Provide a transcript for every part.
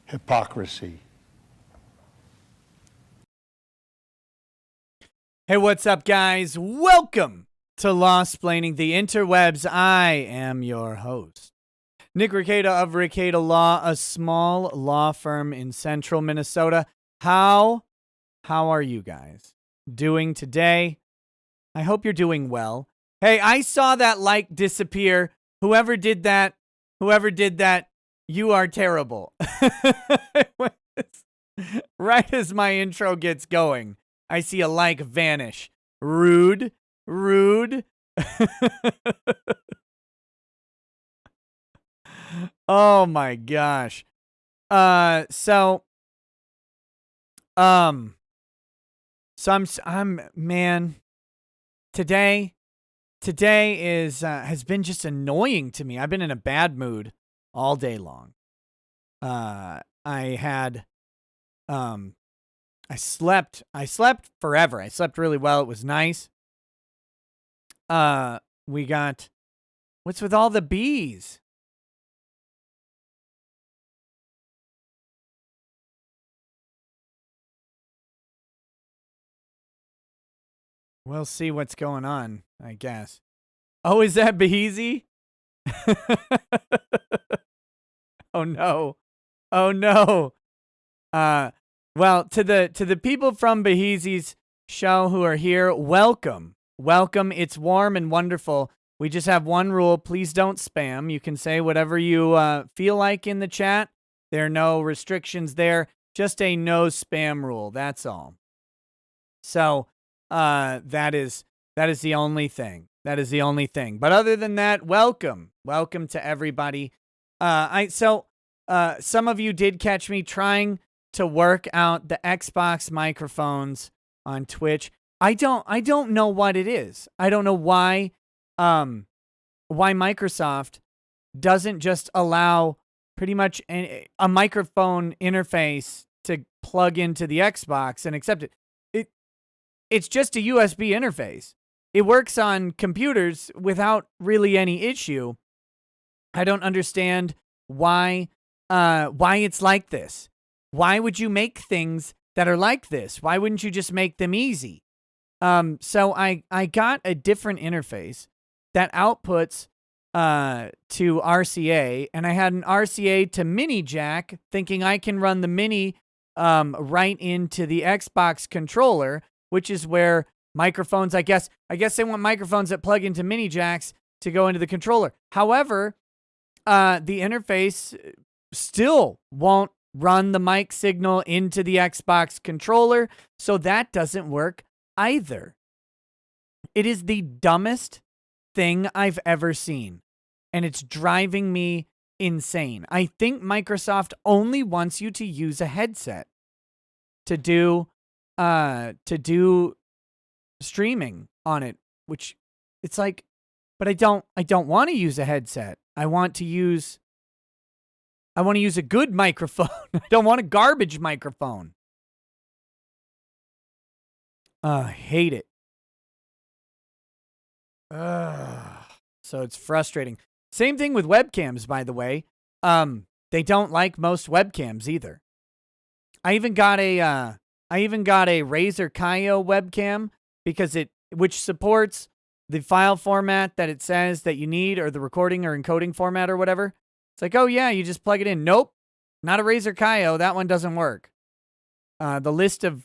Hypocrisy. Hey, what's up, guys? Welcome to Law-Splaining the Interwebs. I am your host, Nick Ricada of Ricada Law, a small law firm in central Minnesota. How are you guys doing today? I hope you're doing well. Hey, I saw that like disappear. Whoever did that, you are terrible. Right as my intro gets going, I see a like vanish. Rude. Oh my gosh. So I'm man, today is has been just annoying to me. I've been in a bad mood all day long. I slept forever. I slept really well. It was nice. We got, what's with all the bees? We'll see what's going on, I guess. Oh, is that Beheezy? Oh no. Well, to the people from Beheezy's show who are here, welcome. It's warm and wonderful. We just have one rule. Please don't spam. You can say whatever you feel like in the chat. There are no restrictions there. Just a no spam rule. That's all. So, that is the only thing. But other than that, welcome to everybody. Some of you did catch me trying to work out the Xbox microphones on Twitch. I don't know what it is. I don't know why Microsoft doesn't just allow pretty much a microphone interface to plug into the Xbox and accept it. It's just a USB interface. It works on computers without really any issue. I don't understand why it's like this. Why would you make things that are like this? Why wouldn't you just make them easy? So I got a different interface that outputs to RCA, and I had an RCA to mini jack, thinking I can run the mini right into the Xbox controller, which is where microphones, I guess they want microphones that plug into mini jacks to go into the controller. However, the interface still won't run the mic signal into the Xbox controller, so that doesn't work either. It is the dumbest thing I've ever seen, and it's driving me insane. I think Microsoft only wants you to use a headset to do streaming on it, which it's like, but I don't want to use a headset. I want to use a good microphone. I don't want a garbage microphone. I hate it. So it's frustrating. Same thing with webcams, by the way. They don't like most webcams either. I even got a Razer Kaio webcam which supports the file format that it says that you need, or the recording or encoding format or whatever. It's like, oh yeah, you just plug it in. Nope, not a Razer Kaio. That one doesn't work. The list of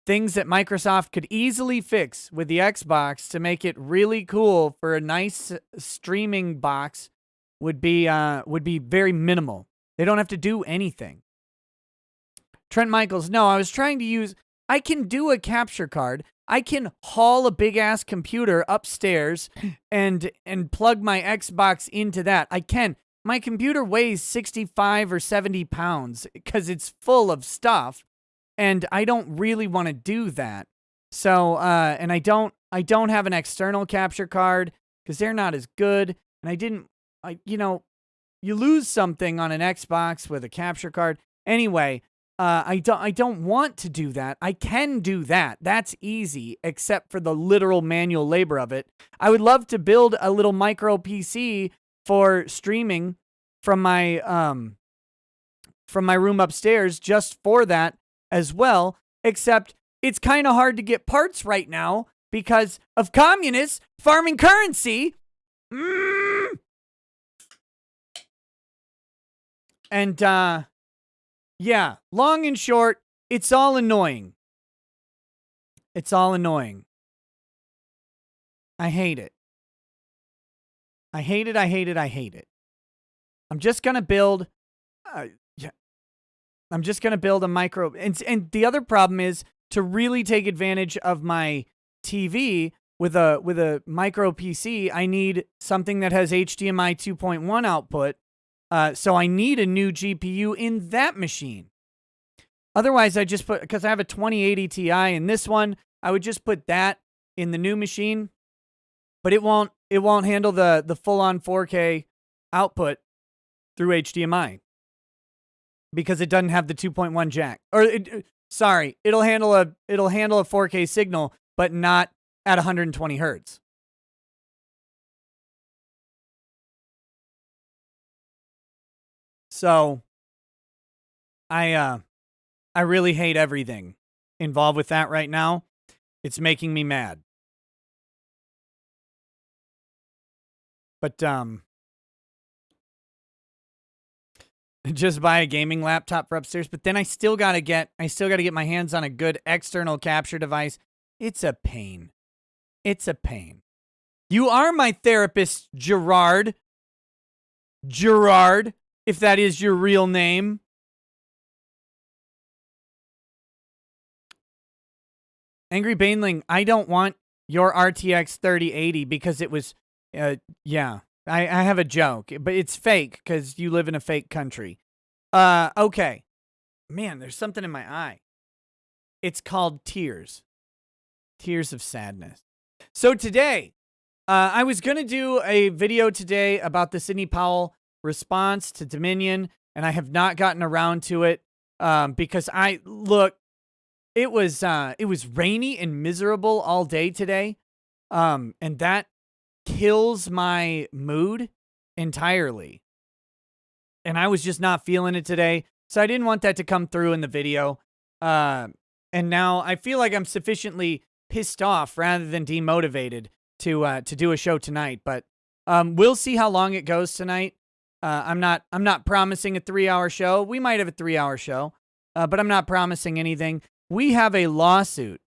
things that Microsoft could easily fix with the Xbox to make it really cool for a nice streaming box would be very minimal. They don't have to do anything. Trent Michaels, no, I can do a capture card. I can haul a big ass computer upstairs and plug my Xbox into that. I can. My computer weighs 65 or 70 pounds because it's full of stuff, and I don't really want to do that. So, and I don't have an external capture card because they're not as good. And you lose something on an Xbox with a capture card. Anyway, I don't want to do that. I can do that. That's easy, except for the literal manual labor of it. I would love to build a little micro PC for streaming from my room upstairs just for that as well, except it's kind of hard to get parts right now because of communists farming currency. And yeah, long and short, it's all annoying. It's all annoying. I hate it. I hate it. I hate it. I hate it. I'm just gonna build. I'm just gonna build a micro. And the other problem is to really take advantage of my TV with a micro PC. I need something that has HDMI 2.1 output. So I need a new GPU in that machine. Otherwise, I just put, because I have a 2080 Ti in this one, I would just put that in the new machine, but it won't handle the full-on 4K output through HDMI because it doesn't have the 2.1 jack. Or sorry, it'll handle a 4K signal, but not at 120 hertz. So I really hate everything involved with that right now. It's making me mad. But just buy a gaming laptop for upstairs, but then I still got to get my hands on a good external capture device. It's a pain. It's a pain. You are my therapist, Gerard. Gerard, if that is your real name. Angry Baneling, I don't want your RTX 3080 because it was, yeah, I have a joke, but it's fake because you live in a fake country. Okay. Man, there's something in my eye. It's called tears. Tears of sadness. So today, I was going to do a video today about the Sidney Powell response to Dominion, and I have not gotten around to it because it was rainy and miserable all day today, and that kills my mood entirely. And I was just not feeling it today, so I didn't want that to come through in the video. And now I feel like I'm sufficiently pissed off rather than demotivated to do a show tonight. But we'll see how long it goes tonight. I'm not promising a 3-hour show. We might have a 3-hour show, but I'm not promising anything. We have a lawsuit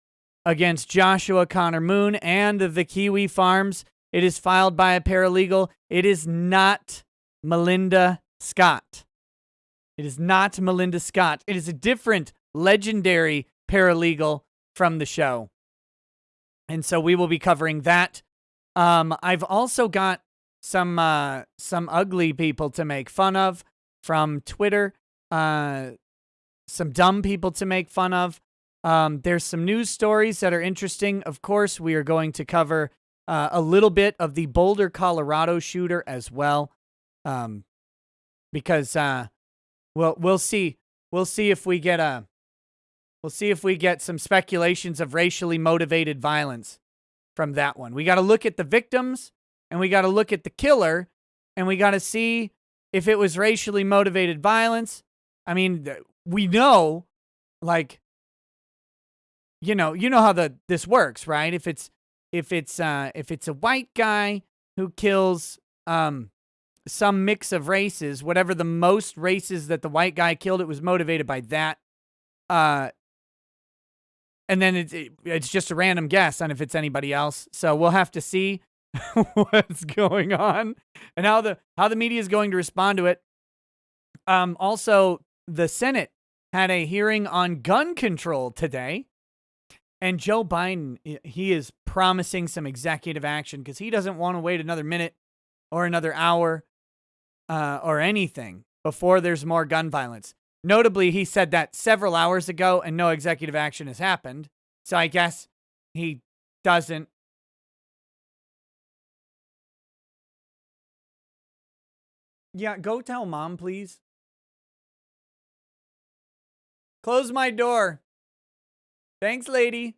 against Joshua Connor Moon and the Kiwi Farms. It is filed by a paralegal. It is not Melinda Scott. It is not Melinda Scott. It is a different legendary paralegal from the show. And so we will be covering that. I've also got some ugly people to make fun of from Twitter. Some dumb people to make fun of. There's some news stories that are interesting. Of course, we are going to cover a little bit of the Boulder, Colorado shooter as well, because we'll see if we get some speculations of racially motivated violence from that one. We got to look at the victims and we got to look at the killer and we got to see if it was racially motivated violence. I mean, we know, like, you know how this works, right? If it's a white guy who kills some mix of races, whatever the most races that the white guy killed, it was motivated by that. And then it's just a random guess on if it's anybody else. So we'll have to see what's going on and how the media is going to respond to it. Also, the Senate had a hearing on gun control today. And Joe Biden, he is promising some executive action because he doesn't want to wait another minute or another hour or anything before there's more gun violence. Notably, he said that several hours ago and no executive action has happened. So I guess he doesn't. Yeah, go tell mom, please. Close my door. Thanks, lady.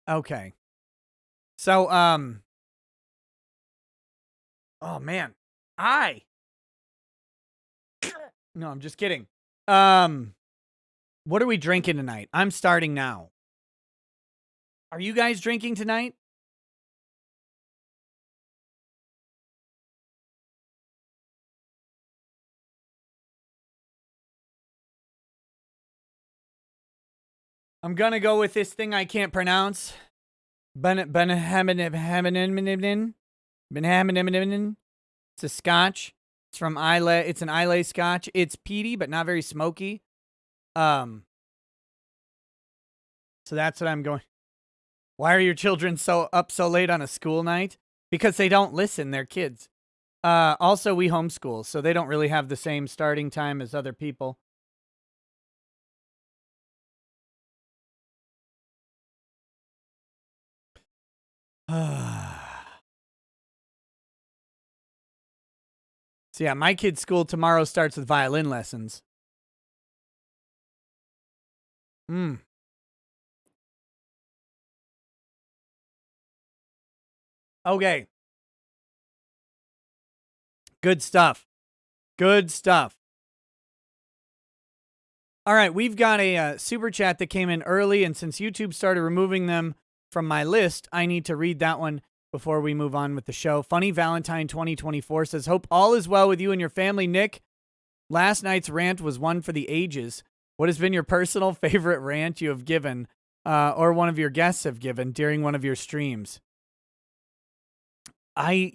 Okay. So, oh man. No, I'm just kidding. What are we drinking tonight? I'm starting now. Are you guys drinking tonight? I'm gonna go with this thing I can't pronounce. Benhamin. It's a scotch. It's from Islay. It's an Islay scotch. It's peaty, but not very smoky. So that's what I'm going. Why are your children so late on a school night? Because they don't listen. They're kids. Also, we homeschool, so they don't really have the same starting time as other people. So yeah, my kid's school tomorrow starts with violin lessons. Okay. Good stuff. Good stuff. All right, we've got a super chat that came in early, and since YouTube started removing them from my list, I need to read that one before we move on with the show. Funny Valentine 2024 says, hope all is well with you and your family, Nick. Last night's rant was one for the ages. What has been your personal favorite rant you have given or one of your guests have given during one of your streams? I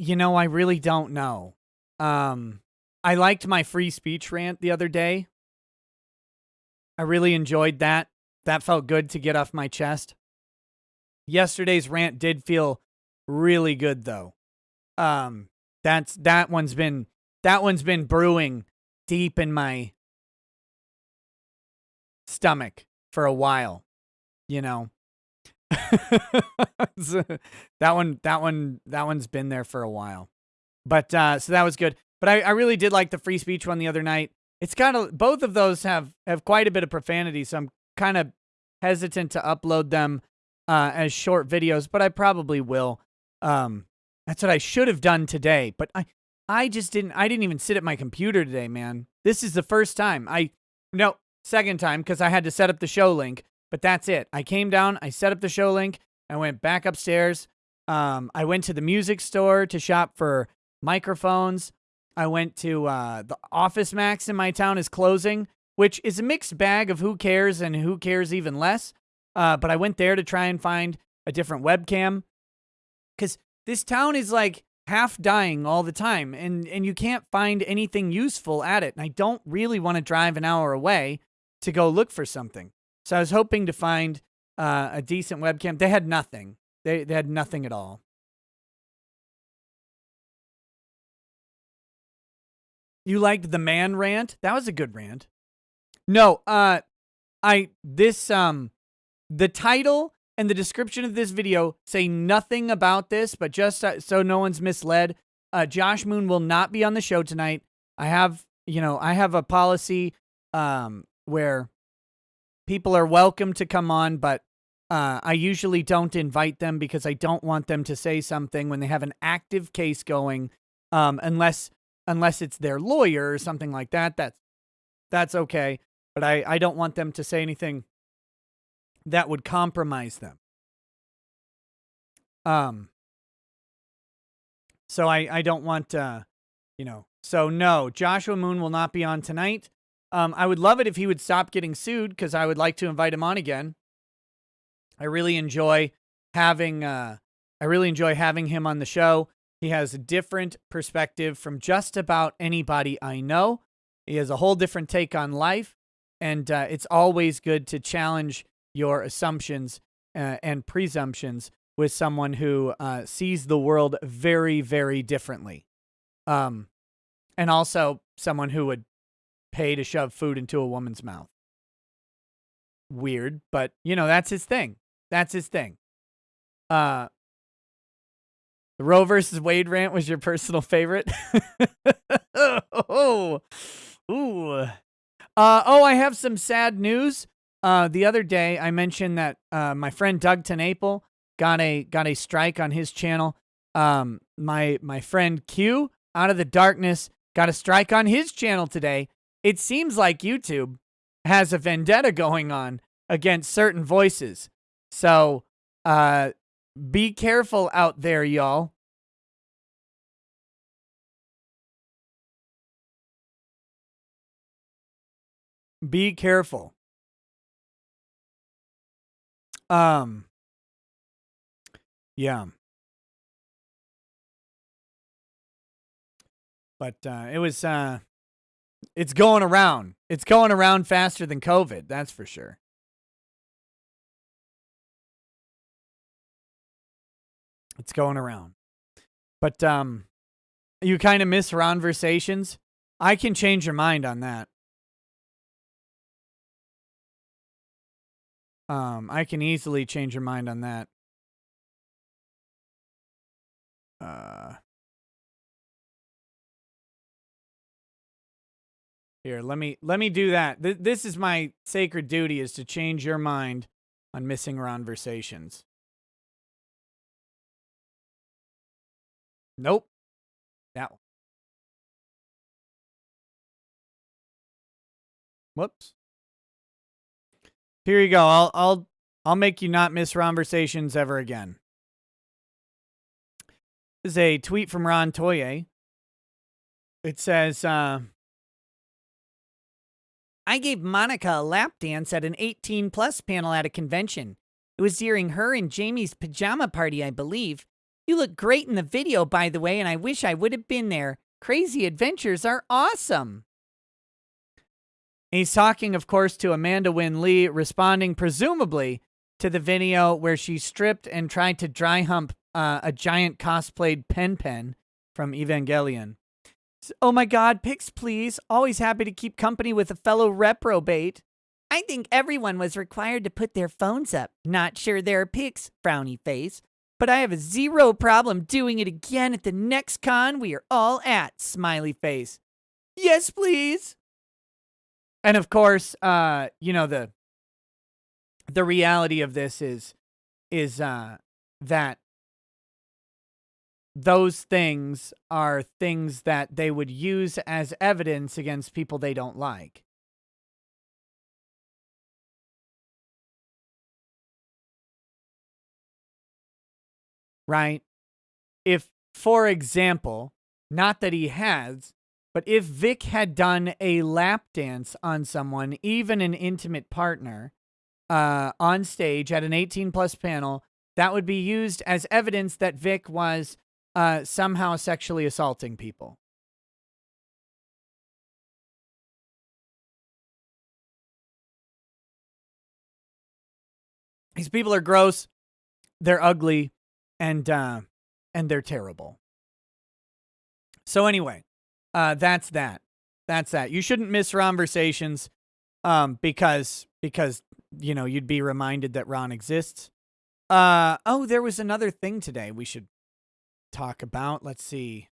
really don't know. I liked my free speech rant the other day. I really enjoyed that. That felt good to get off my chest. Yesterday's rant did feel really good though. That one's been brewing deep in my stomach for a while, you know. that one's been there for a while. But so that was good. But I really did like the free speech one the other night. It's both of those have quite a bit of profanity, so I'm kind of hesitant to upload them as short videos, but I probably will. That's what I should have done today, but I didn't even sit at my computer today, man. This is the first time. Second time, because I had to set up the show link, but that's it. I came down, I set up the show link, I went back upstairs. I went to the music store to shop for microphones. I went to the Office Max in my town is closing, which is a mixed bag of who cares and who cares even less. But I went there to try and find a different webcam because this town is like half dying all the time and you can't find anything useful at it. And I don't really want to drive an hour away to go look for something. So I was hoping to find a decent webcam. They had nothing. They had nothing at all. You liked the man rant? That was a good rant. No, the title and the description of this video say nothing about this, but just so no one's misled, Josh Moon will not be on the show tonight. I have a policy where people are welcome to come on, but I usually don't invite them because I don't want them to say something when they have an active case going, unless it's their lawyer or something like that. That's okay. But I don't want them to say anything that would compromise them. So I don't want so no, Joshua Moon will not be on tonight. I would love it if he would stop getting sued because I would like to invite him on again. I really enjoy having him on the show. He has a different perspective from just about anybody I know. He has a whole different take on life, and it's always good to challenge your assumptions and presumptions with someone who sees the world very, very differently. And also someone who would pay to shove food into a woman's mouth. Weird, but, that's his thing. That's his thing. The Roe versus Wade rant was your personal favorite? Oh, ooh. I have some sad news. The other day I mentioned that my friend Doug Tenaple got a strike on his channel. My friend Q out of the darkness got a strike on his channel today. It seems like YouTube has a vendetta going on against certain voices. So, be careful out there, y'all. Be careful. Yeah. But it's going around. It's going around faster than COVID, that's for sure. It's going around. But you kind of miss Ronversations. I can change your mind on that. I can easily change your mind on that. Here, let me do that. This is my sacred duty, is to change your mind on missing Ronversations. Nope. That one. Whoops. Here you go. I'll make you not miss Ronversations ever again. This is a tweet from Ron Toye. It says, I gave Monica a lap dance at an 18-plus panel at a convention. It was during her and Jamie's pajama party, I believe. You look great in the video, by the way, and I wish I would have been there. Crazy adventures are awesome. He's talking, of course, to Amanda Wynn Lee, responding presumably to the video where she stripped and tried to dry hump a giant cosplayed Pen from Evangelion. Oh my God, pics please. Always happy to keep company with a fellow reprobate. I think everyone was required to put their phones up. Not sure there are pics, frowny face. But I have a zero problem doing it again at the next con we are all at, smiley face. Yes, please. And of course, you know, the reality of this is that those things are things that they would use as evidence against people they don't like. Right? If, for example, not that he has, but if Vic had done a lap dance on someone, even an intimate partner, on stage at an 18-plus panel, that would be used as evidence that Vic was somehow sexually assaulting people. These people are gross, they're ugly, and they're terrible. So anyway, that's that. That's that. You shouldn't miss Ronversations because you know, you'd be reminded that Ron exists. Oh, there was another thing today we should talk about. Let's see.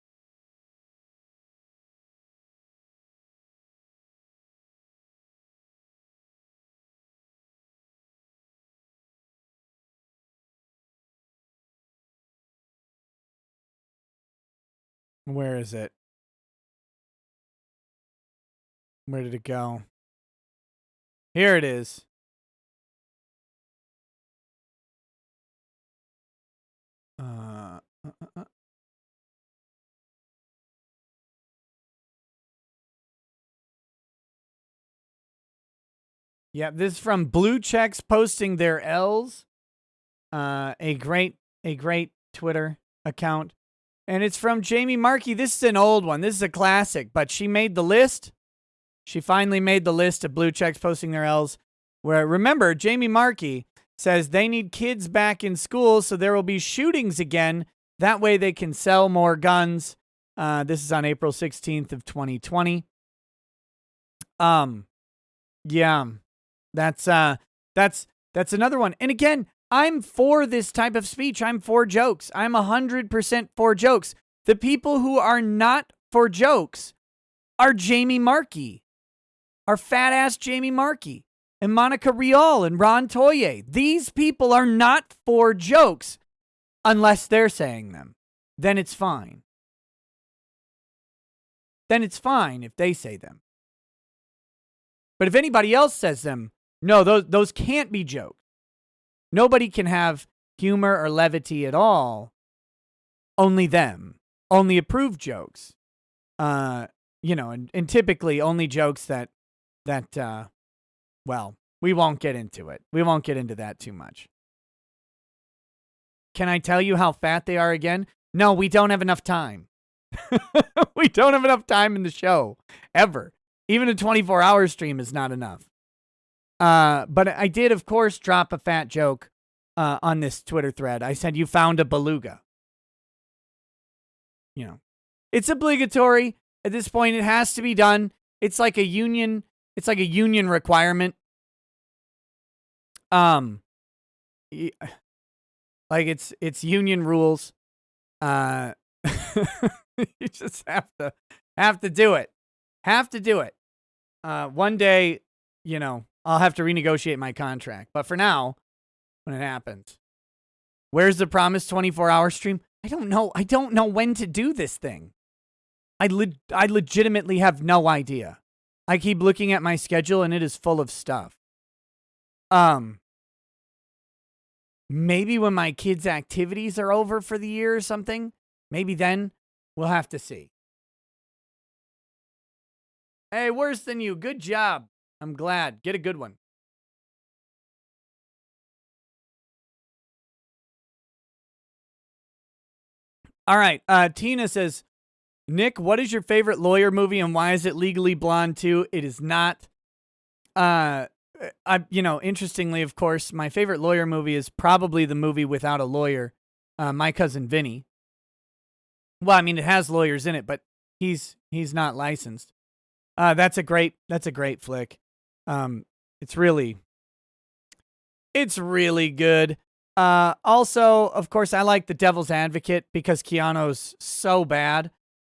Where is it? Where did it go? Here it is. Yeah, this is from Blue Checks posting their L's. A great Twitter account. And it's from Jamie Markey. This is an old one. This is a classic, but she made the list. She finally made the list of Blue Checks posting their L's. Where, remember, Jamie Markey says they need kids back in school so there will be shootings again. That way they can sell more guns. This is on April 16th of 2020. Yeah. That's another one. And again, I'm for this type of speech. I'm for jokes. I'm 100% for jokes. The people who are not for jokes are Jamie Markey. are fat-ass Jamie Markey and Monica Rial and Ron Toye. These people are not for jokes unless they're saying them. Then it's fine. Then it's fine if they say them. But if anybody else says them, no, those can't be jokes. Nobody can have humor or levity at all. Only them. Only approved jokes. And typically only jokes that well, we won't get into it. We won't get into that too much. Can I tell you how fat they are again? No, we don't have enough time. We don't have enough time in the show, ever. Even a 24-hour stream is not enough. But I did, of course, drop a fat joke on this Twitter thread. I said, you found a beluga. It's obligatory. At this point, it has to be done. It's like a union. It's like a union requirement. Like it's union rules. You just have to do it. Have to do it. One day, I'll have to renegotiate my contract. But for now, when it happens, where's the promised 24-hour stream? I don't know. I don't know when to do this thing. I legitimately have no idea. I keep looking at my schedule and it is full of stuff. Maybe when my kids' activities are over for the year or something, maybe then we'll have to see. Hey, worse than you. Good job. I'm glad. Get a good one. All right. Tina says, Nick, what is your favorite lawyer movie and why is it Legally Blonde 2? It is not. Interestingly, of course, my favorite lawyer movie is probably the movie without a lawyer, My Cousin Vinny. Well, I mean, it has lawyers in it, but he's not licensed. That's a great flick. It's really good. Also, of course, I like The Devil's Advocate because Keanu's so bad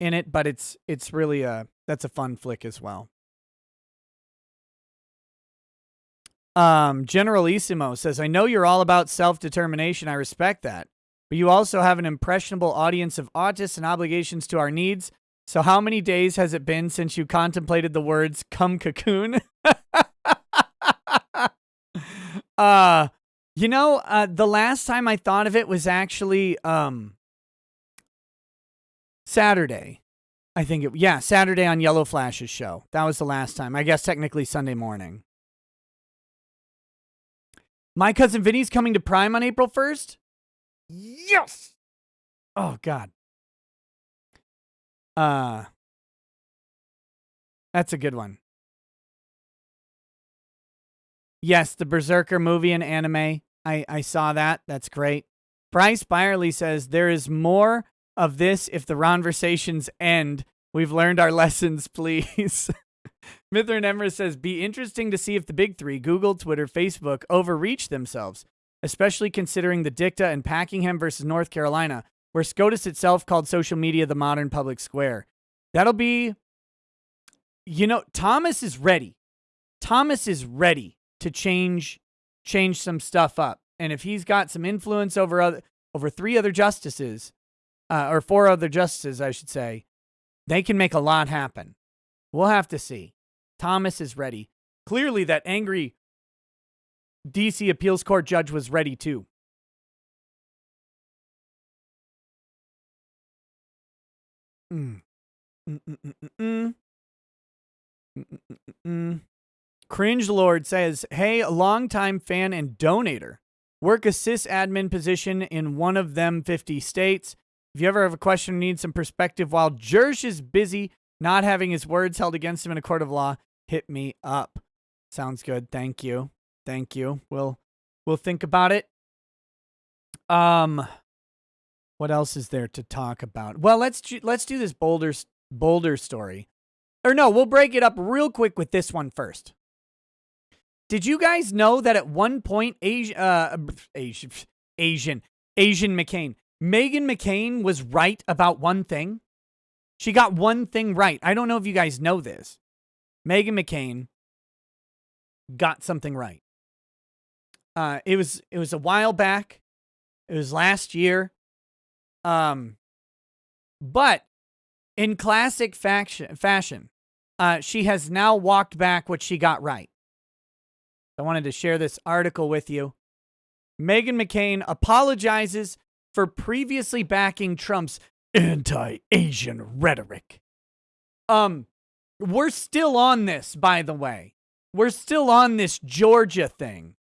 in it, but it's really that's a fun flick as well. Generalissimo says, I know you're all about self-determination. I respect that. But you also have an impressionable audience of autists and obligations to our needs. So how many days has it been since you contemplated the words, come cocoon? The last time I thought of it was actually Saturday. I think Saturday on Yellow Flash's show. That was the last time. I guess technically Sunday morning. My Cousin Vinny's coming to Prime on April 1st? Yes! Oh, God. That's a good one. Yes, the Berserker movie and anime. I saw that. That's great. Bryce Byerly says, there is more of this if the Ronversations end. We've learned our lessons, please. Mithrin Emmer says, be interesting to see if the big three, Google, Twitter, Facebook, overreach themselves, especially considering the dicta in Packingham versus North Carolina, where SCOTUS itself called social media the modern public square. That'll be, Thomas is ready. Thomas is ready to change some stuff up. And if he's got some influence over three other justices, or four other justices, I should say, they can make a lot happen. We'll have to see. Thomas is ready. Clearly, that angry DC appeals court judge was ready too. Cringe Lord says, hey, a longtime fan and donator. Work a sysadmin position in one of them 50 states. If you ever have a question or need some perspective while Jersh is busy not having his words held against him in a court of law, hit me up. Sounds good. Thank you. We'll think about it. What else is there to talk about? Well, let's do this Boulder story. Or no, we'll break it up real quick with this one first. Did you guys know that at one point Asian McCain, Meghan McCain was right about one thing? She got one thing right. I don't know if you guys know this. Meghan McCain got something right. It was a while back. It was last year. But in classic fashion, she has now walked back what she got right. I wanted to share this article with you. Meghan McCain apologizes for previously backing Trump's anti-Asian rhetoric. We're still on this, by the way. We're still on this Georgia thing.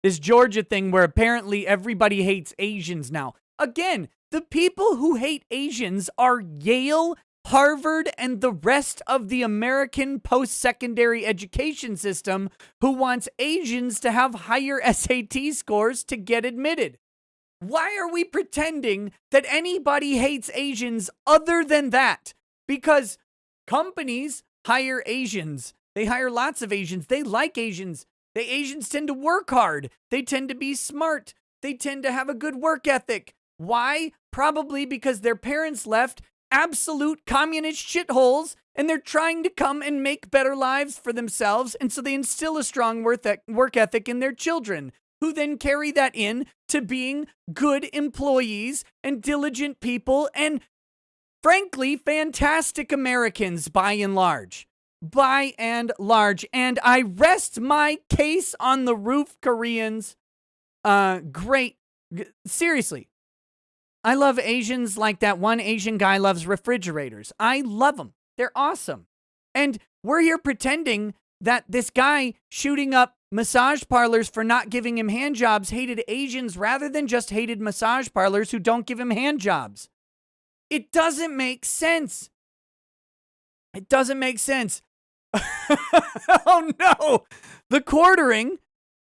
This Georgia thing where apparently everybody hates Asians now. Again, the people who hate Asians are Yale, Harvard, and the rest of the American post-secondary education system who wants Asians to have higher SAT scores to get admitted. Why are we pretending that anybody hates Asians other than that? Because companies hire Asians. They hire lots of Asians. They like Asians. The Asians tend to work hard. They tend to be smart. They tend to have a good work ethic. Why? Probably because their parents left absolute communist shitholes and they're trying to come and make better lives for themselves. And so they instill a strong work ethic in their children, who then carry that in to being good employees and diligent people and, frankly, fantastic Americans by and large. By and large. And I rest my case on the roof, Koreans. Great. Seriously. I love Asians like that one Asian guy loves refrigerators. I love them. They're awesome. And we're here pretending that this guy shooting up massage parlors for not giving him hand jobs hated Asians rather than just hated massage parlors who don't give him hand jobs. It doesn't make sense. It doesn't make sense. Oh no! The quartering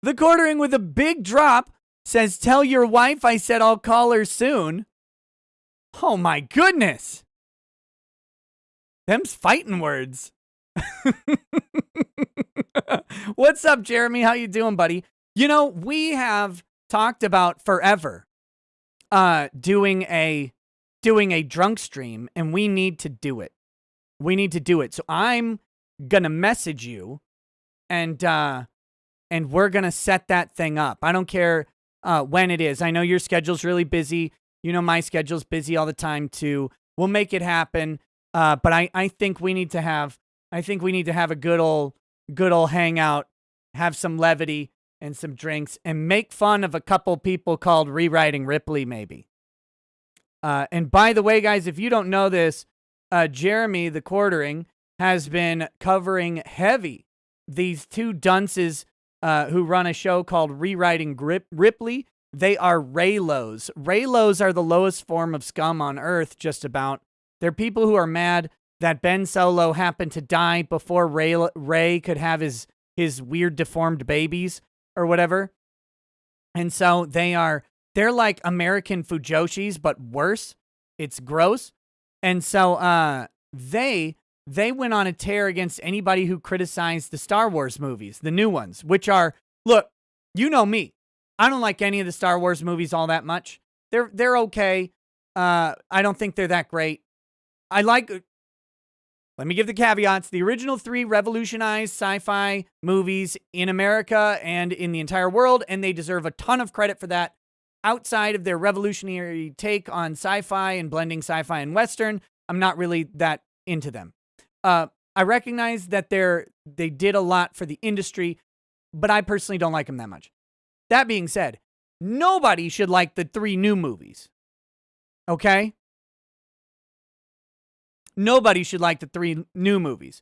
with a big drop says, "Tell your wife I said I'll call her soon." Oh my goodness. Them's fighting words. What's up, Jeremy? How you doing, buddy? You know, we have talked about forever doing a drunk stream, and we need to do it. So I'm gonna message you, and we're gonna set that thing up. I don't care when it is. I know your schedule's really busy. You know my schedule's busy all the time too. We'll make it happen. But I think we need to have a good old hangout, have some levity and some drinks, and make fun of a couple people called Rewriting Ripley, maybe. And by the way, guys, if you don't know this, Jeremy, the quartering, has been covering heavy these two dunces who run a show called Rewriting Ripley. They are Raylos. Raylos are the lowest form of scum on earth, just about. They're people who are mad that Ben Solo happened to die before Ray could have his weird deformed babies or whatever. And so they're like American Fujoshis, but worse. It's gross. And so they went on a tear against anybody who criticized the Star Wars movies, the new ones, which are, look, you know me. I don't like any of the Star Wars movies all that much. They're okay. I don't think they're that great. Let me give the caveats. The original 3 revolutionized sci-fi movies in America and in the entire world, and they deserve a ton of credit for that. Outside of their revolutionary take on sci-fi and blending sci-fi and Western, I'm not really that into them. I recognize that they did a lot for the industry, but I personally don't like them that much. That being said, nobody should like the 3 new movies. Okay? Nobody should like the 3 new movies.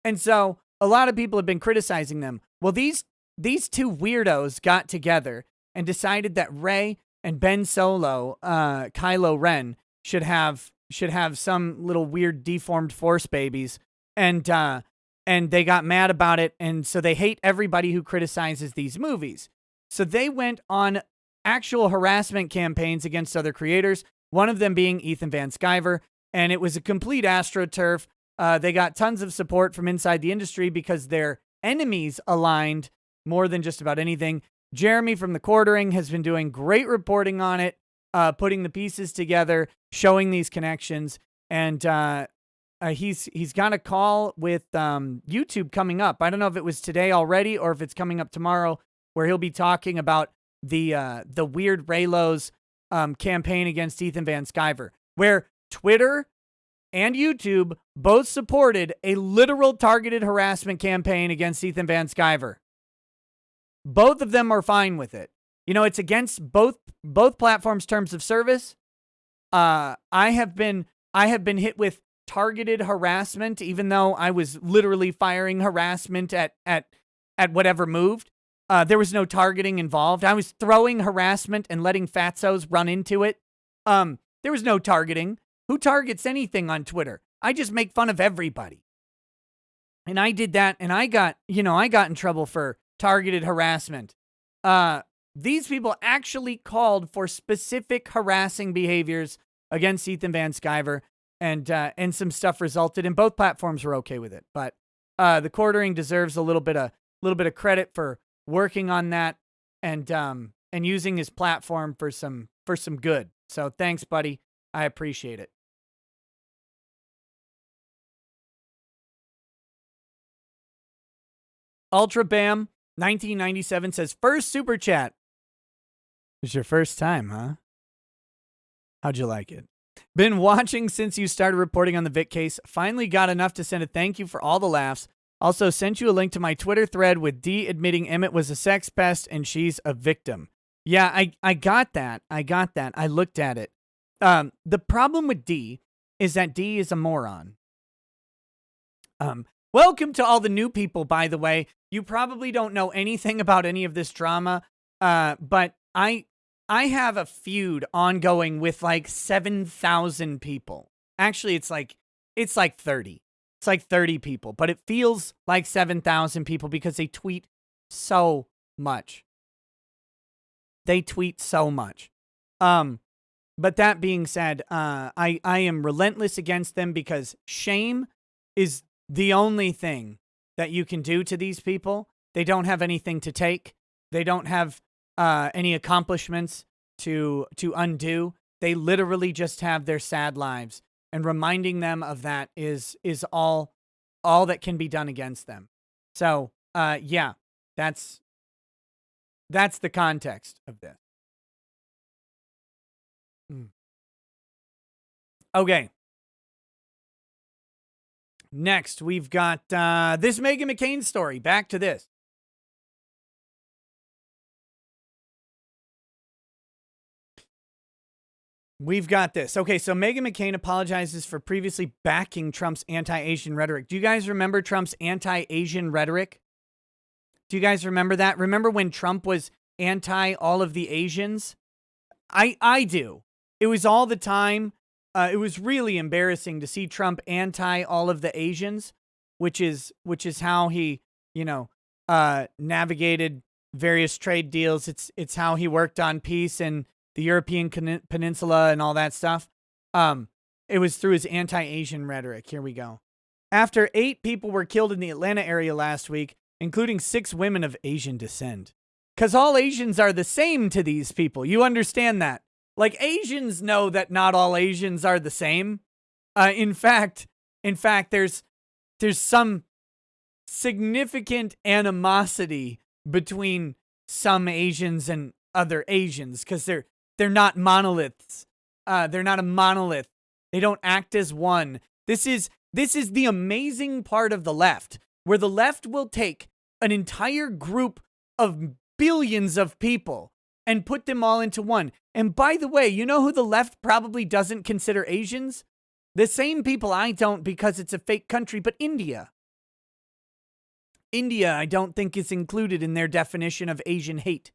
And so a lot of people have been criticizing them. Well, these 2 weirdos got together and decided that Rey and Ben Solo, Kylo Ren, should have some little weird deformed Force babies. And they got mad about it. And so they hate everybody who criticizes these movies. So they went on actual harassment campaigns against other creators, one of them being Ethan Van Sciver. And it was a complete astroturf. They got tons of support from inside the industry because their enemies aligned more than just about anything. Jeremy from the Quartering has been doing great reporting on it, putting the pieces together, showing these connections. And he's got a call with YouTube coming up. I don't know if it was today already or if it's coming up tomorrow, where he'll be talking about the weird Raylo's campaign against Ethan Van Sciver, where Twitter and YouTube both supported a literal targeted harassment campaign against Ethan Van Sciver. Both of them are fine with it. You know, it's against both platforms' terms of service. I have been hit with targeted harassment, even though I was literally firing harassment at whatever moved. There was no targeting involved. I was throwing harassment and letting fatzos run into it. There was no targeting. Who targets anything on Twitter? I just make fun of everybody. And I did that, and I got in trouble for targeted harassment. These people actually called for specific harassing behaviors against Ethan Van Sciver, and some stuff resulted, and both platforms were okay with it. But the quartering deserves a little bit of credit for working on that and using his platform for some good. So thanks, buddy. I appreciate it. Ultra Bam 1997 says, first super chat. It's your first time, huh? How'd you like it? Been watching since you started reporting on the Vic case. Finally got enough to send a thank you for all the laughs. Also sent you a link to my Twitter thread with Dee admitting Emmett was a sex pest and she's a victim. Yeah, I got that. I looked at it. The problem with Dee is that Dee is a moron. Welcome to all the new people, by the way. You probably don't know anything about any of this drama, but I have a feud ongoing with like 7,000 people. Actually, it's like 30. It's like 30 people, but it feels like 7,000 people because they tweet so much. But that being said, I am relentless against them because shame is the only thing that you can do to these people. They don't have anything to take. They don't have any accomplishments to undo. They literally just have their sad lives, and reminding them of that is all that can be done against them. So, yeah, that's the context of this. Okay. Next, we've got this Meghan McCain story. Back to this. We've got this. Okay, so Meghan McCain apologizes for previously backing Trump's anti-Asian rhetoric. Do you guys remember Trump's anti-Asian rhetoric? Do you guys remember that? Remember when Trump was anti all of the Asians? I do. It was all the time. It was really embarrassing to see Trump anti all of the Asians, which is how he, navigated various trade deals. It's how he worked on peace in the European Peninsula and all that stuff. It was through his anti-Asian rhetoric. Here we go. After 8 people were killed in the Atlanta area last week, including 6 women of Asian descent. Because all Asians are the same to these people. You understand that? Like, Asians know that not all Asians are the same. In fact, there's some significant animosity between some Asians and other Asians because they're not monoliths. They're not a monolith. They don't act as one. This is the amazing part of the left, where the left will take an entire group of billions of people and put them all into one. And by the way, you know who the left probably doesn't consider Asians? The same people I don't, because it's a fake country, but India. India, I don't think, is included in their definition of Asian hate.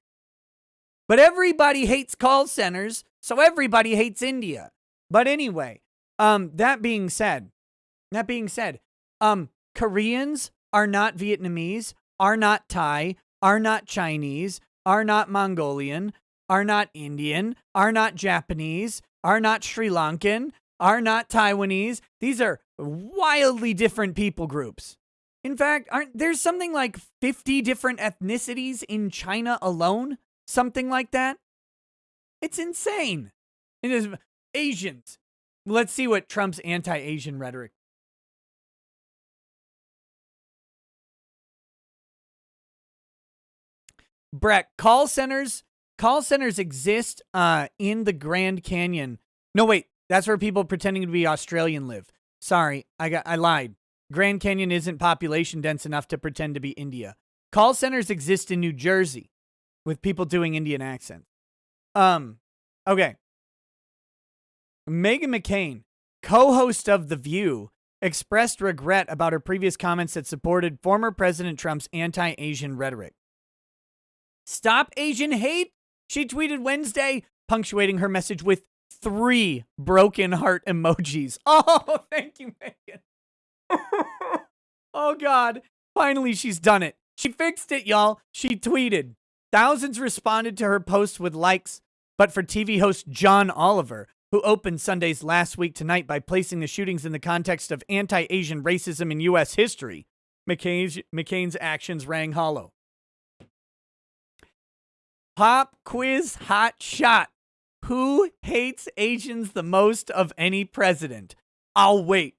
But everybody hates call centers, so everybody hates India. But anyway, that being said, Koreans are not Vietnamese, are not Thai, are not Chinese, are not Mongolian, are not Indian, are not Japanese, are not Sri Lankan, are not Taiwanese. These are wildly different people groups. In fact, there's something like 50 different ethnicities in China alone? Something like that? It's insane. It is Asians. Let's see what Trump's anti-Asian rhetoric Brett, call centers exist in the Grand Canyon. No, wait, that's where people pretending to be Australian live. Sorry, I lied. Grand Canyon isn't population dense enough to pretend to be India. Call centers exist in New Jersey with people doing Indian accents. Okay. Meghan McCain, co-host of The View, expressed regret about her previous comments that supported former President Trump's anti-Asian rhetoric. Stop Asian hate, she tweeted Wednesday, punctuating her message with 3 broken heart emojis. Oh, thank you, Megan. Oh, God. Finally, she's done it. She fixed it, y'all. She tweeted. Thousands responded to her post with likes, but for TV host John Oliver, who opened Sunday's Last Week Tonight by placing the shootings in the context of anti-Asian racism in U.S. history, McCain's actions rang hollow. Pop quiz hot shot. Who hates Asians the most of any president? I'll wait.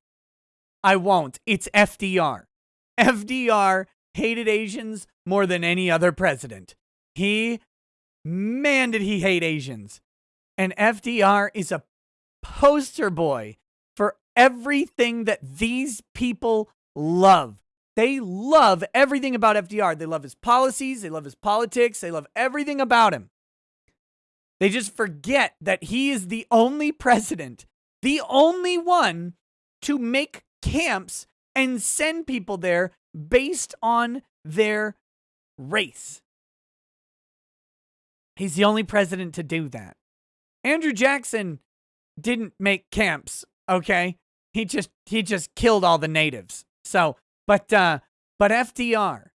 I won't. It's FDR. FDR hated Asians more than any other president. Man, did he hate Asians. And FDR is a poster boy for everything that these people love. They love everything about FDR. They love his policies. They love his politics. They love everything about him. They just forget that he is the only president, the only one to make camps and send people there based on their race. He's the only president to do that. Andrew Jackson didn't make camps, okay? He just killed all the natives. So, but FDR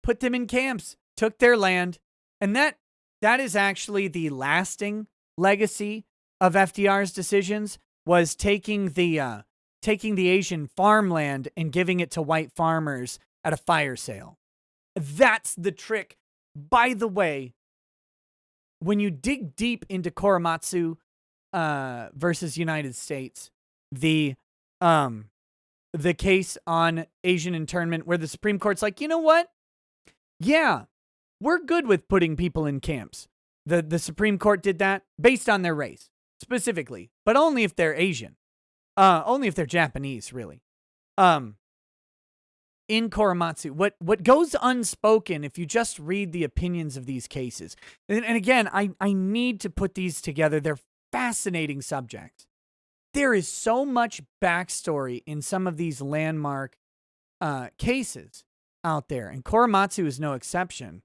put them in camps, took their land, and that is actually the lasting legacy of FDR's decisions, was taking the Asian farmland and giving it to white farmers at a fire sale. That's the trick. By the way, when you dig deep into Korematsu versus United States, the case on Asian internment, where the Supreme Court's like, you know what? Yeah, we're good with putting people in camps. The Supreme Court did that based on their race, specifically, but only if they're Asian. Only if they're Japanese, really. In Korematsu, what goes unspoken if you just read the opinions of these cases, and again, I need to put these together. They're fascinating subjects. There is so much backstory in some of these landmark cases out there, and Korematsu is no exception.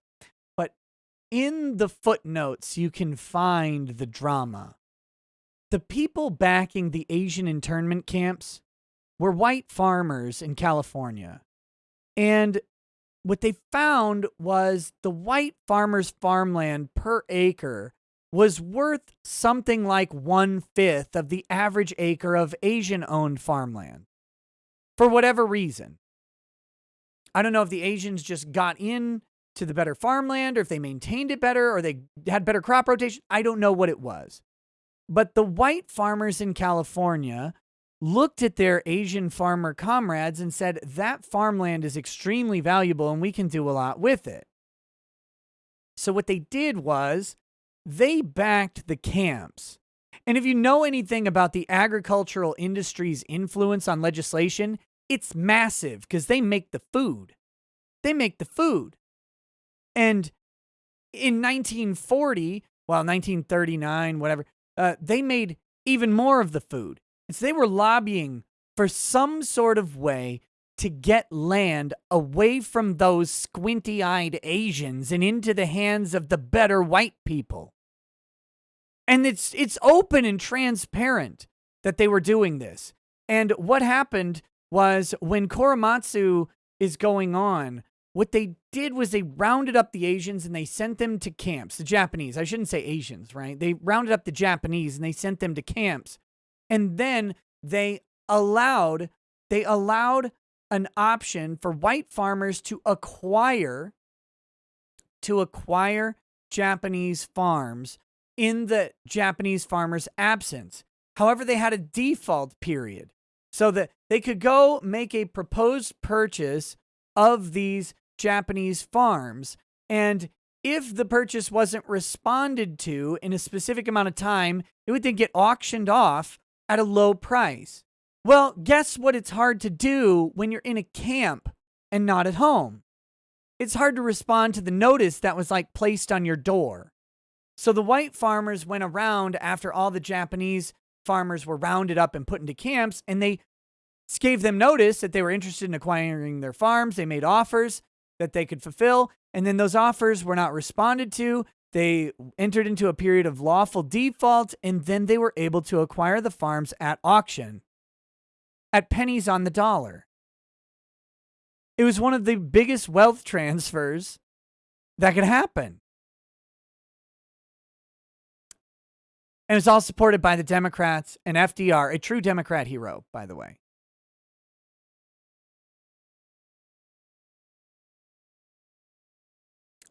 But in the footnotes, you can find the drama. The people backing the Asian internment camps were white farmers in California. And what they found was the white farmers' farmland per acre was worth something like 1/5 of the average acre of Asian-owned farmland. For whatever reason. I don't know if the Asians just got in to the better farmland, or if they maintained it better, or they had better crop rotation. I don't know what it was. But the white farmers in California looked at their Asian farmer comrades and said, that farmland is extremely valuable and we can do a lot with it. So what they did was they backed the camps. And if you know anything about the agricultural industry's influence on legislation, it's massive because they make the food. They make the food. And in 1940, 1939, whatever, they made even more of the food. And so they were lobbying for some sort of way to get land away from those squinty-eyed Asians and into the hands of the better white people. And it's open and transparent that they were doing this. And what happened was, when Korematsu is going on, what they did was they rounded up the Asians and they sent them to camps. The Japanese, I shouldn't say Asians, right? They rounded up the Japanese and they sent them to camps. And then they allowed an option for white farmers to acquire Japanese farms in the Japanese farmers' absence. However, they had a default period so that they could go make a proposed purchase of these Japanese farms, And if the purchase wasn't responded to in a specific amount of time, it would then get auctioned off at a low price. Well, guess what it's hard to do when you're in a camp and not at home? It's hard to respond to the notice that was like placed on your door. So the white farmers went around after all the Japanese farmers were rounded up and put into camps, and they gave them notice that they were interested in acquiring their farms. They made offers that they could fulfill, and then those offers were not responded to. They entered into a period of lawful default, and then they were able to acquire the farms at auction at pennies on the dollar. It was one of the biggest wealth transfers that could happen. And it was all supported by the Democrats and FDR, a true Democrat hero, by the way.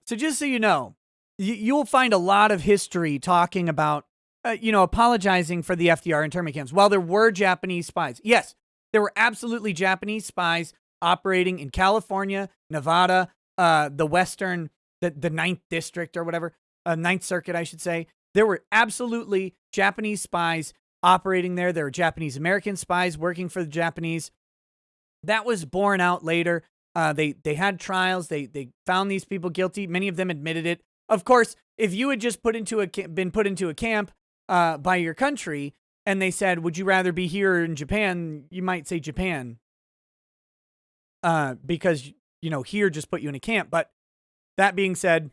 So just so you know, you'll find a lot of history talking about, apologizing for the FDR internment camps. While there were Japanese spies, yes, there were absolutely Japanese spies operating in California, Nevada, the Ninth District or whatever, Ninth Circuit, I should say. There were absolutely Japanese spies operating there. There were Japanese American spies working for the Japanese. That was borne out later. They had trials. They found these people guilty. Many of them admitted it. Of course, if you had just been put into a camp by your country and they said, would you rather be here or in Japan? You might say Japan because, here just put you in a camp. But that being said,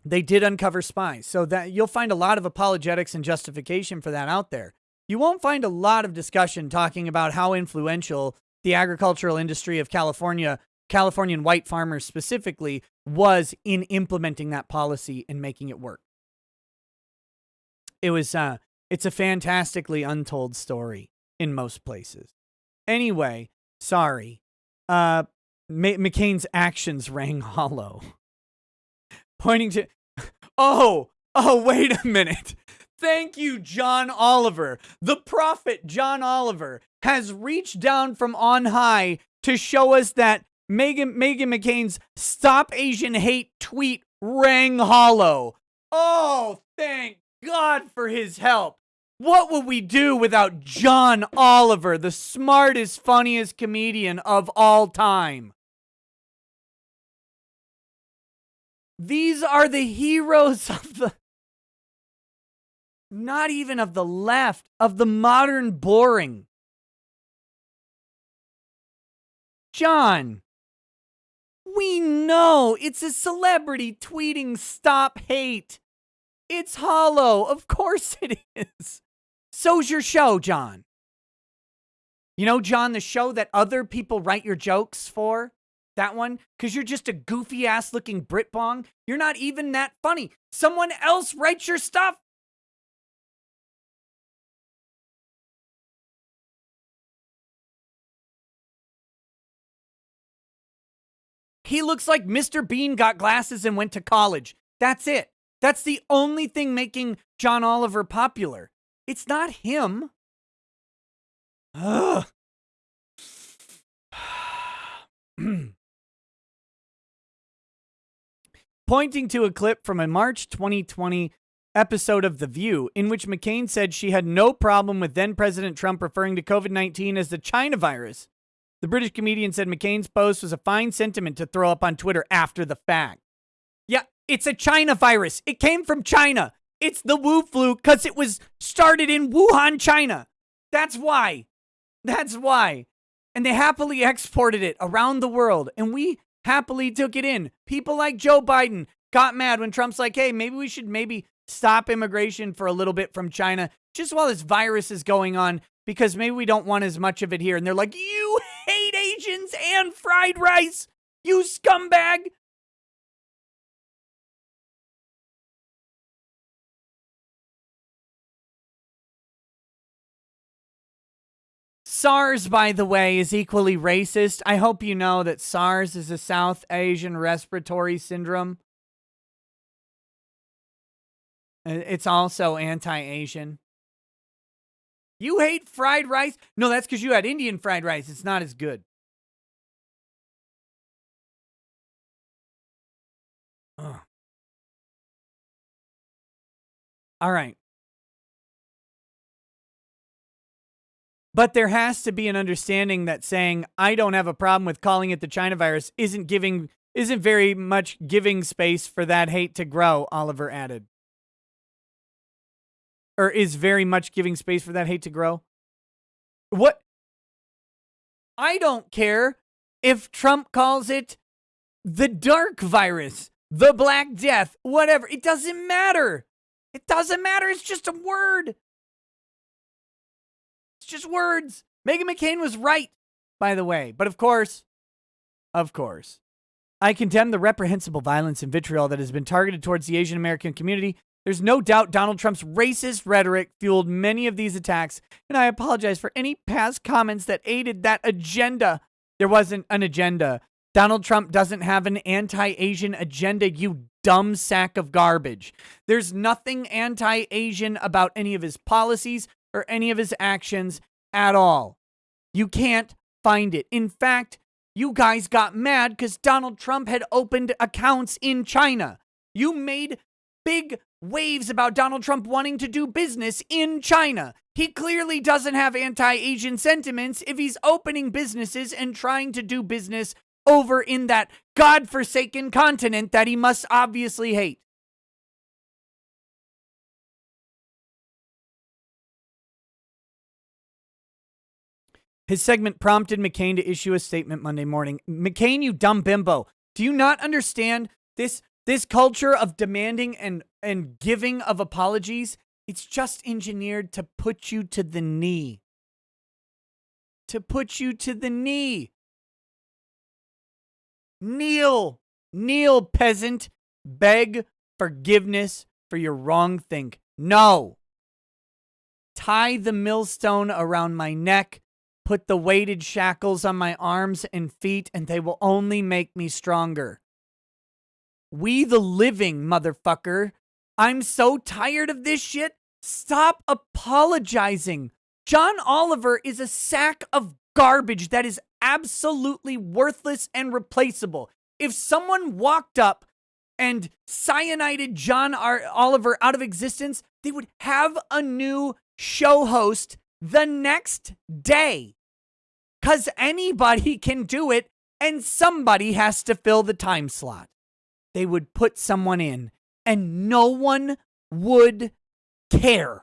they did uncover spies. So that you'll find a lot of apologetics and justification for that out there. You won't find a lot of discussion talking about how influential the agricultural industry of California, Californian white farmers specifically, was in implementing that policy and making it work. It's a fantastically untold story in most places. Anyway, sorry. McCain's actions rang hollow. Pointing to, wait a minute. Thank you, John Oliver. The prophet John Oliver has reached down from on high to show us that Meghan McCain's Stop Asian Hate tweet rang hollow. Oh, thank God for his help. What would we do without John Oliver, the smartest, funniest comedian of all time? These are the heroes of not even of the left, of the modern boring. John, we know it's a celebrity tweeting stop hate. It's hollow. Of course it is. So's your show, John. John, the show that other people write your jokes for? That one? Because you're just a goofy-ass looking Brit Bong. You're not even that funny. Someone else writes your stuff. He looks like Mr. Bean got glasses and went to college. That's it. That's the only thing making John Oliver popular. It's not him. Ugh. Pointing to a clip from a March 2020 episode of The View, in which McCain said she had no problem with then-President Trump referring to COVID-19 as the China virus. The British comedian said McCain's post was a fine sentiment to throw up on Twitter after the fact. Yeah, it's a China virus. It came from China. It's the Wu flu because it was started in Wuhan, China. That's why. And they happily exported it around the world, and we happily took it in. People like Joe Biden got mad when Trump's like, hey, maybe we should stop immigration for a little bit from China just while this virus is going on because maybe we don't want as much of it here. And they're like, you hate Asians and fried rice, you scumbag. SARS, by the way, is equally racist. I hope you know that SARS is a South Asian respiratory syndrome. It's also anti-Asian. You hate fried rice? No, that's because you had Indian fried rice. It's not as good. All right. But there has to be an understanding that saying, I don't have a problem with calling it the China virus isn't very much giving space for that hate to grow, Oliver added. Or is very much giving space for that hate to grow? What? I don't care if Trump calls it the dark virus, the Black Death, whatever. It doesn't matter. It doesn't matter. It's just a word. It's just words. Meghan McCain was right, by the way. But of course, I condemn the reprehensible violence and vitriol that has been targeted towards the Asian American community. There's no doubt Donald Trump's racist rhetoric fueled many of these attacks, and I apologize for any past comments that aided that agenda. There wasn't an agenda. Donald Trump doesn't have an anti-Asian agenda, you dumb sack of garbage. There's nothing anti-Asian about any of his policies or any of his actions at all. You can't find it. In fact, you guys got mad because Donald Trump had opened accounts in China. You made big waves about Donald Trump wanting to do business in China. He clearly doesn't have anti-Asian sentiments if he's opening businesses and trying to do business over in that godforsaken continent that he must obviously hate. His segment prompted McCain to issue a statement Monday morning. McCain, you dumb bimbo. Do you not understand this culture of demanding and giving of apologies? It's just engineered to put you to the knee. To put you to the knee. Kneel, peasant. Beg forgiveness for your wrong think. No. Tie the millstone around my neck. Put the weighted shackles on my arms and feet, and they will only make me stronger. We the living, motherfucker. I'm so tired of this shit. Stop apologizing. John Oliver is a sack of garbage that is absolutely worthless and replaceable. If someone walked up and cyanided John Oliver out of existence, they would have a new show host the next day. Because anybody can do it, and somebody has to fill the time slot. They would put someone in, and no one would care.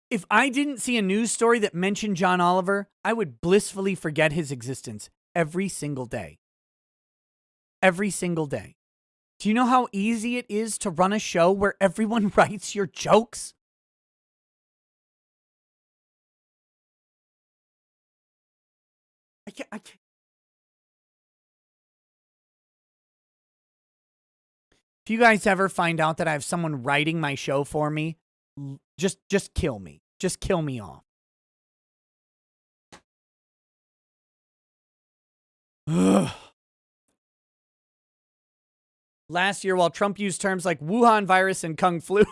If I didn't see a news story that mentioned John Oliver, I would blissfully forget his existence every single day. Every single day. Do you know how easy it is to run a show where everyone writes your jokes? I can't. If you guys ever find out that I have someone writing my show for me, just kill me. Just kill me off. Ugh. Last year, while Trump used terms like Wuhan virus and Kung flu,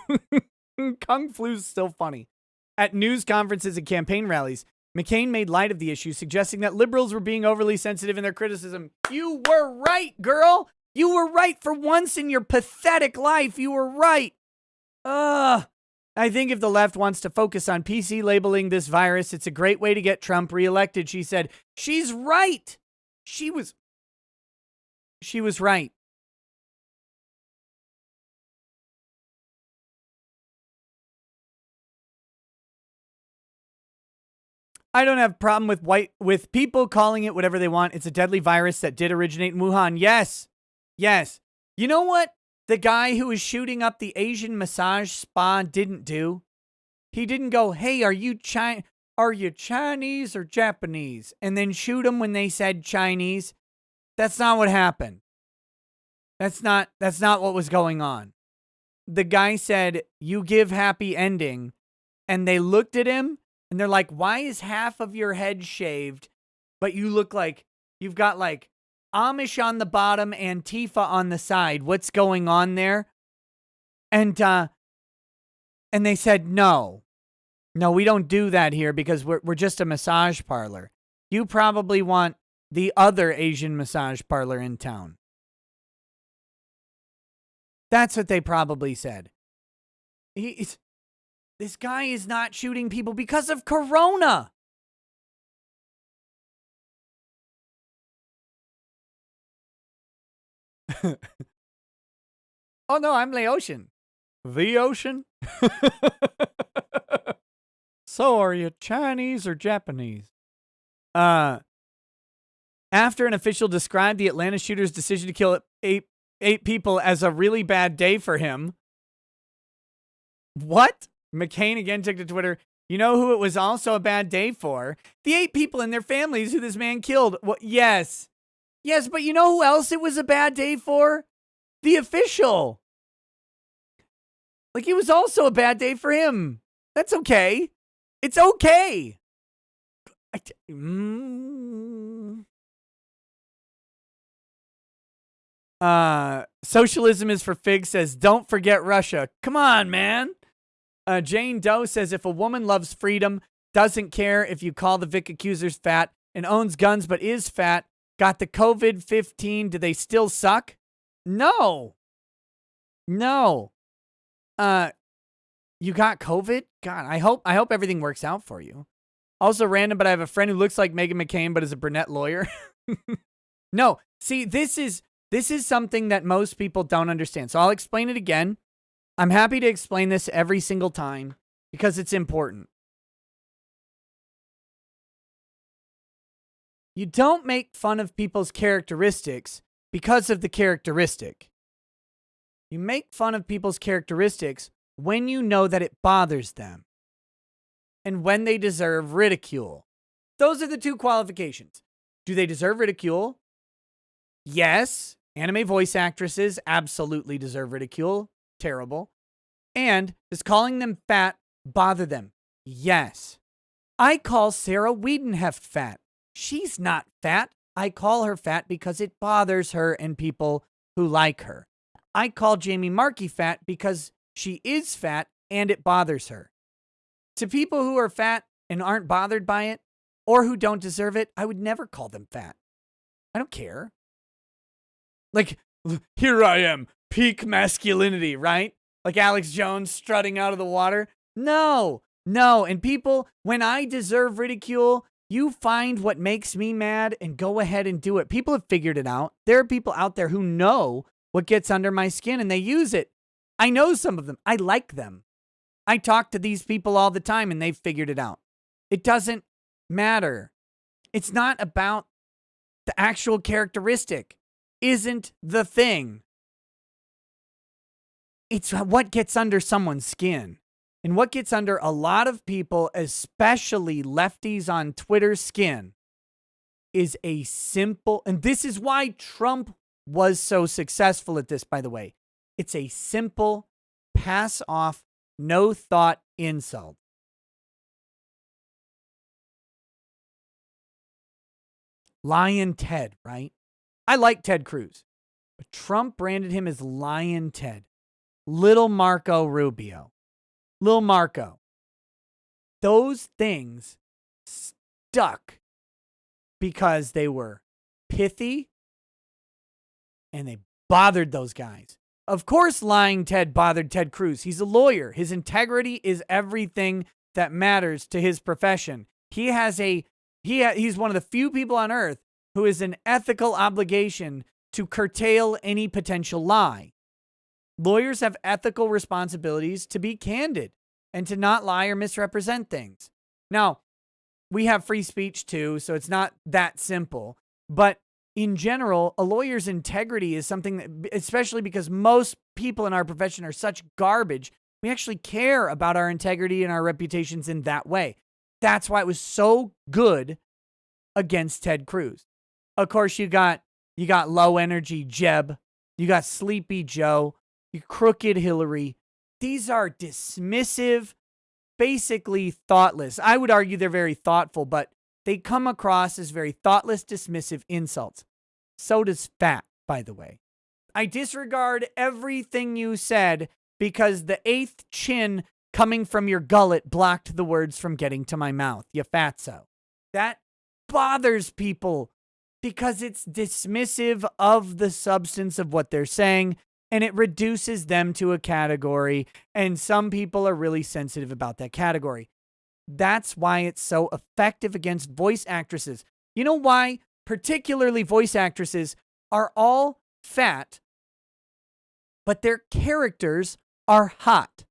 Kung flu's still funny. At news conferences and campaign rallies, McCain made light of the issue, suggesting that liberals were being overly sensitive in their criticism. You were right, girl. You were right for once in your pathetic life. You were right. I think if the left wants to focus on PC labeling this virus, it's a great way to get Trump reelected, she said. She's right. She was right. I don't have a problem with people calling it whatever they want. It's a deadly virus that did originate in Wuhan. Yes. You know what the guy who was shooting up the Asian massage spa didn't do? He didn't go, "Hey, are you Chinese or Japanese?" and then shoot them when they said Chinese. That's not what happened. That's not what was going on. The guy said, "You give happy ending," and they looked at him and they're like, "Why is half of your head shaved, but you look like you've got like Amish on the bottom, Antifa on the side? What's going on there?" And they said no. No, we don't do that here because we're just a massage parlor. You probably want the other Asian massage parlor in town. That's what they probably said. This guy is not shooting people because of Corona. Oh, no, I'm the ocean. The ocean? So are you Chinese or Japanese? After an official described the Atlanta shooter's decision to kill eight people as a really bad day for him. What? McCain again took to Twitter. You know who it was also a bad day for? The 8 people and their families who this man killed. Well, yes. Yes, but you know who else it was a bad day for? The official. Like, it was also a bad day for him. That's okay. It's okay. Socialism is for Fig says, don't forget Russia. Come on, man. Jane Doe says, if a woman loves freedom, doesn't care if you call the Vic accusers fat, and owns guns but is fat, got the COVID-15, do they still suck? No. No. You got COVID? God, I hope everything works out for you. Also random, but I have a friend who looks like Meghan McCain but is a brunette lawyer. No, see, this is something that most people don't understand. So I'll explain it again. I'm happy to explain this every single time because it's important. You don't make fun of people's characteristics because of the characteristic. You make fun of people's characteristics when you know that it bothers them and when they deserve ridicule. Those are the 2 qualifications. Do they deserve ridicule? Yes. Anime voice actresses absolutely deserve ridicule. Terrible. And does calling them fat bother them? Yes. I call Sarah Wiedenheft fat. She's not fat. I call her fat because it bothers her and people who like her. I call Jamie Markey fat because she is fat and it bothers her. To people who are fat and aren't bothered by it or who don't deserve it, I would never call them fat. I don't care. Like, here I am, peak masculinity, right? Like Alex Jones strutting out of the water. No. And people, when I deserve ridicule, you find what makes me mad and go ahead and do it. People have figured it out. There are people out there who know what gets under my skin and they use it. I know some of them. I like them. I talk to these people all the time and they've figured it out. It doesn't matter. It's not about the actual characteristic. Isn't the thing. It's what gets under someone's skin. And what gets under a lot of people, especially lefties on Twitter's skin, is a simple, and this is why Trump was so successful at this, by the way. It's a simple, pass off, no thought insult. Lion Ted, right? I like Ted Cruz, but Trump branded him as Lion Ted. Little Marco Rubio. Lil Marco. Those things stuck because they were pithy and they bothered those guys. Of course, Lying Ted bothered Ted Cruz. He's a lawyer. His integrity is everything that matters to his profession. He's one of the few people on earth who has an ethical obligation to curtail any potential lie. Lawyers have ethical responsibilities to be candid and to not lie or misrepresent things. Now, we have free speech too, so it's not that simple. But in general, a lawyer's integrity is something that, especially because most people in our profession are such garbage, we actually care about our integrity and our reputations in that way. That's why it was so good against Ted Cruz. Of course, you got low energy Jeb, you got Sleepy Joe, you crooked Hillary. These are dismissive, basically thoughtless. I would argue they're very thoughtful, but they come across as very thoughtless, dismissive insults. So does fat, by the way. I disregard everything you said because the eighth chin coming from your gullet blocked the words from getting to my mouth, you fatso. That bothers people because it's dismissive of the substance of what they're saying, and it reduces them to a category, and some people are really sensitive about that category. That's why it's so effective against voice actresses. You know why? Particularly voice actresses are all fat, but their characters are hot.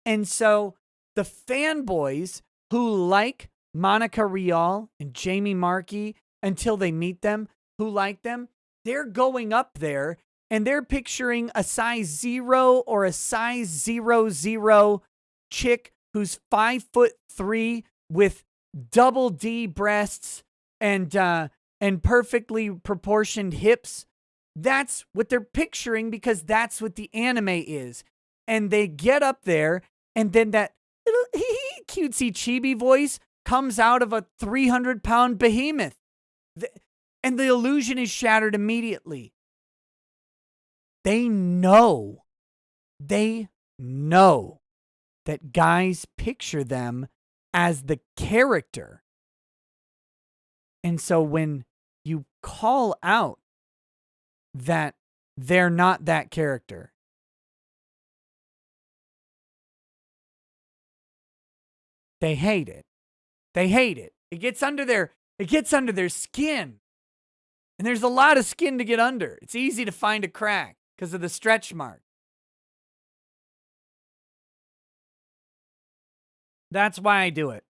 And so the fanboys who like Monica Rial and Jamie Markey until they meet them, who like them, they're going up there and they're picturing a size 0 or a size 00 chick who's 5'3" with double D breasts and perfectly proportioned hips. That's what they're picturing because that's what the anime is. And they get up there, and then that little cutesy chibi voice comes out of a 300-pound behemoth. And the illusion is shattered immediately. They know that guys picture them as the character. And so when you call out that they're not that character, they hate it. They hate it. It gets under their skin. And there's a lot of skin to get under. It's easy to find a crack because of the stretch mark. That's why I do it.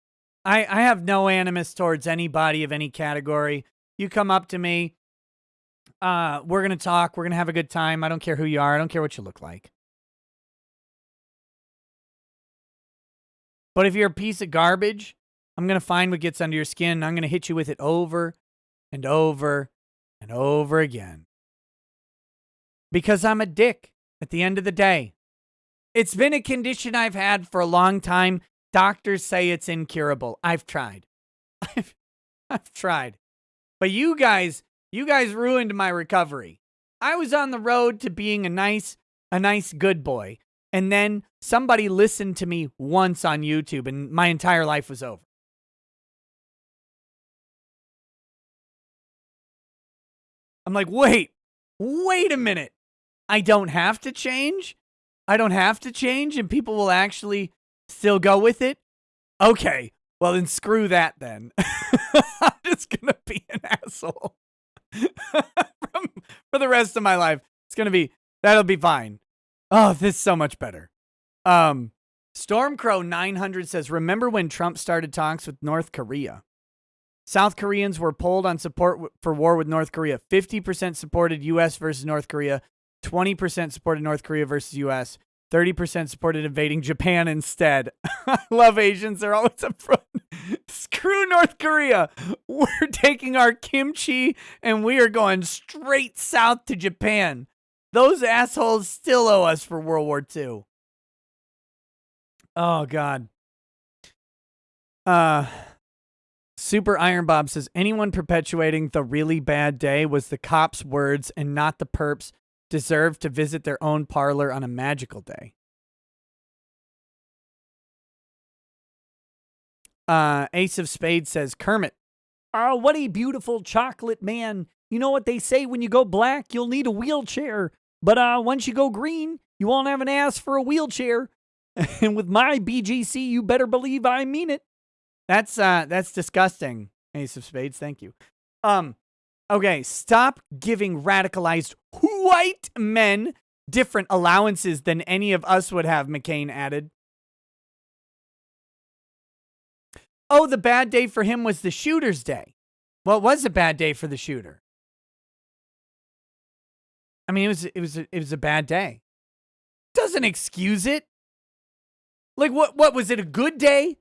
I have no animus towards anybody of any category. You come up to me, we're going to talk, we're going to have a good time. I don't care who you are. I don't care what you look like. But if you're a piece of garbage, I'm going to find what gets under your skin, and I'm going to hit you with it over and over and over again. Because I'm a dick at the end of the day. It's been a condition I've had for a long time. Doctors say it's incurable. I've tried. I've tried. But you guys ruined my recovery. I was on the road to being a nice good boy. And then somebody listened to me once on YouTube and my entire life was over. I'm like, wait a minute. I don't have to change? I don't have to change and people will actually still go with it? Okay, well then screw that then. I'm just going to be an asshole for the rest of my life. That'll be fine. Oh, this is so much better. Stormcrow 900 says, remember when Trump started talks with North Korea? South Koreans were polled on support for war with North Korea. 50% supported U.S. versus North Korea. 20% supported North Korea versus U.S. 30% supported invading Japan instead. I love Asians. They're always up front. Screw North Korea. We're taking our kimchi and we are going straight south to Japan. Those assholes still owe us for World War II. Oh, God. Super Iron Bob says, anyone perpetuating the really bad day was the cops' words and not the perps deserve to visit their own parlor on a magical day. Ace of Spades says, Kermit, oh, what a beautiful chocolate man. You know what they say, when you go black, you'll need a wheelchair. But once you go green, you won't have an ass for a wheelchair. And with my BGC, you better believe I mean it. That's disgusting, Ace of Spades. Thank you. Okay, stop giving radicalized white men different allowances than any of us would have, Mccain added. Oh, the bad day for him was the shooter's day. Well, it was a bad day for the shooter. I mean, it was a bad day. Doesn't excuse it. Like, what was it, a good day?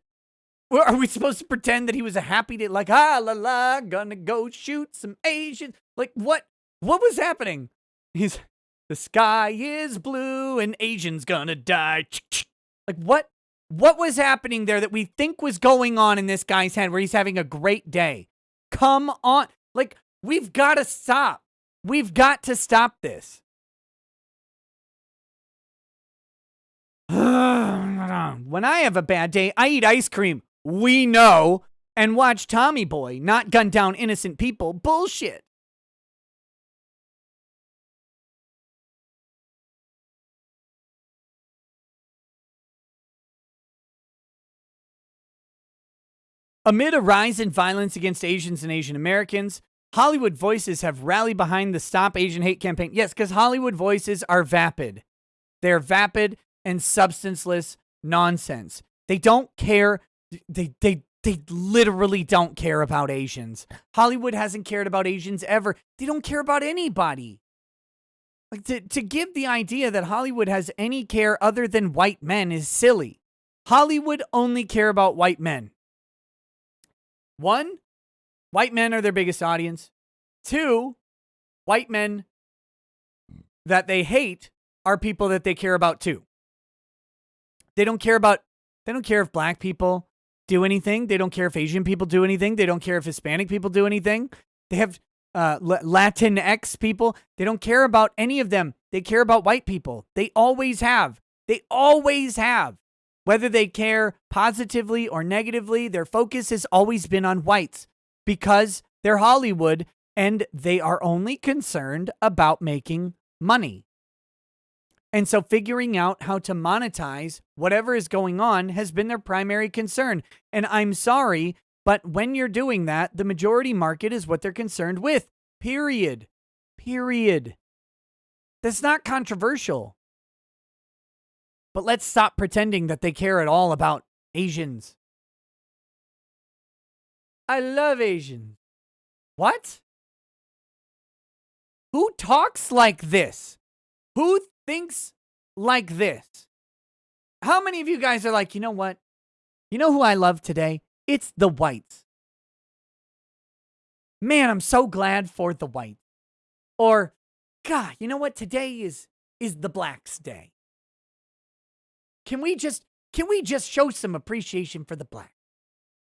Are we supposed to pretend that he was a happy day? Like, ah, la, la, gonna go shoot some Asians. Like, what was happening? The sky is blue and Asians gonna die. Like, what was happening there that we think was going on in this guy's head where he's having a great day? Come on. Like, we've got to stop. We've got to stop this. when I have a bad day, I eat ice cream. We know. And watch Tommy Boy not gun down innocent people. Bullshit. Amid a rise in violence against Asians and Asian Americans, Hollywood voices have rallied behind the Stop Asian Hate campaign. Yes, because Hollywood voices are vapid. They're vapid and substanceless nonsense. They don't care. They literally don't care about Asians. Hollywood hasn't cared about Asians ever. They don't care about anybody. Like to give the idea that Hollywood has any care other than white men is silly. Hollywood only care about white men. One, white men are their biggest audience. Two, white men that they hate are people that they care about too. They don't care if black people do anything. They don't care if Asian people do anything. They don't care if Hispanic people do anything. They have Latinx people. They don't care about any of them. They care about white people. They always have. They always have. Whether they care positively or negatively, their focus has always been on whites because they're Hollywood and they are only concerned about making money. And so figuring out how to monetize whatever is going on has been their primary concern. And I'm sorry, but when you're doing that, the majority market is what they're concerned with. Period. Period. That's not controversial. But let's stop pretending that they care at all about Asians. I love Asians. What? Who talks like this? Who thinks like this? How many of you guys are like, you know what? You know who I love today? It's the whites. Man, I'm so glad for the whites. Or, God, you know what? Today is the blacks' day. Can we just show some appreciation for the black?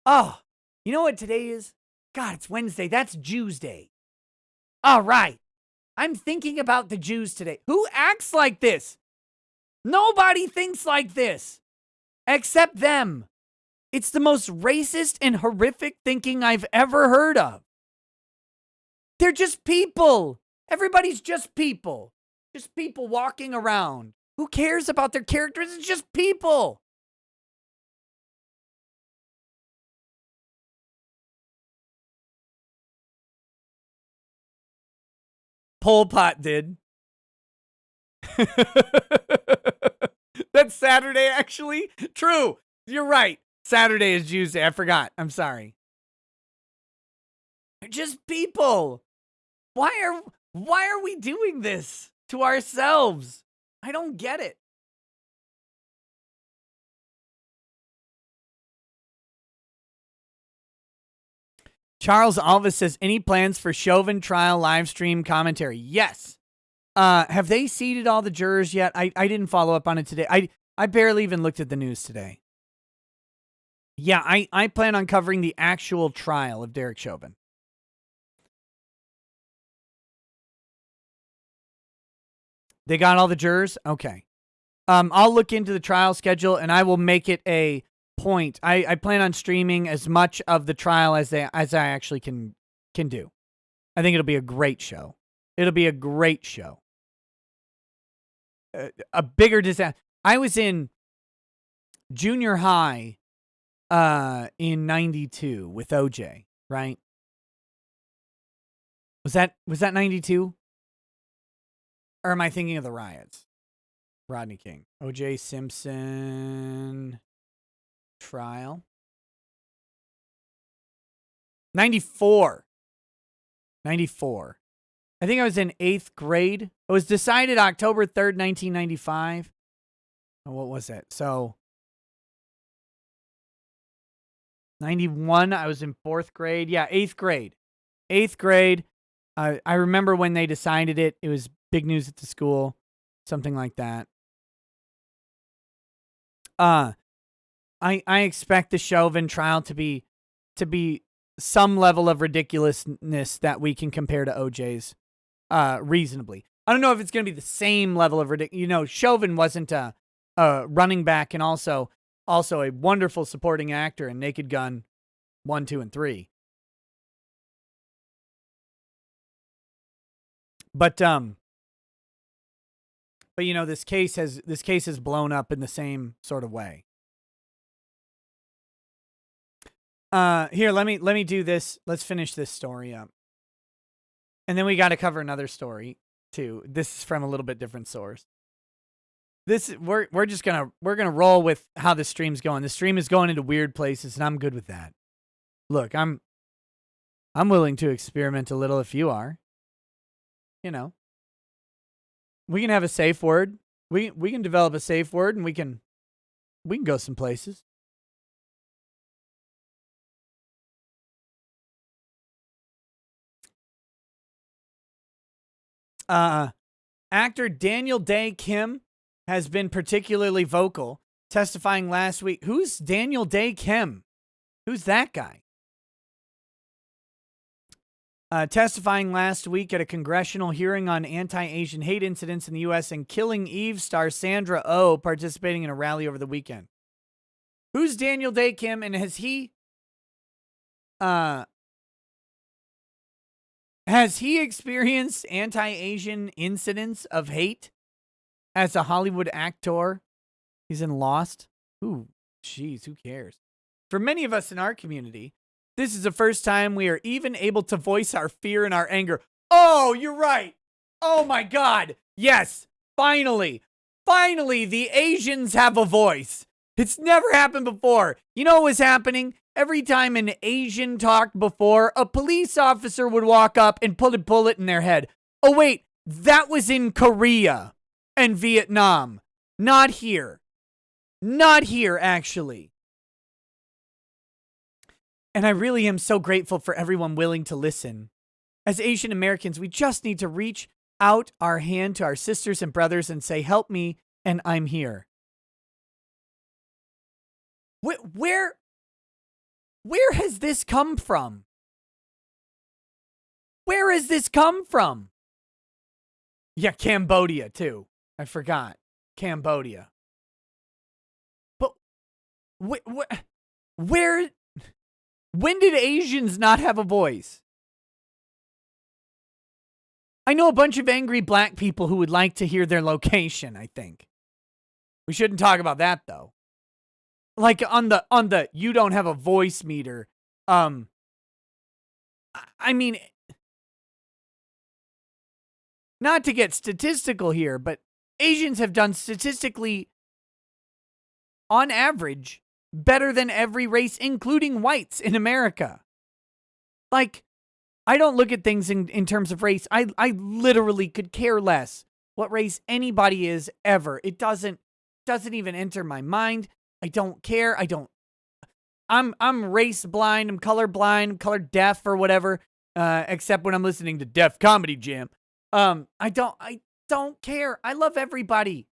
Oh, you know what today is? God, it's Wednesday. That's Jews' Day. All right. I'm thinking about the Jews today. Who acts like this? Nobody thinks like this. Except them. It's the most racist and horrific thinking I've ever heard of. They're just people. Everybody's just people. Just people walking around. Who cares about their characters? It's just people. Pol Pot did. That's Saturday, actually. True. You're right. Saturday is Jews' Day. I forgot. I'm sorry. They're just people. Why are we doing this to ourselves? I don't get it. Charles Alvis says, any plans for Chauvin trial live stream commentary? Yes. Have they seated all the jurors yet? I didn't follow up on it today. I barely even looked at the news today. Yeah, I plan on covering the actual trial of Derek Chauvin. They got all the jurors? Okay. I'll look into the trial schedule and I will make it a point. I plan on streaming as much of the trial as I actually can do. I think it'll be a great show. It'll be a great show. A bigger disaster. I was in junior high in 92 with OJ, right? Was that 92? Or am I thinking of the riots? Rodney King. O.J. Simpson trial. 94. 94. I think I was in 8th grade. It was decided October 3rd, 1995. Oh, what was it? So, 91, I was in 4th grade. Yeah, 8th grade. 8th grade. I remember when they decided it. It was big news at the school. Something like that. I expect the Chauvin trial to be some level of ridiculousness that we can compare to OJ's reasonably. I don't know if it's going to be the same level of ridiculous. You know, Chauvin wasn't a running back, and also also a wonderful supporting actor in Naked Gun 1, 2, and 3. But you know, this case has blown up in the same sort of way. Here, let me do this. Let's finish this story up. And then we got to cover another story too. This is from a little bit different source. We're gonna roll with how the stream's going. The stream is going into weird places, and I'm good with that. Look, I'm willing to experiment a little if you are. You know. We can have a safe word. We can develop a safe word, and we can go some places. Actor Daniel Day Kim has been particularly vocal, testifying last week. Who's Daniel Day Kim? Who's that guy? Testifying last week at a congressional hearing on anti-Asian hate incidents in the U.S. and Killing Eve star Sandra Oh participating in a rally over the weekend. Who's Daniel Day Kim, and has he experienced anti-Asian incidents of hate as a Hollywood actor? He's in Lost. Ooh, jeez, who cares? For many of us in our community, this is the first time we are even able to voice our fear and our anger. Oh, you're right. Oh my God. Yes, finally. Finally, the Asians have a voice. It's never happened before. You know what was happening? Every time an Asian talked before, a police officer would walk up and put a bullet in their head. Oh, wait, that was in Korea and Vietnam. Not here. Not here, actually. And I really am so grateful for everyone willing to listen. As Asian Americans, we just need to reach out our hand to our sisters and brothers and say, help me, and I'm here. Where has this come from? Where has this come from? Yeah, Cambodia, too. I forgot. Cambodia. But where... When did Asians not have a voice? I know a bunch of angry black people who would like to hear their location, I think. We shouldn't talk about that, though. Like on the you don't have a voice meter. I mean, not to get statistical here, but Asians have done statistically, on average, better than every race, including whites in America. Like, I don't look at things in terms of race. I literally could care less what race anybody is ever. It doesn't even enter my mind. I don't care. I'm race blind. I'm color blind. I'm color deaf or whatever. Except when I'm listening to Def Comedy Jam. I don't care. I love everybody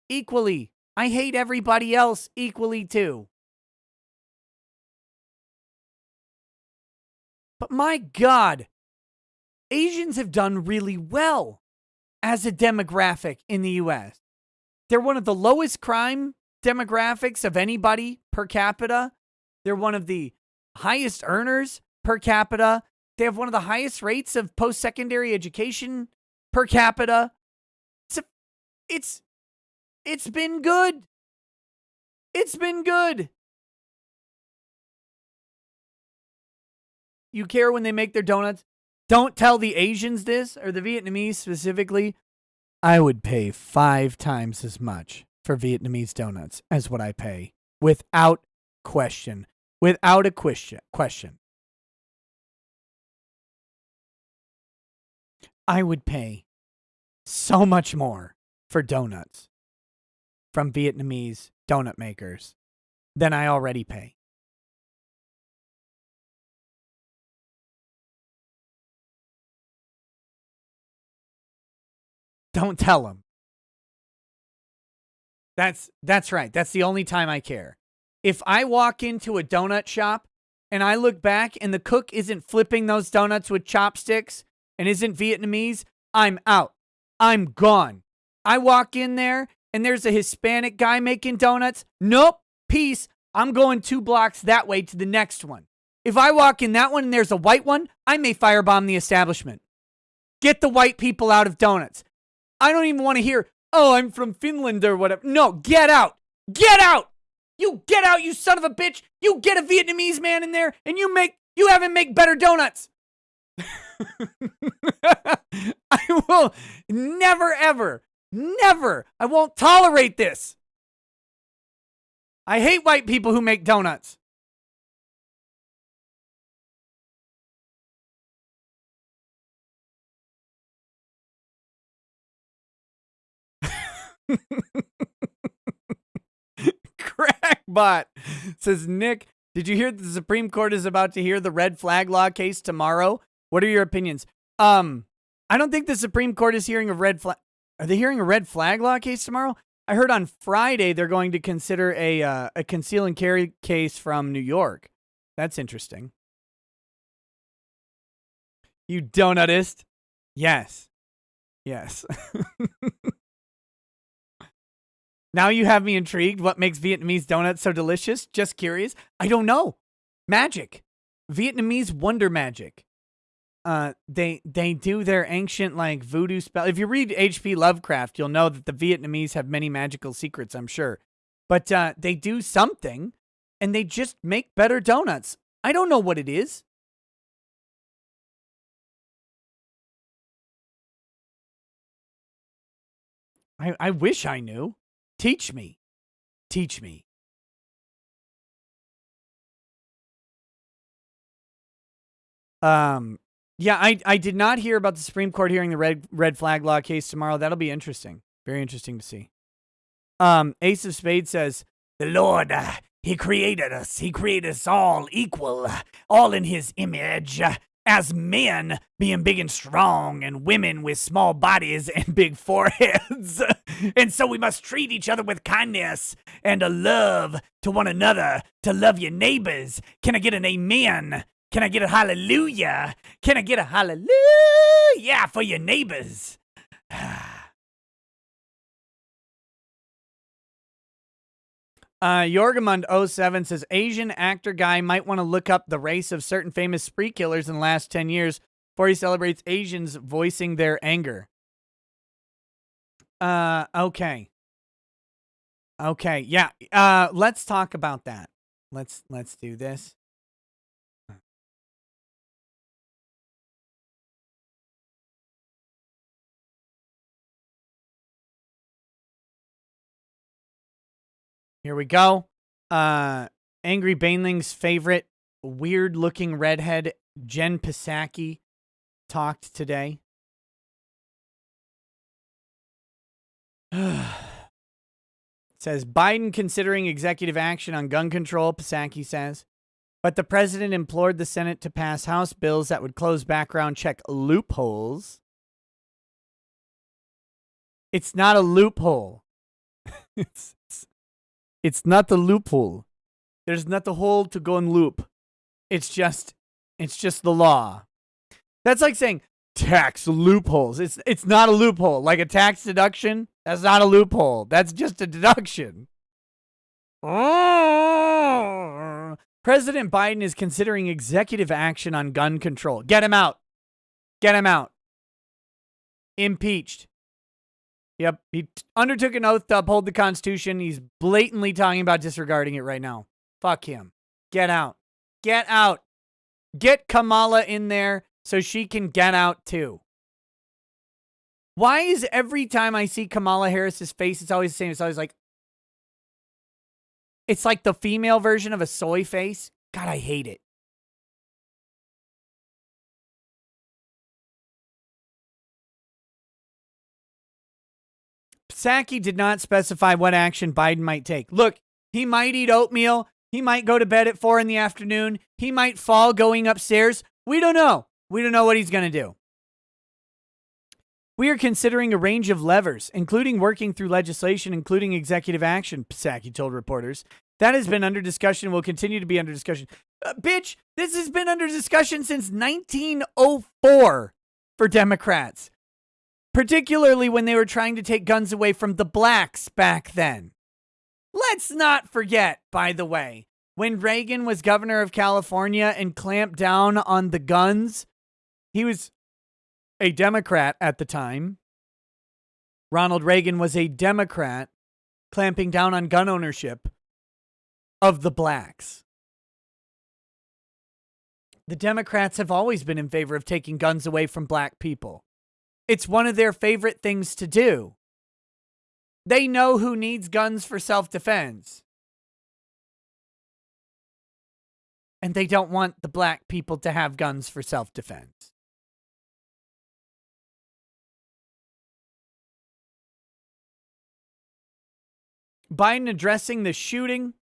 equally. I hate everybody else equally too. But my God, Asians have done really well as a demographic in the U.S. They're one of the lowest crime demographics of anybody per capita. They're one of the highest earners per capita. They have one of the highest rates of post-secondary education per capita. It's been good. It's been good. You care when they make their donuts? Don't tell the Asians this, or the Vietnamese specifically. I would pay 5 times as much for Vietnamese donuts as what I pay. Without question. Without a question. I would pay so much more for donuts from Vietnamese donut makers than I already pay. Don't tell them. That's right. That's the only time I care. If I walk into a donut shop and I look back and the cook isn't flipping those donuts with chopsticks and isn't Vietnamese, I'm out. I'm gone. I walk in there and there's a Hispanic guy making donuts. Nope. peace, I'm going 2 blocks that way to the next one. If I walk in that one and there's a white one, I may firebomb the establishment. Get the white people out of donuts. I don't even want to hear, oh, I'm from Finland or whatever. No, get out. Get out. You get out, you son of a bitch. You get a Vietnamese man in there and you have him make better donuts. I will never, ever, never. I won't tolerate this. I hate white people who make donuts. Crackbot says, Nick, did you hear that the Supreme Court is about to hear the red flag law case tomorrow? What are your opinions? I don't think the Supreme Court is hearing a red flag. Are they hearing a red flag law case tomorrow? I heard on Friday they're going to consider a conceal and carry case from New York. That's interesting. You donutist? Yes. Yes. Now you have me intrigued. What makes Vietnamese donuts so delicious? Just curious. I don't know. Magic. Vietnamese wonder magic. They do their ancient like voodoo spell. If you read H.P. Lovecraft, you'll know that the Vietnamese have many magical secrets, I'm sure. But they do something, and they just make better donuts. I don't know what it is. I wish I knew. Teach me. Teach me. Yeah, I did not hear about the Supreme Court hearing the red flag law case tomorrow. That'll be interesting. Very interesting to see. Ace of Spades says, the Lord, he created us. He created us all equal, all in his image, as men being big and strong and women with small bodies and big foreheads. And so we must treat each other with kindness and a love to one another, to love your neighbors. Can I get an amen? Can I get a hallelujah? Can I get a hallelujah for your neighbors? Yorgamund07 says, Asian actor guy might want to look up the race of certain famous spree killers in the last 10 years before he celebrates Asians voicing their anger. Okay. Okay, yeah. Let's talk about that. Let's do this. Here we go. Angry Baneling's favorite weird-looking redhead, Jen Psaki, talked today. It says, Biden considering executive action on gun control, Psaki says. But the president implored the Senate to pass House bills that would close background check loopholes. It's not a loophole. It's not the loophole. There's not the hole to go and loop. It's just the law. That's like saying tax loopholes. It's not a loophole. Like a tax deduction, that's not a loophole. That's just a deduction. President Biden is considering executive action on gun control. Get him out. Get him out. Impeached. Yep, he undertook an oath to uphold the Constitution. He's blatantly talking about disregarding it right now. Fuck him. Get out. Get out. Get Kamala in there so she can get out too. Why is every time I see Kamala Harris's face, it's always the same? It's always like, it's like the female version of a soy face. God, I hate it. Psaki did not specify what action Biden might take. Look, he might eat oatmeal. He might go to bed at 4 p.m. He might fall going upstairs. We don't know. We don't know what he's going to do. We are considering a range of levers, including working through legislation, including executive action, Psaki told reporters. That has been under discussion and will continue to be under discussion. Bitch, this has been under discussion since 1904 for Democrats. Particularly when they were trying to take guns away from the blacks back then. Let's not forget, by the way, when Reagan was governor of California and clamped down on the guns, he was a Democrat at the time. Ronald Reagan was a Democrat clamping down on gun ownership of the blacks. The Democrats have always been in favor of taking guns away from black people. It's one of their favorite things to do. They know who needs guns for self-defense. And they don't want the black people to have guns for self-defense. Biden addressing the shooting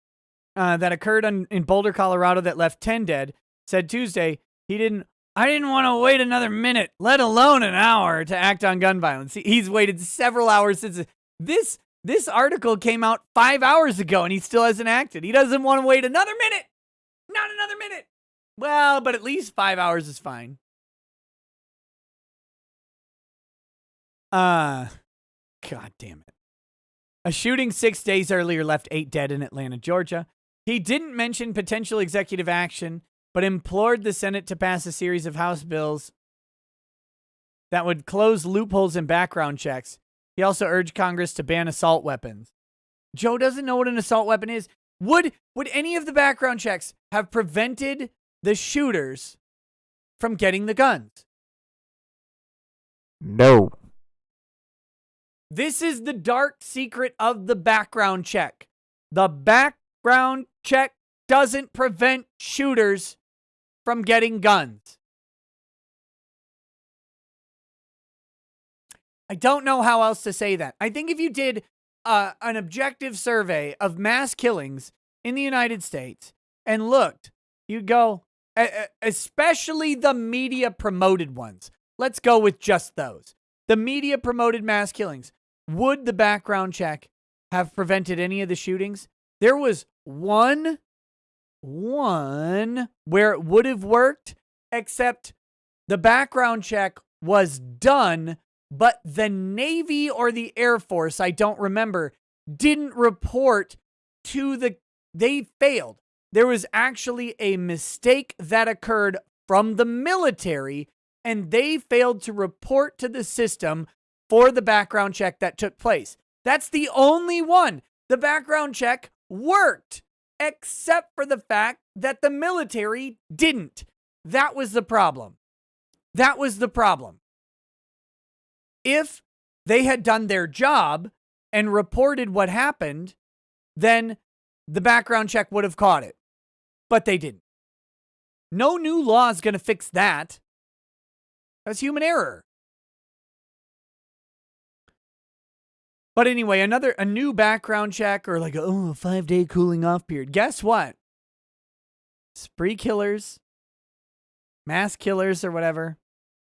that occurred in Boulder, Colorado that left 10 dead, said Tuesday, I didn't want to wait another minute, let alone an hour, to act on gun violence. He's waited several hours since this article came out 5 hours ago, and he still hasn't acted. He doesn't want to wait another minute. Not another minute. Well, but at least 5 hours is fine. God damn it. A shooting 6 days earlier left 8 dead in Atlanta, Georgia. He didn't mention potential executive action, but implored the Senate to pass a series of House bills that would close loopholes in background checks. He also urged Congress to ban assault weapons. Joe doesn't know what an assault weapon is. Would any of the background checks have prevented the shooters from getting the guns? No. This is the dark secret of the background check. The background check doesn't prevent shooters from getting guns. I don't know how else to say that. I think if you did an objective survey of mass killings in the United States and looked, you'd go, especially the media promoted ones. Let's go with just those. The media promoted mass killings. Would the background check have prevented any of the shootings? There was one where it would have worked, except the background check was done, but the Navy or the Air Force, I don't remember, didn't report they failed. There was actually a mistake that occurred from the military, and they failed to report to the system for the background check that took place. That's the only one. The background check worked, except for the fact that the military didn't. That was the problem. That was the problem. If they had done their job and reported what happened, then the background check would have caught it. But they didn't. No new law is going to fix that. That's human error. But anyway, a new background check or like a 5-day cooling off period. Guess what? Spree killers, mass killers or whatever,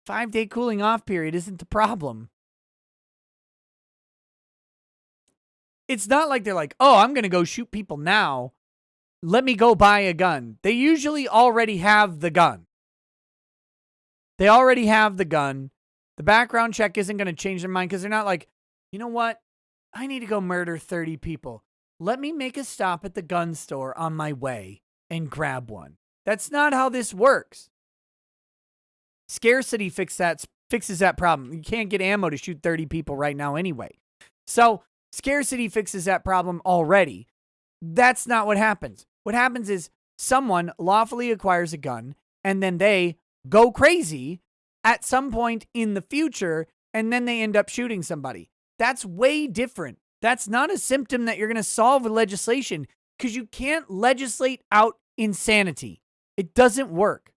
5-day cooling off period isn't the problem. It's not like they're like, I'm going to go shoot people now. Let me go buy a gun. They usually already have the gun. They already have the gun. The background check isn't going to change their mind because they're not like, you know what? I need to go murder 30 people. Let me make a stop at the gun store on my way and grab one. That's not how this works. Scarcity fixes that problem. You can't get ammo to shoot 30 people right now anyway. So scarcity fixes that problem already. That's not what happens. What happens is someone lawfully acquires a gun and then they go crazy at some point in the future and then they end up shooting somebody. That's way different. That's not a symptom that you're going to solve with legislation because you can't legislate out insanity. It doesn't work.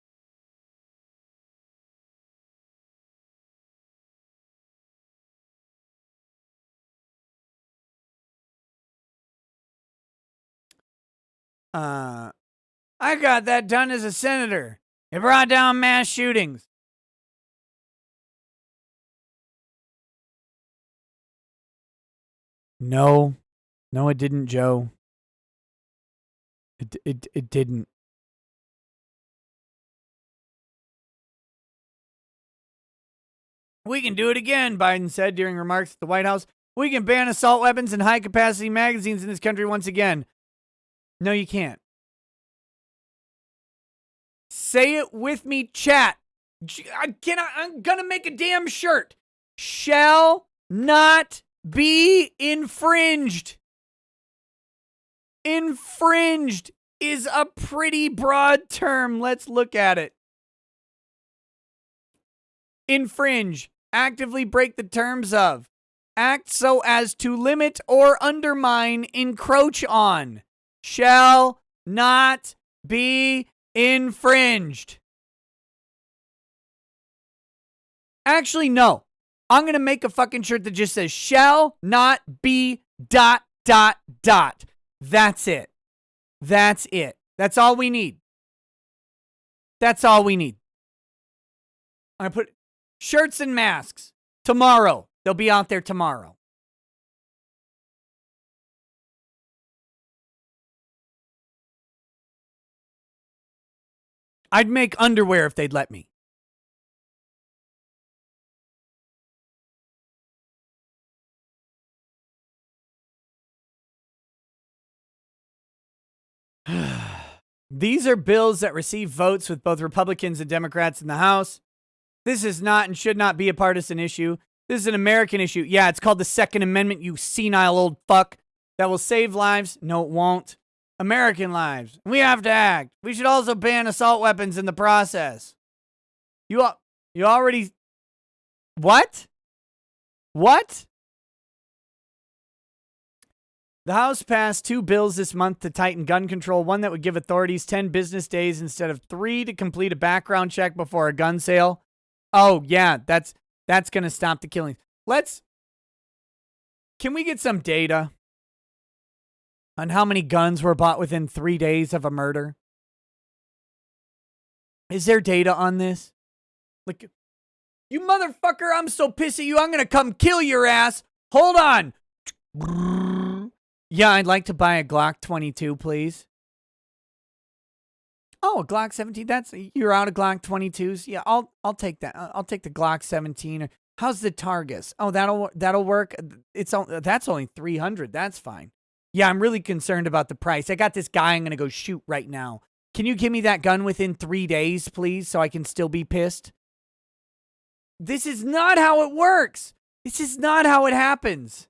I got that done as a senator. It brought down mass shootings. No, it didn't, Joe. It didn't. We can do it again, Biden said during remarks at the White House, We can ban assault weapons and high-capacity magazines in this country once again. No, you can't. Say it with me, chat. I'm gonna make a damn shirt. Shall not be infringed. Infringed is a pretty broad term. Let's look at it. Infringe. Actively break the terms of. Act so as to limit or undermine, encroach on. Shall not be infringed. Actually, no. I'm going to make a fucking shirt that just says, shall not be ... That's it. That's it. That's all we need. That's all we need. I'm going to put shirts and masks tomorrow. They'll be out there tomorrow. I'd make underwear if they'd let me. These are bills that receive votes with both Republicans and Democrats in the House. This is not and should not be a partisan issue. This is an American issue. Yeah, it's called the Second Amendment, you senile old fuck. That will save lives. No, it won't. American lives. We have to act. We should also ban assault weapons in the process. You already... What? What? The House passed 2 bills this month to tighten gun control. One that would give authorities 10 business days instead of 3 to complete a background check before a gun sale. Oh, yeah, that's going to stop the killings. Can we get some data on how many guns were bought within 3 days of a murder? Is there data on this? Like, you motherfucker, I'm so pissed at you, I'm going to come kill your ass. Hold on. Yeah, I'd like to buy a Glock 22, please. Oh, a Glock 17. You're out of Glock 22s. Yeah, I'll take that. I'll take the Glock 17. How's the Targus? Oh, that'll work. That's only 300. That's fine. Yeah, I'm really concerned about the price. I got this guy I'm going to go shoot right now. Can you give me that gun within 3 days, please, so I can still be pissed? This is not how it works. This is not how it happens.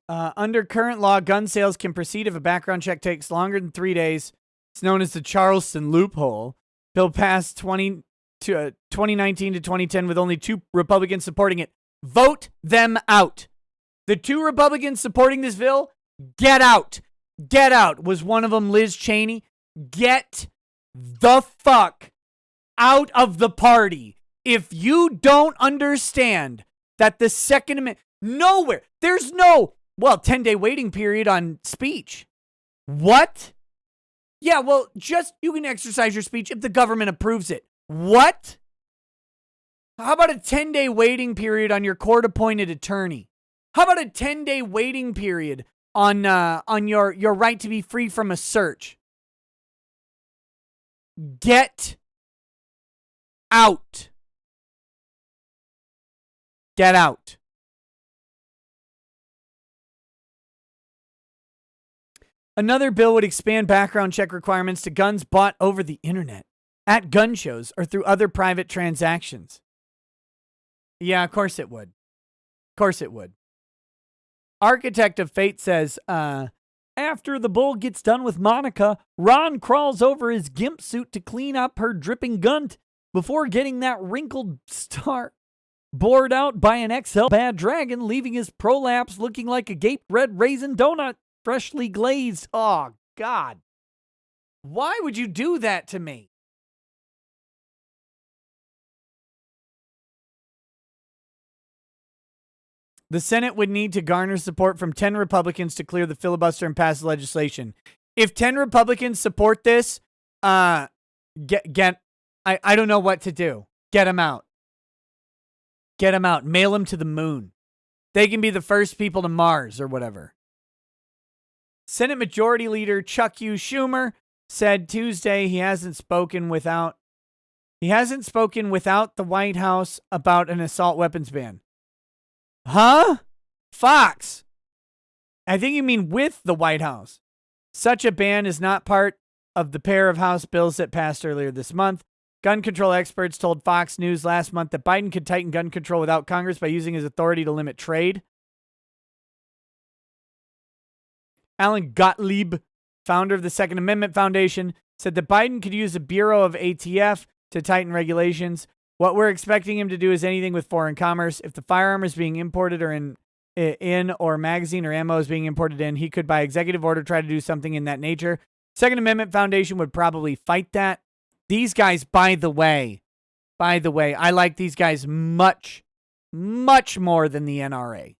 Under current law, gun sales can proceed if a background check takes longer than 3 days. It's known as the Charleston loophole. Bill passed 2019 to 2010 with only 2 Republicans supporting it. Vote them out. The 2 Republicans supporting this bill, get out. Get out. Was one of them Liz Cheney? Get the fuck out of the party. If you don't understand that the Second Amendment, nowhere, there's no... 10-day waiting period on speech. What? Yeah, well, you can exercise your speech if the government approves it. What? How about a 10-day waiting period on your court-appointed attorney? How about a 10-day waiting period on your right to be free from a search? Get out. Get out. Another bill would expand background check requirements to guns bought over the internet, at gun shows, or through other private transactions. Yeah, of course it would. Of course it would. Architect of Fate says, after the bull gets done with Monica, Ron crawls over his gimp suit to clean up her dripping gunt before getting that wrinkled star bored out by an XL bad dragon, leaving his prolapse looking like a gaped red raisin donut. Freshly glazed. Oh, God. Why would you do that to me? The Senate would need to garner support from 10 Republicans to clear the filibuster and pass the legislation. If 10 Republicans support this, I don't know what to do. Get them out. Get them out. Mail them to the moon. They can be the first people to Mars or whatever. Senate Majority Leader Chuck U. Schumer said Tuesday he hasn't spoken without He hasn't spoken without the White House about an assault weapons ban. Huh? Fox. I think you mean with the White House. Such a ban is not part of the pair of House bills that passed earlier this month. Gun control experts told Fox News last month that Biden could tighten gun control without Congress by using his authority to limit trade. Alan Gottlieb, founder of the Second Amendment Foundation, said that Biden could use the Bureau of ATF to tighten regulations. What we're expecting him to do is anything with foreign commerce. If the firearm is being imported or in or magazine or ammo is being imported in, he could by executive order try to do something in that nature. Second Amendment Foundation would probably fight that. These guys, by the way, I like these guys much, much more than the NRA.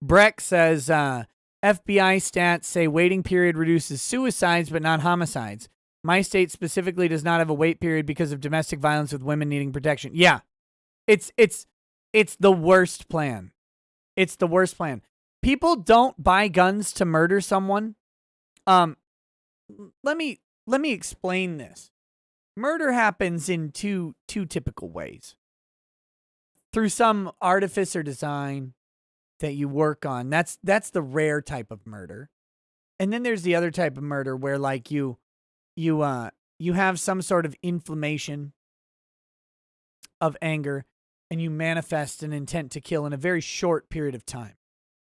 Breck says, FBI stats say waiting period reduces suicides, but not homicides. My state specifically does not have a wait period because of domestic violence with women needing protection. Yeah, it's the worst plan. It's the worst plan. People don't buy guns to murder someone. Let me explain this. Murder happens in two typical ways. Through some artifice or design that you work on. That's the rare type of murder. And then there's the other type of murder where like you have some sort of inflammation of anger and you manifest an intent to kill in a very short period of time.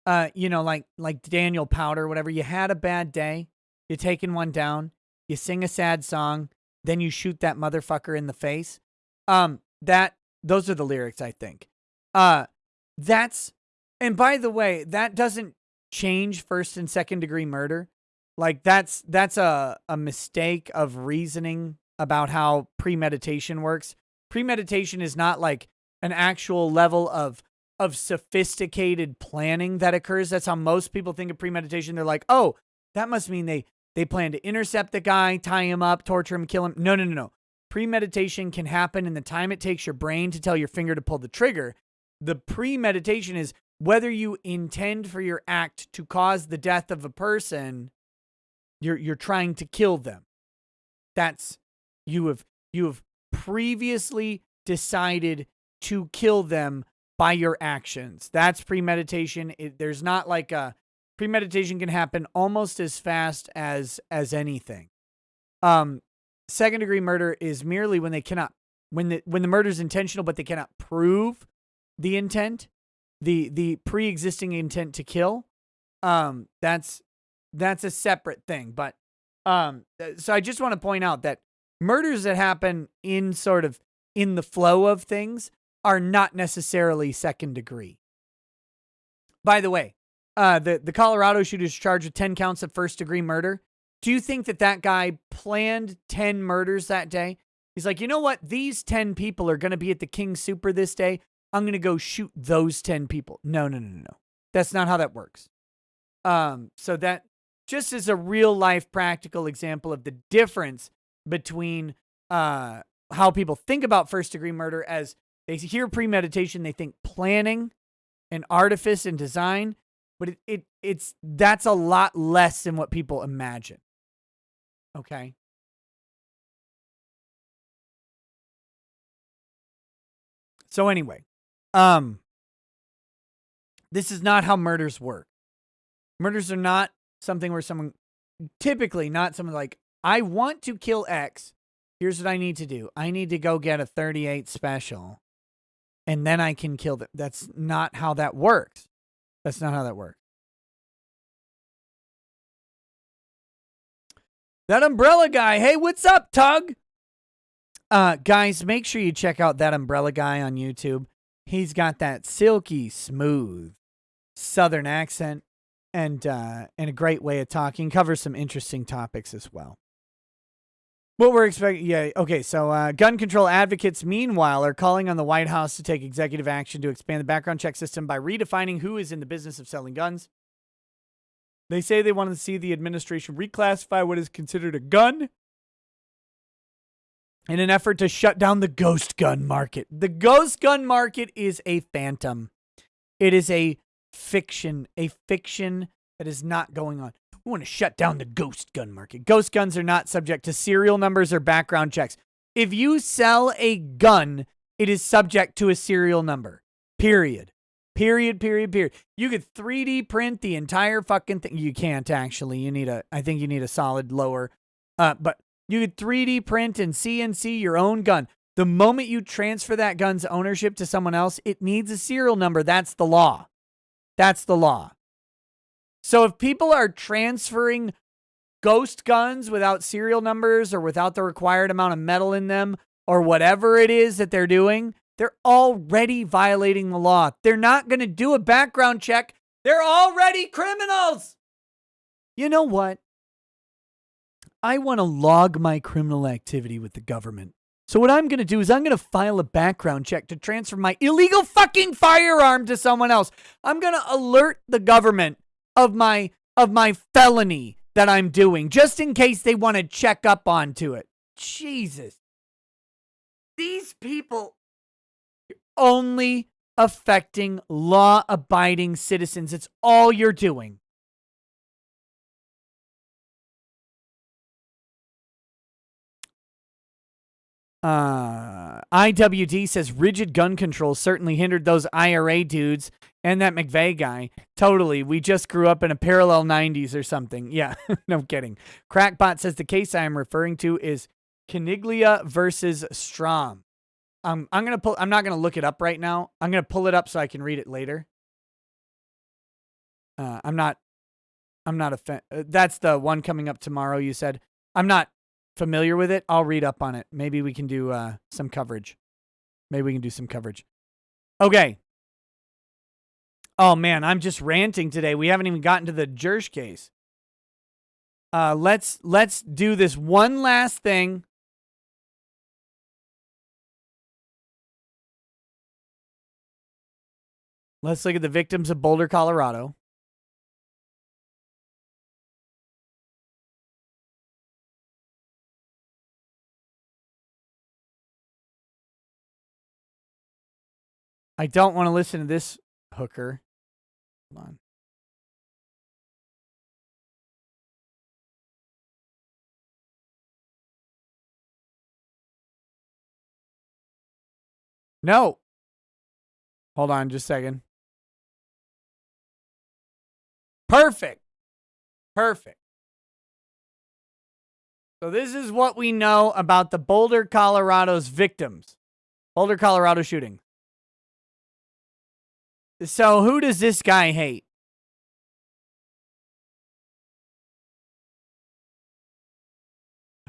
Like Daniel Powder, whatever. You had a bad day, you're taking one down, you sing a sad song, then you shoot that motherfucker in the face. Those are the lyrics, I think. And by the way, that doesn't change first and second degree murder. Like that's a mistake of reasoning about how premeditation works. Premeditation is not like an actual level of sophisticated planning that occurs. That's how most people think of premeditation. They're like, oh, that must mean they plan to intercept the guy, tie him up, torture him, kill him. No. Premeditation can happen in the time it takes your brain to tell your finger to pull the trigger. The premeditation is whether you intend for your act to cause the death of a person, you're trying to kill them. That's you have previously decided to kill them by your actions. That's premeditation. There's not like premeditation can happen almost as fast as anything. Second degree murder is merely when they cannot when the murder is intentional but they cannot prove the intent. The pre-existing intent to kill, that's a separate thing. But so I just want to point out that murders that happen in the flow of things are not necessarily second degree. By the way, the Colorado shooter is charged with 10 counts of first degree murder. Do you think that guy planned 10 murders that day? He's like, you know what? These 10 people are going to be at the King Super this day. I'm going to go shoot those 10 people. No. That's not how that works. So that just is a real life practical example of the difference between how people think about first degree murder. As they hear premeditation, they think planning and artifice and design, but that's a lot less than what people imagine. Okay. So anyway, this is not how murders work. Murders are not something where typically not someone like, I want to kill X. Here's what I need to do. I need to go get a 38 special and then I can kill them. That's not how that works. That umbrella guy. Hey, what's up, Tug? Guys, make sure you check out that umbrella guy on YouTube. He's got that silky smooth Southern accent and a great way of talking. Covers some interesting topics as well. What we're expecting, yeah, okay, so gun control advocates, meanwhile, are calling on the White House to take executive action to expand the background check system by redefining who is in the business of selling guns. They say they want to see the administration reclassify what is considered a gun in an effort to shut down the ghost gun market. The ghost gun market is a phantom. It is a fiction that is not going on. We want to shut down the ghost gun market. Ghost guns are not subject to serial numbers or background checks. If you sell a gun, it is subject to a serial number. Period. Period. You could 3D print the entire fucking thing. You can't actually. I think you need a solid lower. But you could 3D print and CNC your own gun. The moment you transfer that gun's ownership to someone else, it needs a serial number. That's the law. That's the law. So if people are transferring ghost guns without serial numbers or without the required amount of metal in them or whatever it is that they're doing, they're already violating the law. They're not going to do a background check. They're already criminals. You know what? I want to log my criminal activity with the government. So what I'm going to do is I'm going to file a background check to transfer my illegal fucking firearm to someone else. I'm going to alert the government of my felony that I'm doing, just in case they want to check up onto it. Jesus. These people are only affecting law-abiding citizens. It's all you're doing. IWD says rigid gun control certainly hindered those IRA dudes and that McVeigh guy. Totally. We just grew up in a parallel 90s or something. Yeah, no kidding. Crackbot says the case I am referring to is Caniglia versus Strom. I'm not gonna look it up right now. I'm gonna pull it up so I can read it later. I'm not that's the one coming up tomorrow. You said I'm not familiar with it. I'll read up on it. Maybe we can do some coverage. Okay. Oh man, I'm just ranting today. We haven't even gotten to the Jersh case. Let's do this one last thing. Let's look at the victims of Boulder, Colorado. I don't want to listen to this hooker. Hold on. No. Hold on just a second. Perfect. So this is what we know about the Boulder, Colorado's victims. Boulder, Colorado shooting. So who does this guy hate?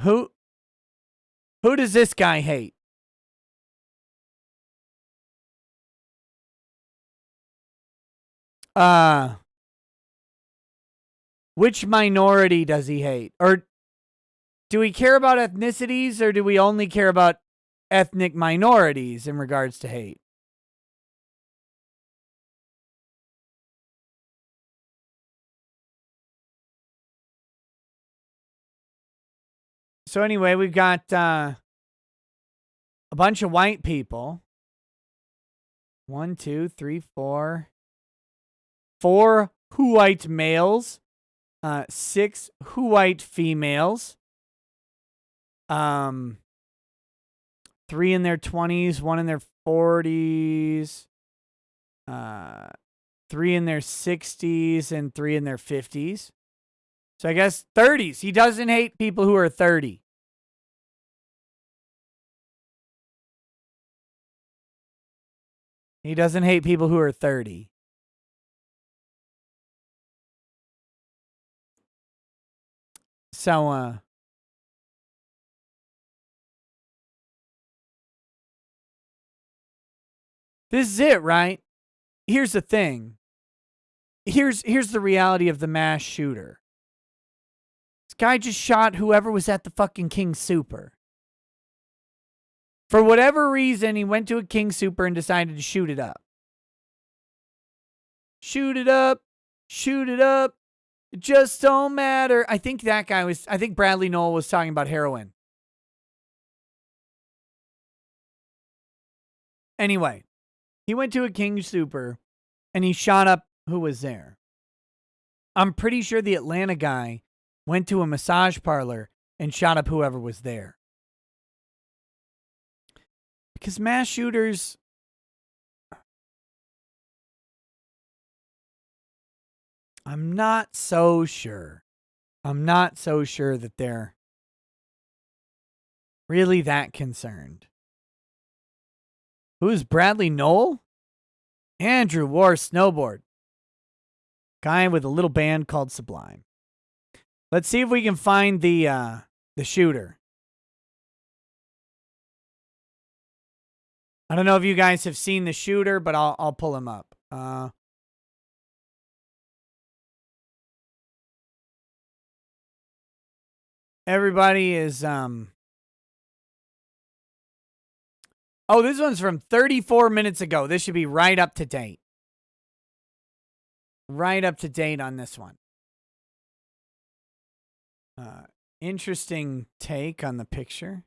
Who does this guy hate? Which minority does he hate? Or do we care about ethnicities, or do we only care about ethnic minorities in regards to hate? So anyway, we've got a bunch of white people. 1, 2, 3, 4. 4 white males. 6 white females. 3 in their 20s, 1 in their 40s. 3 in their 60s, and 3 in their 50s. So I guess 30s. He doesn't hate people who are 30. He doesn't hate people who are 30. So, this is it, right? Here's the thing. Here's the reality of the mass shooter. This guy just shot whoever was at the fucking King Super. For whatever reason, he went to a King Super and decided to shoot it up. Shoot it up. It just don't matter. I think Bradley Noel was talking about heroin. Anyway, he went to a King Super and he shot up who was there. I'm pretty sure the Atlanta guy went to a massage parlor and shot up whoever was there. Because mass shooters, I'm not so sure. I'm not so sure that they're really that concerned. Who's Bradley Knoll? Andrew wore snowboard. Guy with a little band called Sublime. Let's see if we can find the shooter. I don't know if you guys have seen the shooter, but I'll pull him up. Everybody is Oh, this one's from 34 minutes ago. This should be right up to date. Right up to date on this one. Interesting take on the picture.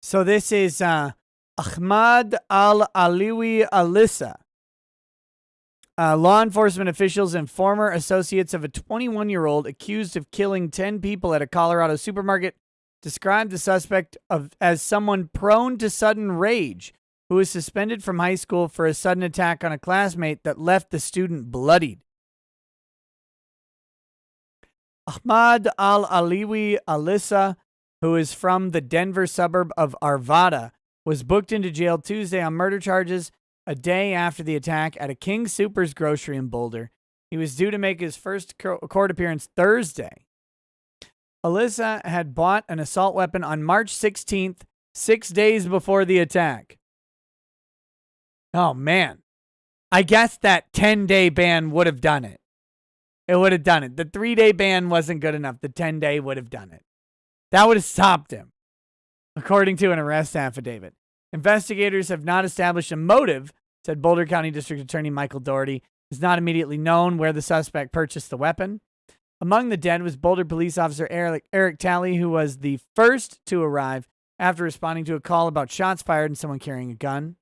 So this is Ahmad Al-Aliwi Alissa. Law enforcement officials and former associates of a 21-year-old accused of killing 10 people at a Colorado supermarket described the suspect as someone prone to sudden rage who was suspended from high school for a sudden attack on a classmate that left the student bloodied. Ahmad Al-Aliwi Alissa, who is from the Denver suburb of Arvada, was booked into jail Tuesday on murder charges a day after the attack at a King Soopers grocery in Boulder. He was due to make his first court appearance Thursday. Alissa had bought an assault weapon on March 16th, 6 days before the attack. Oh, man. I guess that 10-day ban would have done it. It would have done it. The 3-day ban wasn't good enough. The 10-day would have done it. That would have stopped him, according to an arrest affidavit. Investigators have not established a motive, said Boulder County District Attorney Michael Doherty. It's not immediately known where the suspect purchased the weapon. Among the dead was Boulder police officer Eric Talley, who was the first to arrive after responding to a call about shots fired and someone carrying a gun.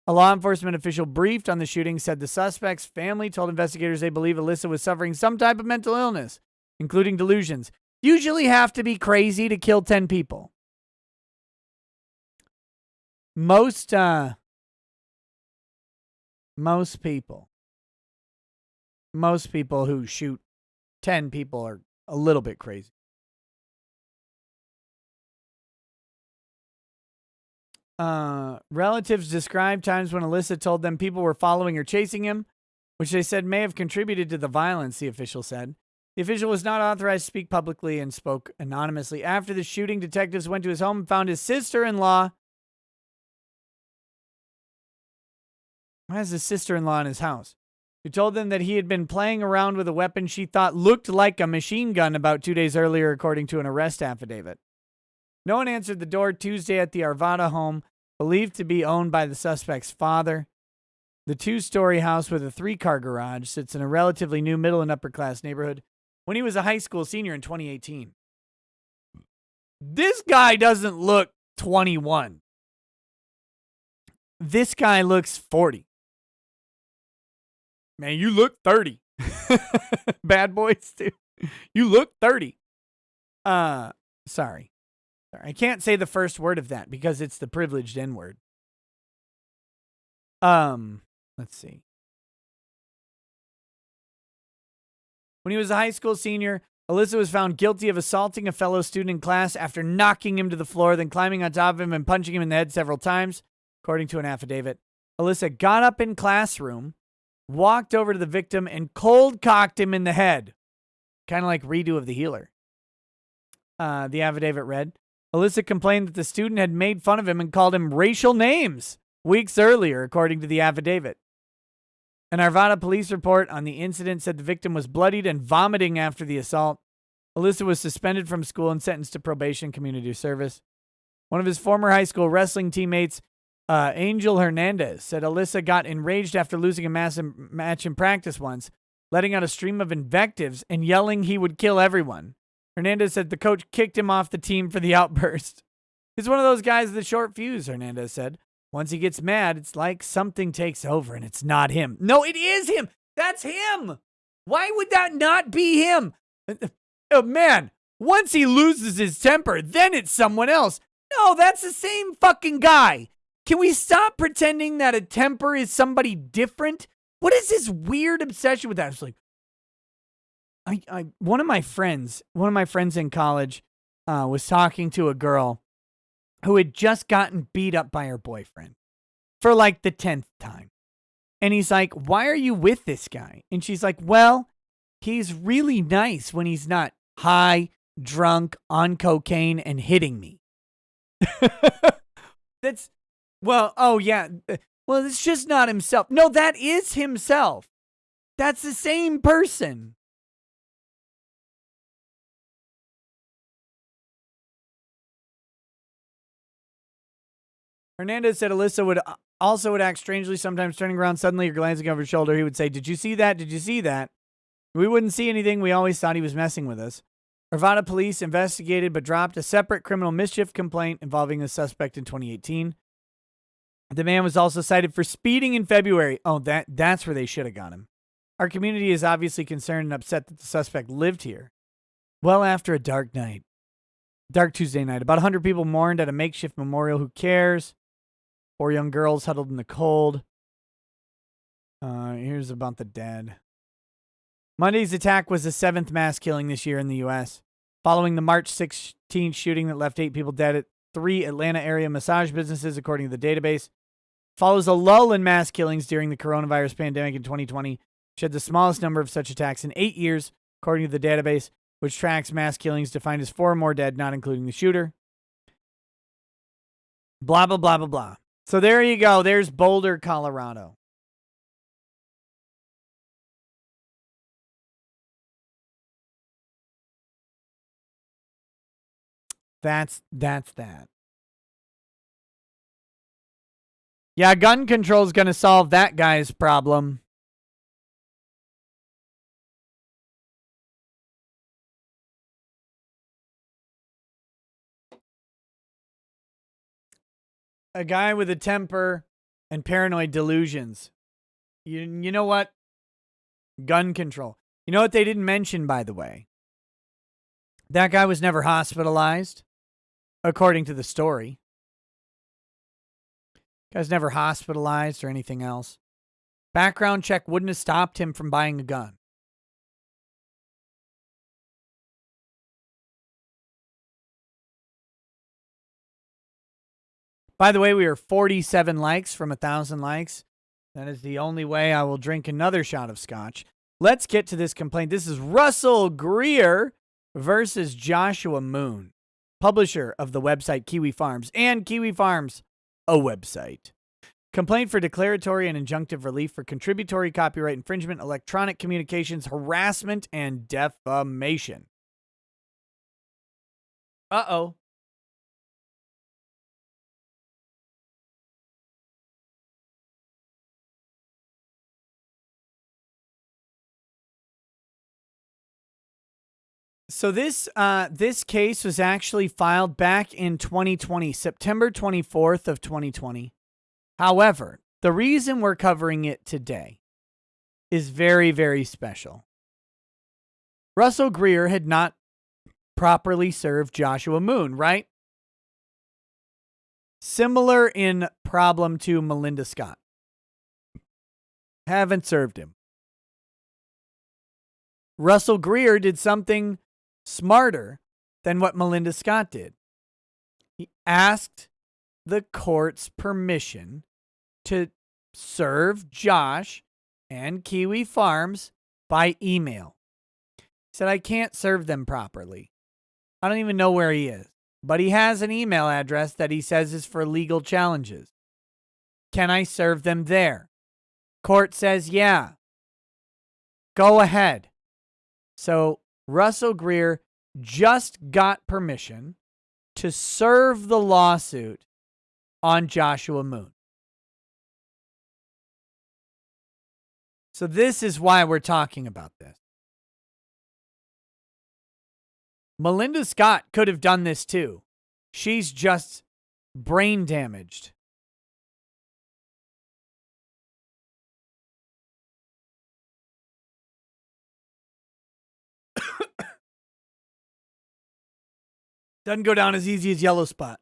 A law enforcement official briefed on the shooting said the suspect's family told investigators they believe Alissa was suffering some type of mental illness, including delusions. Usually have to be crazy to kill 10 people. Most people who shoot 10 people are a little bit crazy. Relatives described times when Alissa told them people were following or chasing him, which they said may have contributed to the violence, the official said. The official was not authorized to speak publicly and spoke anonymously. After the shooting, detectives went to his home and found his sister-in-law. Why has his sister-in-law in his house? Who told them that he had been playing around with a weapon she thought looked like a machine gun about 2 days earlier, according to an arrest affidavit. No one answered the door Tuesday at the Arvada home, believed to be owned by the suspect's father. The 2-story house with a 3-car garage sits in a relatively new middle and upper-class neighborhood when he was a high school senior in 2018. This guy doesn't look 21. This guy looks 40. Man, you look 30. Bad boys, too. You look 30. Sorry. I can't say the first word of that because it's the privileged N-word. Let's see. When he was a high school senior, Alissa was found guilty of assaulting a fellow student in class after knocking him to the floor, then climbing on top of him and punching him in the head several times, according to an affidavit. Alissa got up in classroom, walked over to the victim, and cold-cocked him in the head. Kind of like redo of The Healer. The affidavit read, Alissa complained that the student had made fun of him and called him racial names weeks earlier, according to the affidavit. An Arvada police report on the incident said the victim was bloodied and vomiting after the assault. Alissa was suspended from school and sentenced to probation community service. One of his former high school wrestling teammates, Angel Hernandez, said Alissa got enraged after losing a massive match in practice once. letting out a stream of invectives and yelling he would kill everyone. Hernandez said the coach kicked him off the team for the outburst. He's one of those guys with a short fuse, Hernandez said. Once he gets mad, it's like something takes over and it's not him. No, it is him. That's him. Why would that not be him? Oh, man, once he loses his temper, then it's someone else. No, that's the same fucking guy. Can we stop pretending that a temper is somebody different? What is this weird obsession with that? It's like, one of my friends in college was talking to a girl who had just gotten beat up by her boyfriend for like the 10th time. And he's like, why are you with this guy? And she's like, well, he's really nice when he's not high, drunk, on cocaine, and hitting me. That's, well, oh yeah. Well, it's just not himself. No, that is himself. That's the same person. Hernandez said Alyssa would act strangely, sometimes turning around suddenly or glancing over his shoulder. He would say, did you see that? Did you see that? We wouldn't see anything. We always thought he was messing with us. Arvada police investigated but dropped a separate criminal mischief complaint involving the suspect in 2018. The man was also cited for speeding in February. Oh, that's where they should have got him. Our community is obviously concerned and upset that the suspect lived here. Well, after a dark Tuesday night, about 100 people mourned at a makeshift memorial. Who cares? 4 young girls huddled in the cold. Here's about the dead. Monday's attack was the 7th mass killing this year in the U.S. Following the March 16th shooting that left 8 people dead at 3 Atlanta area massage businesses, according to the database. Follows a lull in mass killings during the coronavirus pandemic in 2020, which had the smallest number of such attacks in 8 years, according to the database, which tracks mass killings defined as 4 or more dead, not including the shooter. Blah, blah, blah, blah, blah. So there you go. There's Boulder, Colorado. That's that. Yeah, gun control is going to solve that guy's problem. A guy with a temper and paranoid delusions. You know what? Gun control. You know what they didn't mention, by the way? That guy was never hospitalized, according to the story. Guy's never hospitalized or anything else. Background check wouldn't have stopped him from buying a gun. By the way, we are 47 likes from 1,000 likes. That is the only way I will drink another shot of scotch. Let's get to this complaint. This is Russel Greer versus Joshua Moon, publisher of the website Kiwi Farms and Kiwi Farms, a website. Complaint for declaratory and injunctive relief for contributory copyright infringement, electronic communications, harassment, and defamation. Uh-oh. So this case was actually filed back in 2020, September 24th of 2020. However, the reason we're covering it today is very, very special. Russel Greer had not properly served Joshua Moon, right? Similar in problem to Melinda Scott. Haven't served him. Russel Greer did something smarter than what Melinda Scott did. He asked the court's permission to serve Josh and Kiwi Farms by email. He said, I can't serve them properly. I don't even know where he is, but he has an email address that he says is for legal challenges. Can I serve them there? Court says, yeah. Go ahead. So Russel Greer just got permission to serve the lawsuit on Joshua Moon. So this is why we're talking about this. Melinda Scott could have done this too. She's just brain damaged. Doesn't go down as easy as Yellow Spot.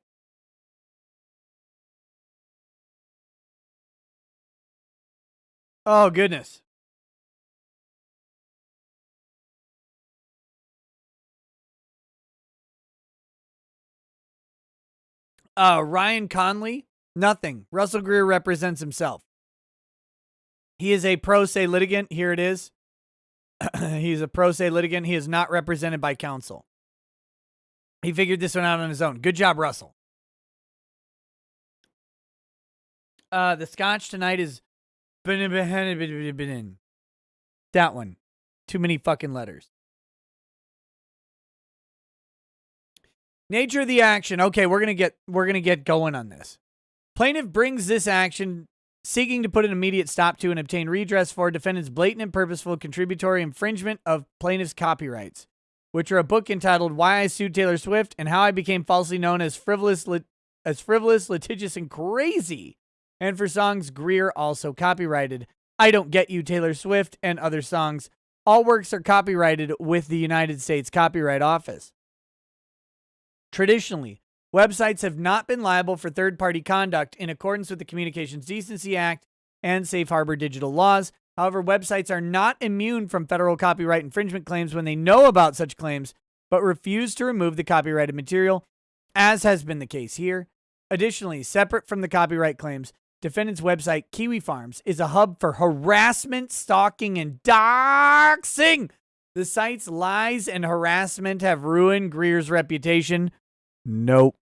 Oh, goodness. Ryan Conley, nothing. Russel Greer represents himself. He is a pro se litigant. Here it is. He's a pro se litigant. He is not represented by counsel. He figured this one out on his own. Good job, Russell. The scotch tonight is that one. Too many fucking letters. Nature of the action. Okay, we're gonna get going on this. Plaintiff brings this action seeking to put an immediate stop to and obtain redress for defendant's blatant and purposeful contributory infringement of plaintiff's copyrights, which are a book entitled "Why I Sued Taylor Swift and How I Became Falsely Known as Frivolous, Litigious, and Crazy," and for songs Greer also copyrighted. "I Don't Get You, Taylor Swift," and other songs. All works are copyrighted with the United States Copyright Office. Traditionally, websites have not been liable for third-party conduct in accordance with the Communications Decency Act and Safe Harbor digital laws. However, websites are not immune from federal copyright infringement claims when they know about such claims, but refuse to remove the copyrighted material, as has been the case here. Additionally, separate from the copyright claims, defendant's website, Kiwi Farms, is a hub for harassment, stalking, and doxing. The site's lies and harassment have ruined Greer's reputation. Nope.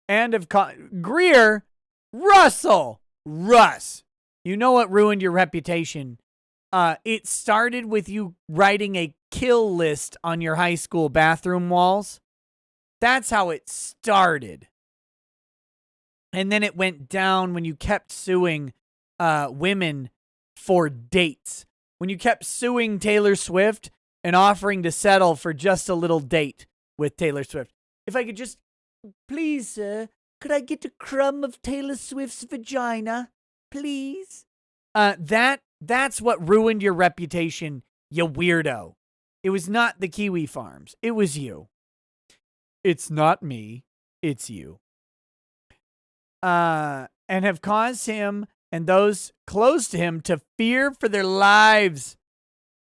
And of Greer, Russ. You know what ruined your reputation? It started with you writing a kill list on your high school bathroom walls. That's how it started. And then it went down when you kept suing women for dates. When you kept suing Taylor Swift and offering to settle for just a little date with Taylor Swift. If I could just, please, sir, could I get a crumb of Taylor Swift's vagina, please? That's what ruined your reputation, you weirdo. It was not the Kiwi Farms. It was you. It's not me. It's you. And have caused him and those close to him to fear for their lives.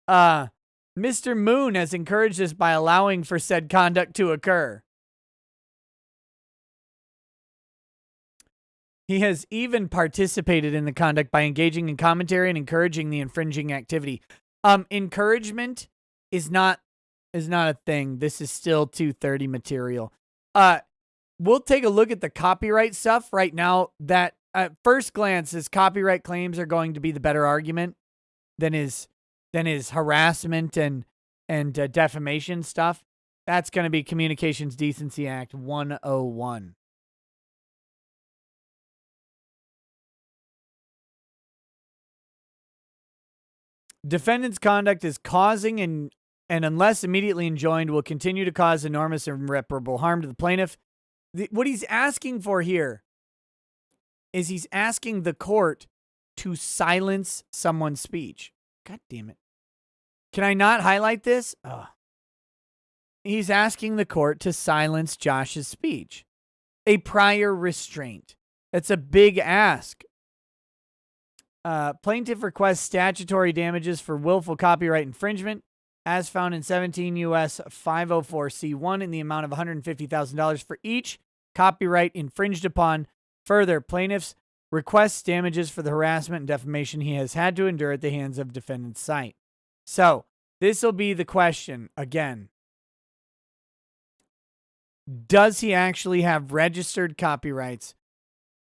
Mr. Moon has encouraged this by allowing for said conduct to occur. He has even participated in the conduct by engaging in commentary and encouraging the infringing activity. Encouragement is not a thing. This is still 230 material. We'll take a look at the copyright stuff right now. That at first glance, his copyright claims are going to be the better argument than his harassment and defamation stuff. That's going to be Communications Decency Act 101. Defendant's conduct is causing and unless immediately enjoined will continue to cause enormous and irreparable harm to the plaintiff. What he's asking for here is he's asking the court to silence someone's speech. God damn it. Can I not highlight this? He's asking the court to silence Josh's speech. A prior restraint. That's a big ask. Plaintiff requests statutory damages for willful copyright infringement, as found in 17 U.S. 504C1 in the amount of $150,000 for each copyright infringed upon. Further, plaintiffs requests damages for the harassment and defamation he has had to endure at the hands of defendant's site. So, this will be the question again. Does he actually have registered copyrights?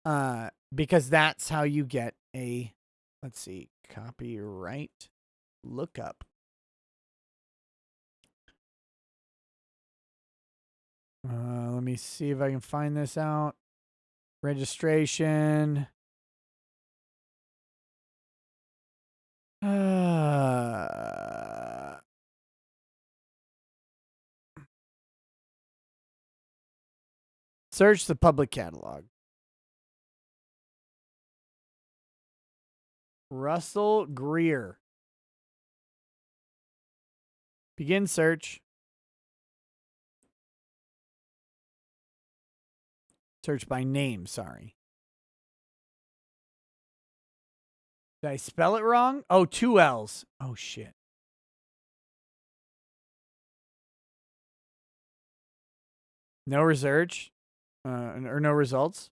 Because that's how you get a, let's see, copyright lookup. Let me see if I can find this out. Registration. Search the public catalog. Russel Greer. Begin search. Search by name, sorry. Did I spell it wrong? Oh, 2 L's. Oh, shit. No research. Or no results.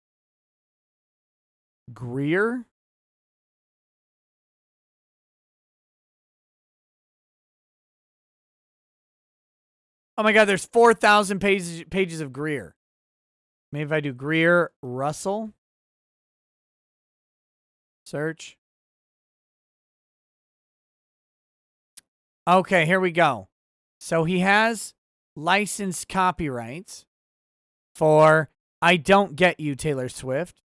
Greer? Oh my God, there's 4,000 pages of Greer. Maybe if I do Greer Russell. Search. Okay, here we go. So he has licensed copyrights for I Don't Get You, Taylor Swift.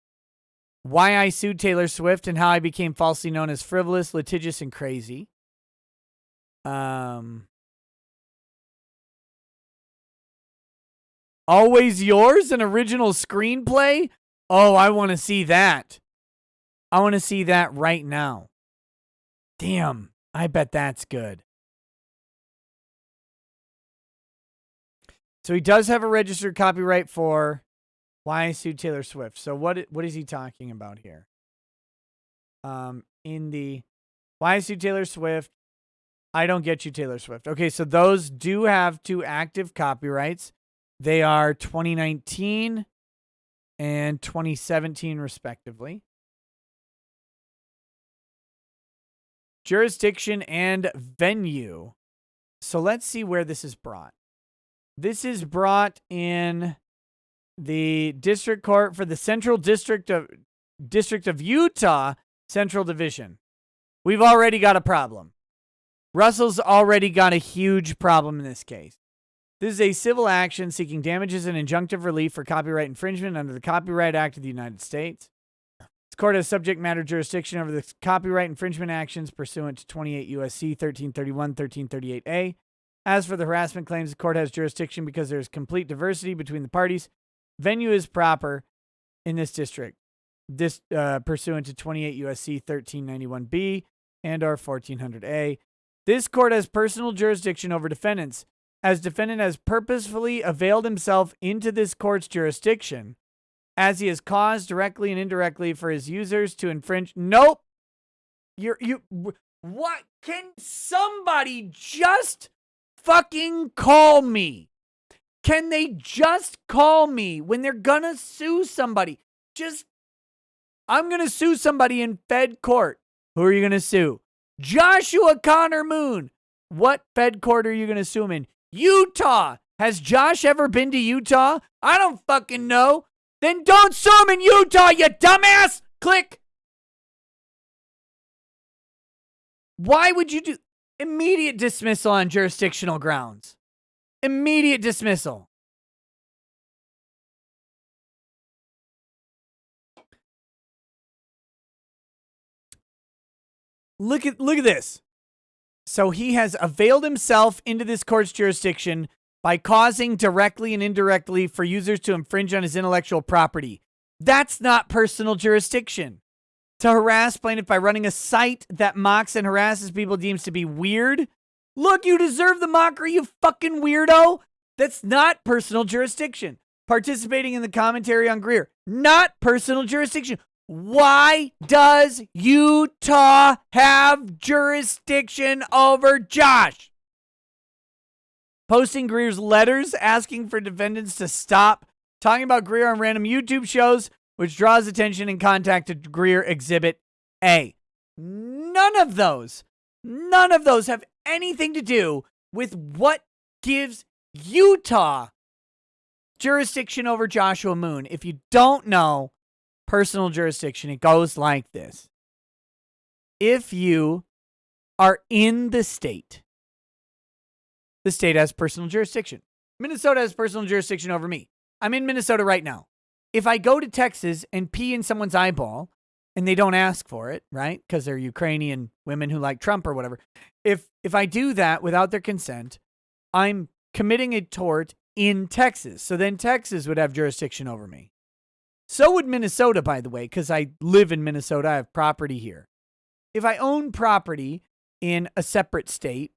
Why I Sued Taylor Swift and How I Became Falsely Known as Frivolous, Litigious, and Crazy. Always Yours, an original screenplay? Oh, I want to see that. I want to see that right now. Damn, I bet that's good. So he does have a registered copyright for Why I Sued Taylor Swift. So what is he talking about here? In the Why I Sued Taylor Swift, I Don't Get You, Taylor Swift. Okay, so those do have 2 active copyrights. They are 2019 and 2017, respectively. Jurisdiction and venue. So let's see where this is brought. This is brought in the District Court for the Central District of Utah Central Division. We've already got a problem. Russell's already got a huge problem in this case. This is a civil action seeking damages and injunctive relief for copyright infringement under the Copyright Act of the United States. This court has subject matter jurisdiction over the copyright infringement actions pursuant to 28 U.S.C. 1331, 1338A. As for the harassment claims, the court has jurisdiction because there is complete diversity between the parties. Venue is proper in this district, pursuant to 28 U.S.C. 1391B and or 1400A. This court has personal jurisdiction over defendants, as defendant has purposefully availed himself into this court's jurisdiction, as he has caused directly and indirectly for his users to infringe. Nope. What? Can somebody just fucking call me? Can they just call me when they're gonna sue somebody? I'm gonna sue somebody in Fed court. Who are you gonna sue? Joshua Connor Moon. What Fed court are you gonna sue him in? Utah. Has Josh ever been to Utah? I don't fucking know. Then don't sue him in Utah, you dumbass! Click. Why would you do immediate dismissal on jurisdictional grounds? Immediate dismissal. Look at this. So he has availed himself into this court's jurisdiction by causing directly and indirectly for users to infringe on his intellectual property. That's not personal jurisdiction. To harass plaintiff by running a site that mocks and harasses people deems to be weird. Look, you deserve the mockery, you fucking weirdo. That's not personal jurisdiction. Participating in the commentary on Greer. Not personal jurisdiction. Why does Utah have jurisdiction over Josh? Posting Greer's letters asking for defendants to stop talking about Greer on random YouTube shows, which draws attention in contact to Greer Exhibit A. None of those have anything to do with what gives Utah jurisdiction over Joshua Moon. If you don't know personal jurisdiction, it goes like this. If you are in the state has personal jurisdiction. Minnesota has personal jurisdiction over me. I'm in Minnesota right now. If I go to Texas and pee in someone's eyeball, and they don't ask for it, right? Because they're Ukrainian women who like Trump or whatever. If I do that without their consent, I'm committing a tort in Texas. So then Texas would have jurisdiction over me. So would Minnesota, by the way, because I live in Minnesota. I have property here. If I own property in a separate state,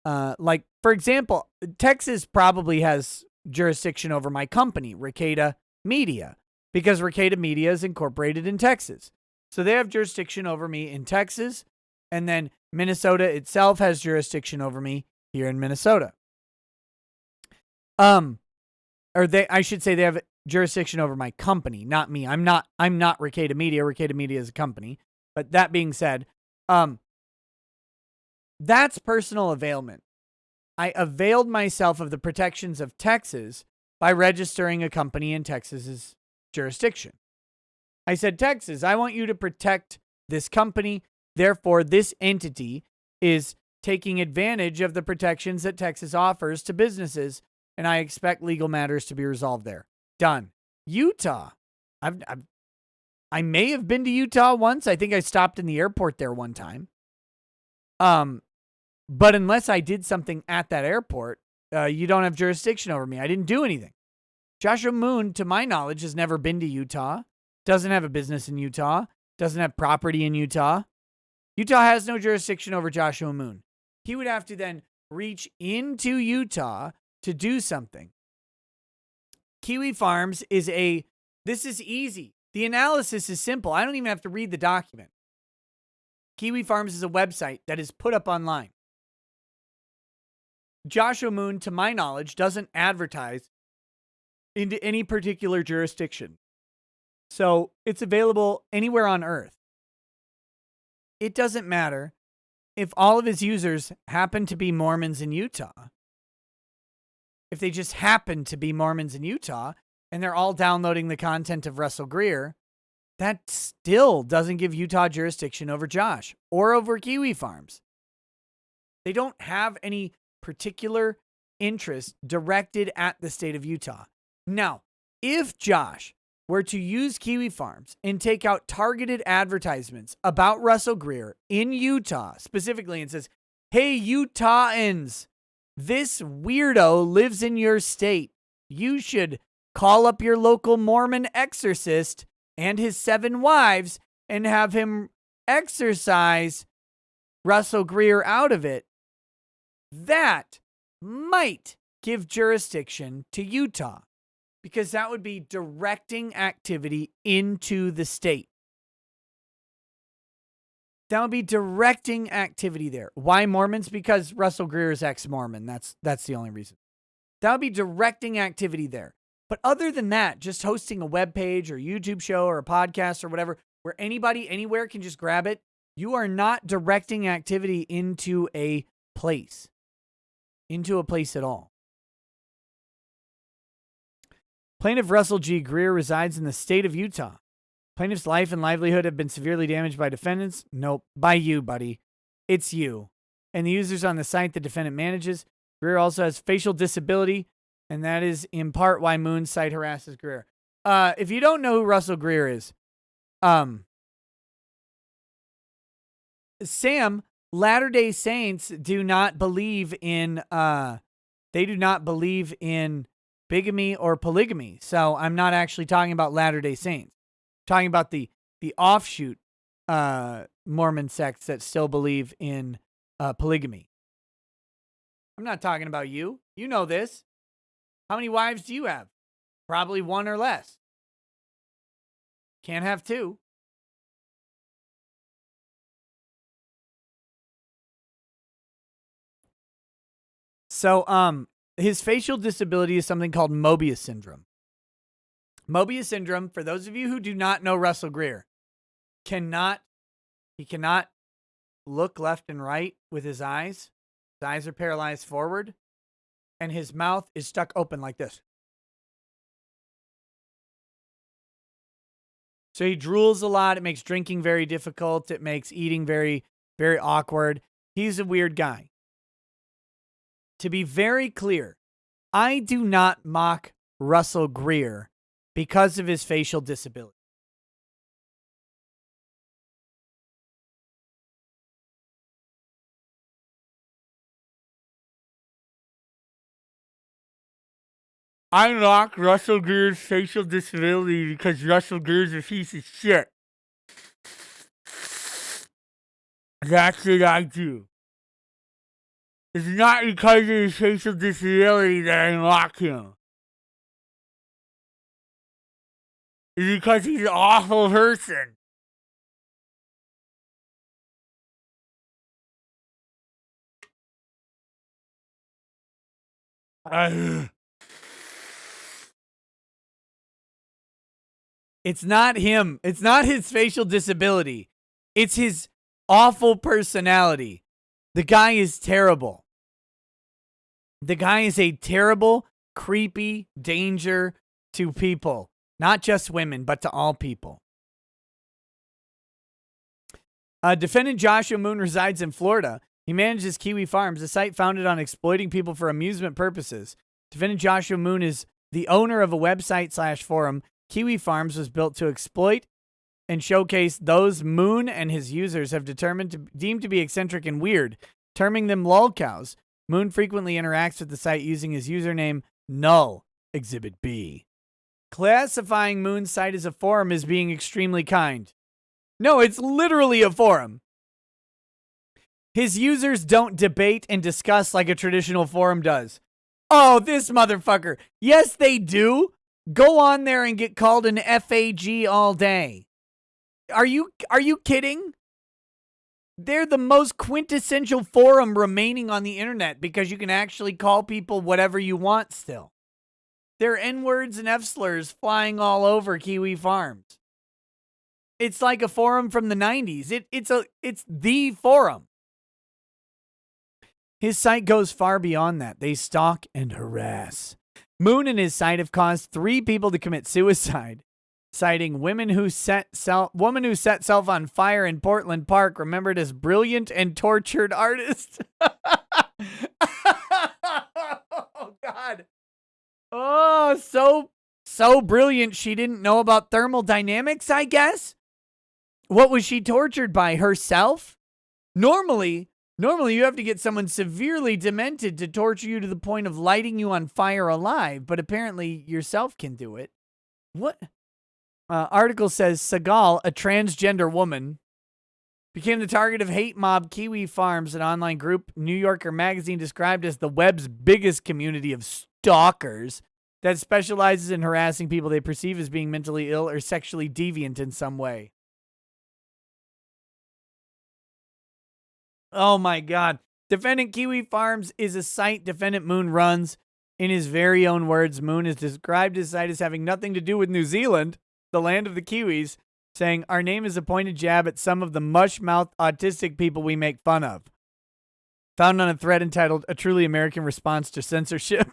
like, for example, Texas probably has jurisdiction over my company, Ricada Media, because Ricada Media is incorporated in Texas. So they have jurisdiction over me in Texas, and then Minnesota itself has jurisdiction over me here in Minnesota. I should say they have jurisdiction over my company, not me. I'm not Ricada Media. Ricada Media is a company. But that being said, that's personal availment. I availed myself of the protections of Texas by registering a company in Texas's jurisdiction. I said, Texas, I want you to protect this company. Therefore, this entity is taking advantage of the protections that Texas offers to businesses, and I expect legal matters to be resolved there. Done. Utah. I may have been to Utah once. I think I stopped in the airport there one time. But unless I did something at that airport, you don't have jurisdiction over me. I didn't do anything. Joshua Moon, to my knowledge, has never been to Utah, doesn't have a business in Utah, doesn't have property in Utah. Utah has no jurisdiction over Joshua Moon. He would have to then reach into Utah to do something. Kiwi Farms this is easy. The analysis is simple. I don't even have to read the document. Kiwi Farms is a website that is put up online. Joshua Moon, to my knowledge, doesn't advertise into any particular jurisdiction. So it's available anywhere on Earth. It doesn't matter if all of his users happen to be Mormons in Utah. If they just happen to be Mormons in Utah and they're all downloading the content of Russel Greer, that still doesn't give Utah jurisdiction over Josh or over Kiwi Farms. They don't have any particular interest directed at the state of Utah. Now, if Josh were to use Kiwi Farms and take out targeted advertisements about Russel Greer in Utah specifically and says, hey, Utahns, this weirdo lives in your state. You should call up your local Mormon exorcist and his 7 wives and have him exorcise Russel Greer out of it. That might give jurisdiction to Utah, because that would be directing activity into the state. That would be directing activity there. Why Mormons? Because Russel Greer is ex-Mormon. That's the only reason. That would be directing activity there. But other than that, just hosting a web page or YouTube show or a podcast or whatever, where anybody anywhere can just grab it, you are not directing activity into a place. Into a place at all. Plaintiff Russel G. Greer resides in the state of Utah. Plaintiff's life and livelihood have been severely damaged by defendants? Nope. By you, buddy. It's you. And the users on the site the defendant manages. Greer also has facial disability, and that is in part why Moon's site harasses Greer. If you don't know who Russel Greer is, Sam, Latter-day Saints do not believe in bigamy or polygamy. So I'm not actually talking about Latter-day Saints. I'm talking about the offshoot Mormon sects that still believe in polygamy. I'm not talking about you. You know this. How many wives do you have? Probably 1 or less. Can't have 2. So, his facial disability is something called Mobius syndrome. Mobius syndrome, for those of you who do not know Russel Greer, he cannot look left and right with his eyes. His eyes are paralyzed forward, and his mouth is stuck open like this. So he drools a lot. It makes drinking very difficult. It makes eating very, very awkward. He's a weird guy. To be very clear, I do not mock Russel Greer because of his facial disability. I unlocked Russel Greer's facial disability because Russel Greer's a piece of shit. That's what I do. It's not because of his facial disability that I unlock him. It's because he's an awful person. It's not him. It's not his facial disability. It's his awful personality. The guy is terrible. The guy is a terrible, creepy danger to people. Not just women, but to all people. Defendant Joshua Moon resides in Florida. He manages Kiwi Farms, a site founded on exploiting people for amusement purposes. Defendant Joshua Moon is the owner of a website/forum. Kiwi Farms was built to exploit and showcase those Moon and his users have deemed to be eccentric and weird, terming them lolcows. Moon frequently interacts with the site using his username Null Exhibit B. Classifying Moon's site as a forum is being extremely kind. No, it's literally a forum. His users don't debate and discuss like a traditional forum does. Oh, this motherfucker. Yes, they do. Go on there and get called an FAG all day. Are you kidding? They're the most quintessential forum remaining on the internet because you can actually call people whatever you want still. There are N-words and F-slurs flying all over Kiwi Farms. It's like a forum from the 90s. It's the forum. His site goes far beyond that. They stalk and harass. Moon and his site have caused 3 people to commit suicide, citing woman who set self on fire in Portland Park, remembered as brilliant and tortured artist. Oh, God. Oh, so brilliant she didn't know about thermodynamics, I guess? What was she tortured by? Herself? Normally you have to get someone severely demented to torture you to the point of lighting you on fire alive, but apparently yourself can do it. What? Article says Segal, a transgender woman, became the target of hate mob Kiwi Farms, an online group New Yorker magazine described as the web's biggest community of stalkers that specializes in harassing people they perceive as being mentally ill or sexually deviant in some way. Oh my God. Defendant Kiwi Farms is a site Defendant Moon runs. In his very own words, Moon has described his site as having nothing to do with New Zealand, the land of the Kiwis, saying, "Our name is a pointed jab at some of the mush-mouthed autistic people we make fun of." Found on a thread entitled, "A Truly American Response to Censorship."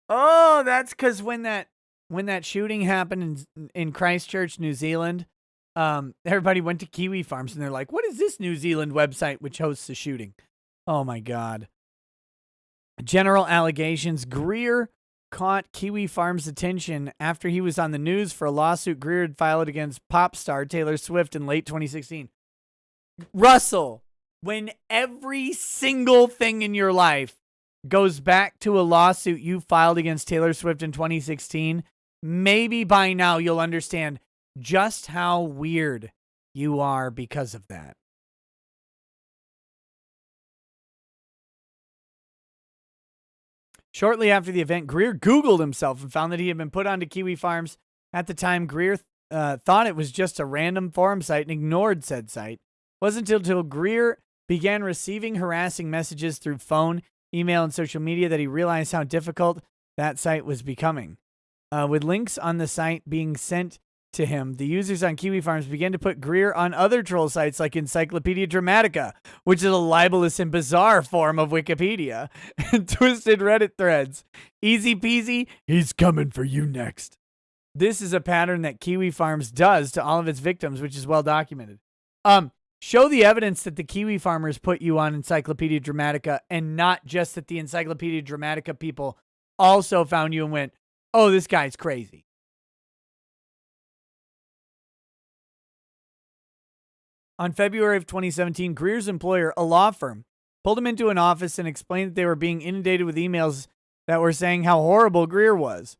Oh, that's because when that shooting happened in Christchurch, New Zealand, everybody went to Kiwi Farms and they're like, what is this New Zealand website which hosts the shooting? Oh my God. General allegations. Greer caught Kiwi Farms' attention after he was on the news for a lawsuit Greer had filed against pop star Taylor Swift in late 2016. Russell, when every single thing in your life goes back to a lawsuit you filed against Taylor Swift in 2016, maybe by now you'll understand just how weird you are because of that. Shortly after the event, Greer Googled himself and found that he had been put onto Kiwi Farms. At the time, Greer thought it was just a random forum site and ignored said site. It wasn't until Greer began receiving harassing messages through phone, email, and social media that he realized how difficult that site was becoming. With links on the site being sent to him, the users on Kiwi Farms began to put Greer on other troll sites like Encyclopedia Dramatica, which is a libelous and bizarre form of Wikipedia, and twisted Reddit threads. Easy peasy, he's coming for you next. This is a pattern that Kiwi Farms does to all of its victims, which is well documented. Show the evidence that the Kiwi farmers put you on Encyclopedia Dramatica, and not just that the Encyclopedia Dramatica people also found you and went, oh, this guy's crazy. On February of 2017, Greer's employer, a law firm, pulled him into an office and explained that they were being inundated with emails that were saying how horrible Greer was.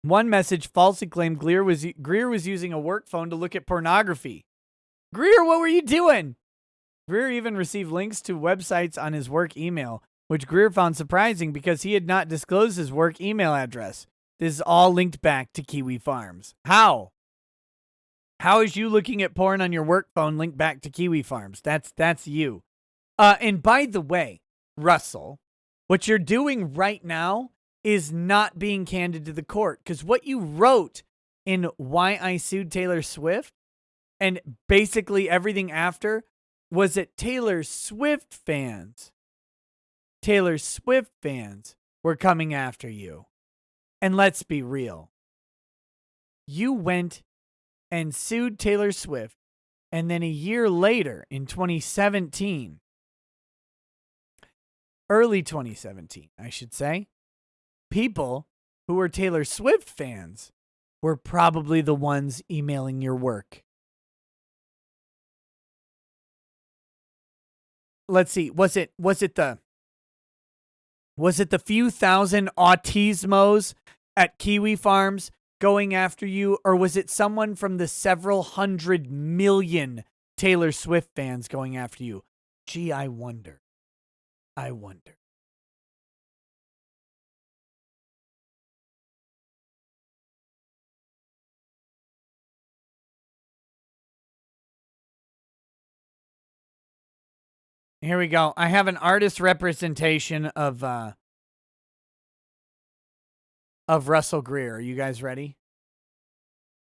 One message falsely claimed Greer was using a work phone to look at pornography. Greer, what were you doing? Greer even received links to websites on his work email, which Greer found surprising because he had not disclosed his work email address. This is all linked back to Kiwi Farms. How? How is you looking at porn on your work phone linked back to Kiwi Farms? That's you. And by the way, Russell, what you're doing right now is not being candid to the court, because what you wrote in Why I Sued Taylor Swift and basically everything after was that Taylor Swift fans were coming after you. And let's be real. You went and sued Taylor Swift, and then a year later, in 2017, early 2017, I should say, people who were Taylor Swift fans were probably the ones emailing your work. Let's see. Was it the few thousand autismos at Kiwi Farms going after you, or was it someone from the several 100 million Taylor Swift fans going after you? Gee, I wonder. Here we go. I have an artist representation of Russel Greer. Are you guys ready?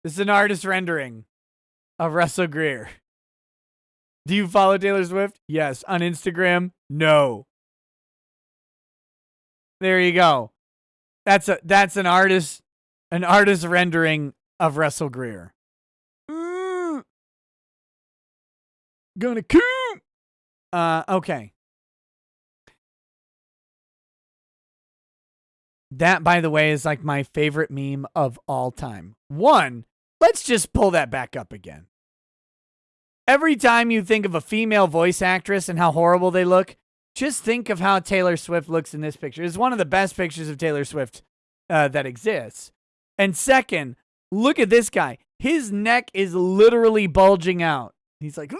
This is an artist rendering of Russel Greer. Do you follow Taylor Swift? Yes. On Instagram? No. There you go. That's an artist rendering of Russel Greer. Gonna coom. Okay. That, by the way, is like my favorite meme of all time. One, let's just pull that back up again. Every time you think of a female voice actress and how horrible they look, just think of how Taylor Swift looks in this picture. It's one of the best pictures of Taylor Swift that exists. And second, look at this guy. His neck is literally bulging out. He's like,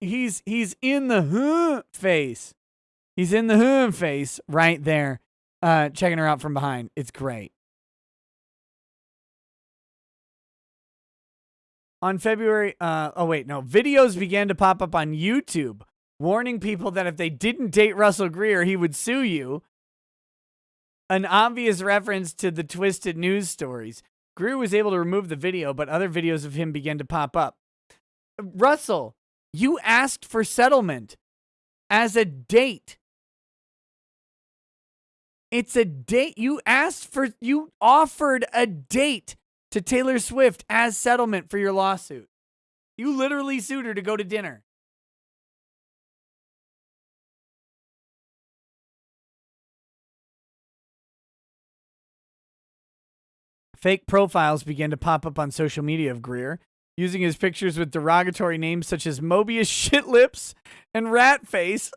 he's in the face. He's in the face right there, checking her out from behind. It's great. On February, videos began to pop up on YouTube warning people that if they didn't date Russel Greer, he would sue you. An obvious reference to the twisted news stories. Greer was able to remove the video, but other videos of him began to pop up. Russell, you asked for settlement as a date. It's a date. You offered a date to Taylor Swift as settlement for your lawsuit. You literally sued her to go to dinner. Fake profiles began to pop up on social media of Greer, using his pictures with derogatory names such as Mobius Shit Lips and Rat Face.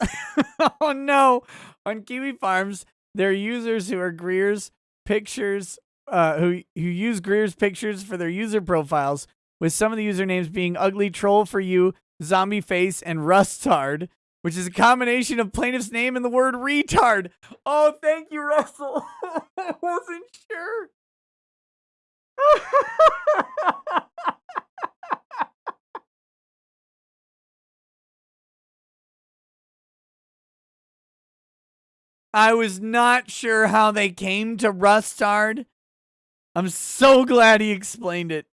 Oh no! On Kiwi Farms, there are users who are Greer's pictures, who use Greer's pictures for their user profiles, with some of the usernames being Ugly Troll for You, Zombie Face, and Rustard, which is a combination of plaintiff's name and the word retard. Oh, thank you, Russell. I wasn't sure. I was not sure how they came to Rustard. I'm so glad he explained it.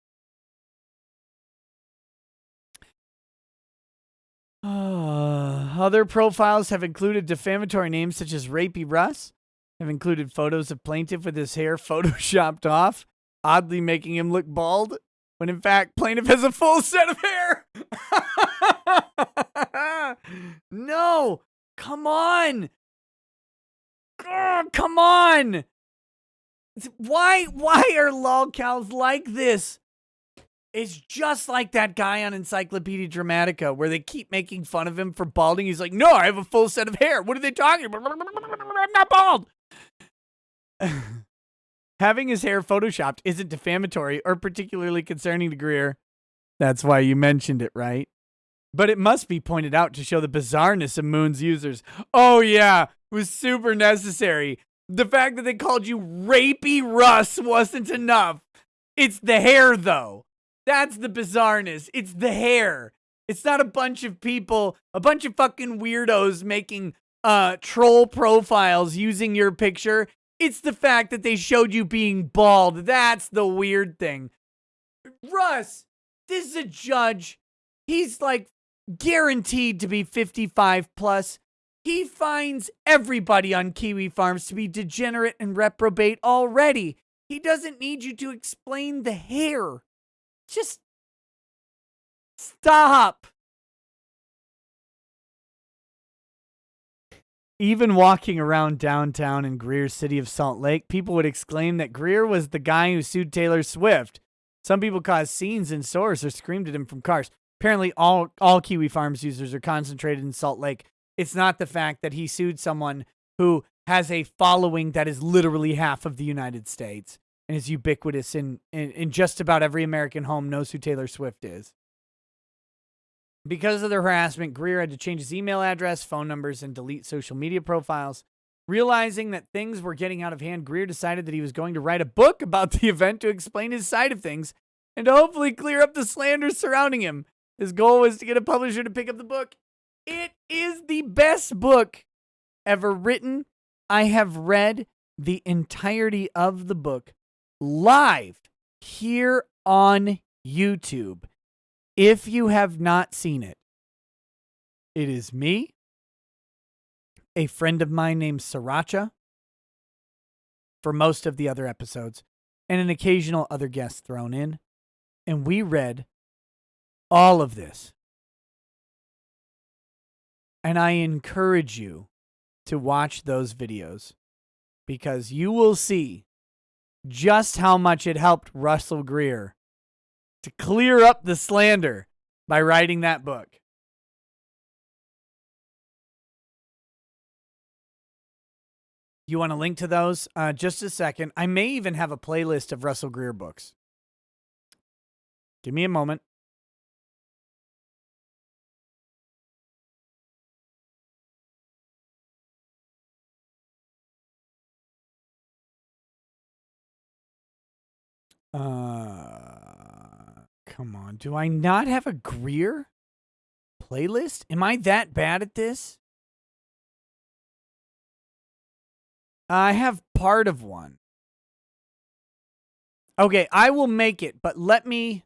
Other profiles have included defamatory names such as Rapey Russ, have included photos of plaintiff with his hair photoshopped off, oddly making him look bald, when in fact plaintiff has a full set of hair. No, come on. Oh, come on. Why are lolcows like this? is just like that guy on Encyclopedia Dramatica where they keep making fun of him for balding. He's like, no, I have a full set of hair. What are they talking about? I'm not bald. Having his hair photoshopped isn't defamatory or particularly concerning to Greer. That's why you mentioned it, right? But it must be pointed out to show the bizarreness of Moon's users. Oh, yeah, it was super necessary. The fact that they called you Rapey Russ wasn't enough. It's the hair, though. That's the bizarreness. It's the hair. It's not a bunch of people, a bunch of fucking weirdos making troll profiles using your picture. It's the fact that they showed you being bald. That's the weird thing. Russ, this is a judge. He's like guaranteed to be 55 plus. He finds everybody on Kiwi Farms to be degenerate and reprobate already. He doesn't need you to explain the hair. Just stop. Even walking around downtown in Greer's city of Salt Lake, people would exclaim that Greer was the guy who sued Taylor Swift. Some people caused scenes in stores or screamed at him from cars. Apparently, all Kiwi Farms users are concentrated in Salt Lake. It's not the fact that he sued someone who has a following that is literally half of the United States and is ubiquitous in just about every American home knows who Taylor Swift is. Because of the harassment, Greer had to change his email address, phone numbers, and delete social media profiles. Realizing that things were getting out of hand, Greer decided that he was going to write a book about the event to explain his side of things and to hopefully clear up the slander surrounding him. His goal was to get a publisher to pick up the book. It is the best book ever written. I have read the entirety of the book live here on YouTube. If you have not seen it, it is me, a friend of mine named Sriracha for most of the other episodes, and an occasional other guest thrown in. And we read all of this. And I encourage you to watch those videos because you will see just how much it helped Russel Greer to clear up the slander by writing that book. You want a link to those? Just a second. I may even have a playlist of Russel Greer books. Give me a moment. Come on. Do I not have a Greer playlist? Am I that bad at this? I have part of one. Okay, I will make it, but let me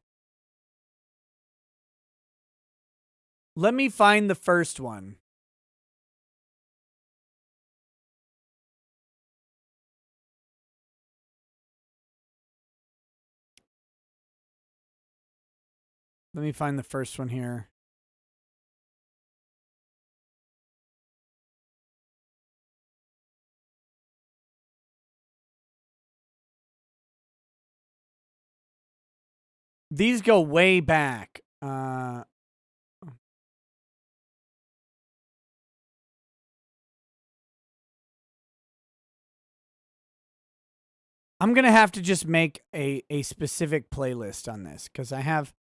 find the first one. Let me find the first one here. These go way back. I'm going to have to just make a specific playlist on this because I have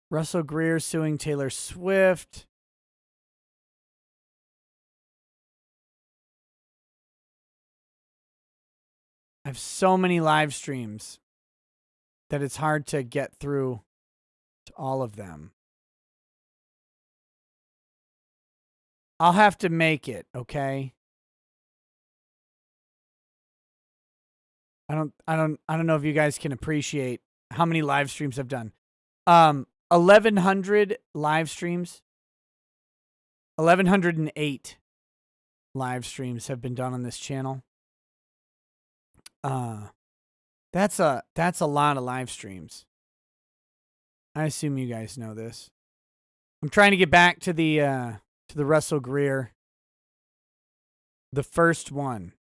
Russel Greer suing Taylor Swift. I have so many live streams that it's hard to get through to all of them. I'll have to make it, okay? I don't know if you guys can appreciate how many live streams I've done. 1,100 live streams. 1,108 live streams have been done on this channel. That's a lot of live streams. I assume you guys know this. I'm trying to get back to the Russel Greer. The first one.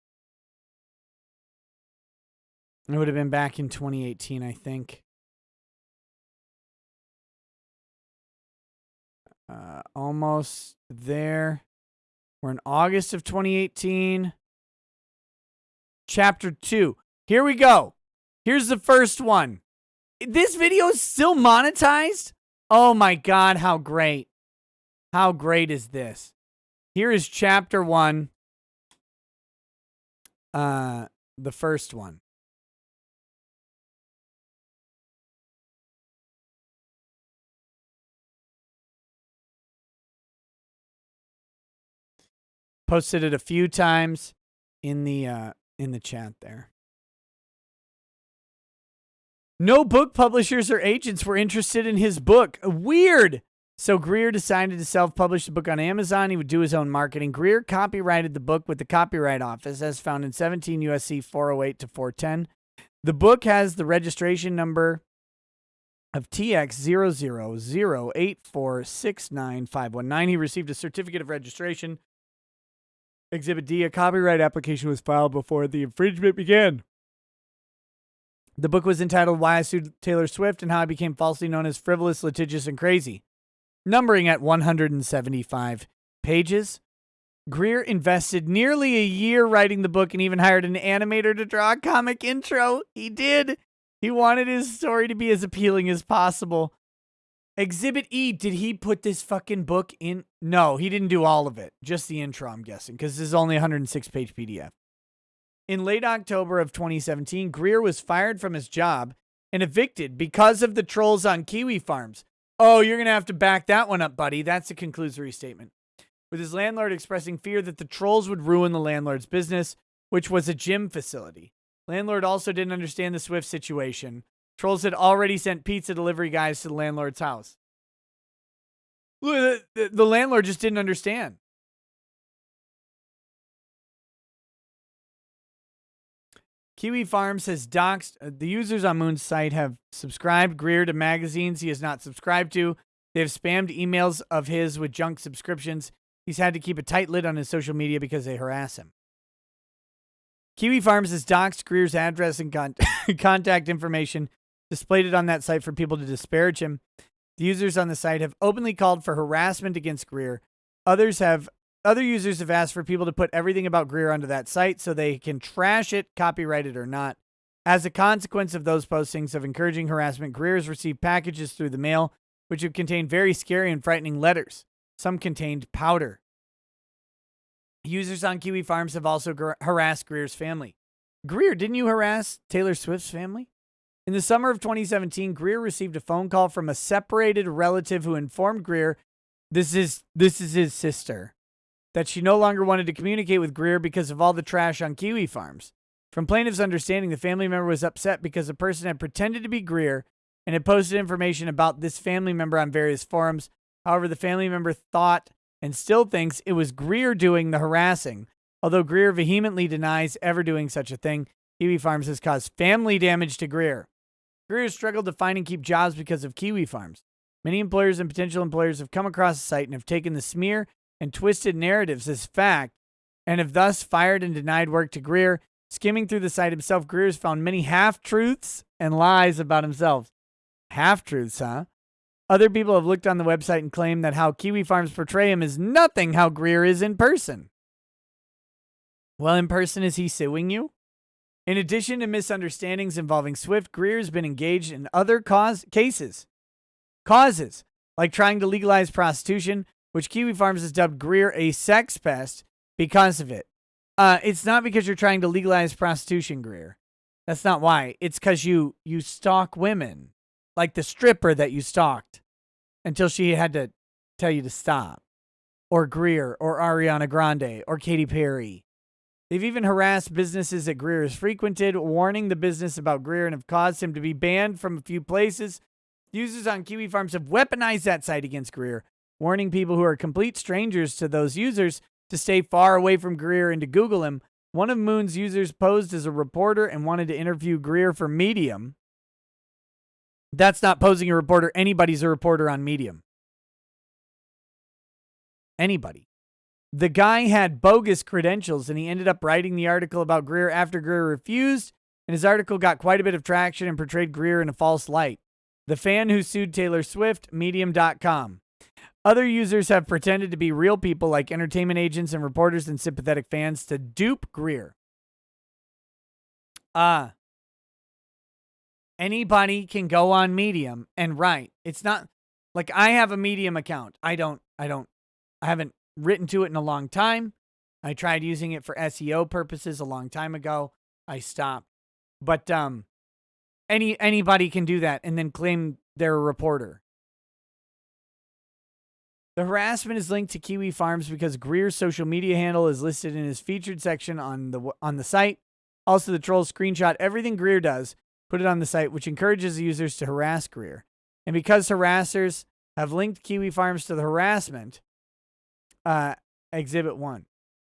It would have been back in 2018, I think. Almost there. We're in August of 2018. Chapter 2. Here we go. Here's the first one. This video is still monetized? Oh my God, how great. How great is this? Here is chapter 1. The first one. Posted it a few times in the chat there. No book publishers or agents were interested in his book. Weird. So Greer decided to self-publish the book on Amazon. He would do his own marketing. Greer copyrighted the book with the Copyright Office, as found in 17 U.S.C. 408 to 410. The book has the registration number of TX00084695519. He received a certificate of registration. Exhibit D, a copyright application was filed before the infringement began. The book was entitled Why I Sued Taylor Swift and How I Became Falsely Known as Frivolous, Litigious, and Crazy, numbering at 175 pages. Greer invested nearly a year writing the book and even hired an animator to draw a comic intro. He did. He wanted his story to be as appealing as possible. Exhibit E, did he put this fucking book in? No, he didn't do all of it. Just the intro, I'm guessing, because this is only a 106-page PDF. In late October of 2017, Greer was fired from his job and evicted because of the trolls on kiwi farms. Oh, you're going to have to back that one up, buddy. That's a conclusory statement. With his landlord expressing fear that the trolls would ruin the landlord's business, which was a gym facility. Landlord also didn't understand the Swift situation. Trolls had already sent pizza delivery guys to the landlord's house. The landlord just didn't understand. Kiwi Farms has doxed. The users on Moon's site have subscribed Greer to magazines he has not subscribed to. They have spammed emails of his with junk subscriptions. He's had to keep a tight lid on his social media because they harass him. Kiwi Farms has doxed Greer's address and contact information, displayed it on that site for people to disparage him. The users on the site have openly called for harassment against Greer. Other users have asked for people to put everything about Greer onto that site so they can trash it, copyright it or not. As a consequence of those postings of encouraging harassment, Greer has received packages through the mail, which have contained very scary and frightening letters. Some contained powder. Users on Kiwi Farms have also harassed Greer's family. Greer, didn't you harass Taylor Swift's family? In the summer of 2017, Greer received a phone call from a separated relative who informed Greer, this is his sister, that she no longer wanted to communicate with Greer because of all the trash on Kiwi Farms. From plaintiff's understanding, the family member was upset because the person had pretended to be Greer and had posted information about this family member on various forums. However, the family member thought and still thinks it was Greer doing the harassing. Although Greer vehemently denies ever doing such a thing, Kiwi Farms has caused family damage to Greer. Greer has struggled to find and keep jobs because of Kiwi Farms. Many employers and potential employers have come across the site and have taken the smear and twisted narratives as fact and have thus fired and denied work to Greer. Skimming through the site himself, Greer has found many half-truths and lies about himself. Half-truths, huh? Other people have looked on the website and claimed that how Kiwi Farms portray him is nothing how Greer is in person. Well, in person, is he suing you? In addition to misunderstandings involving Swift, Greer has been engaged in other causes, like trying to legalize prostitution, which Kiwi Farms has dubbed Greer a sex pest because of it. It's not because you're trying to legalize prostitution, Greer. That's not why. It's because you stalk women, like the stripper that you stalked until she had to tell you to stop, or Greer, or Ariana Grande, or Katy Perry. They've even harassed businesses that Greer has frequented, warning the business about Greer and have caused him to be banned from a few places. Users on Kiwi Farms have weaponized that site against Greer, warning people who are complete strangers to those users to stay far away from Greer and to Google him. One of Moon's users posed as a reporter and wanted to interview Greer for Medium. That's not posing a reporter. Anybody's a reporter on Medium. Anybody. The guy had bogus credentials, and he ended up writing the article about Greer after Greer refused, and his article got quite a bit of traction and portrayed Greer in a false light. The fan who sued Taylor Swift, Medium.com. Other users have pretended to be real people like entertainment agents and reporters and sympathetic fans to dupe Greer. Anybody can go on Medium and write. It's not like I have a Medium account. I haven't written to it in a long time. I tried using it for SEO purposes a long time ago. I stopped. But anybody can do that and then claim they're a reporter. The harassment is linked to Kiwi Farms because Greer's social media handle is listed in his featured section on the site. Also, the trolls screenshot everything Greer does, put it on the site, which encourages users to harass Greer. And because harassers have linked Kiwi Farms to the harassment, Exhibit 1.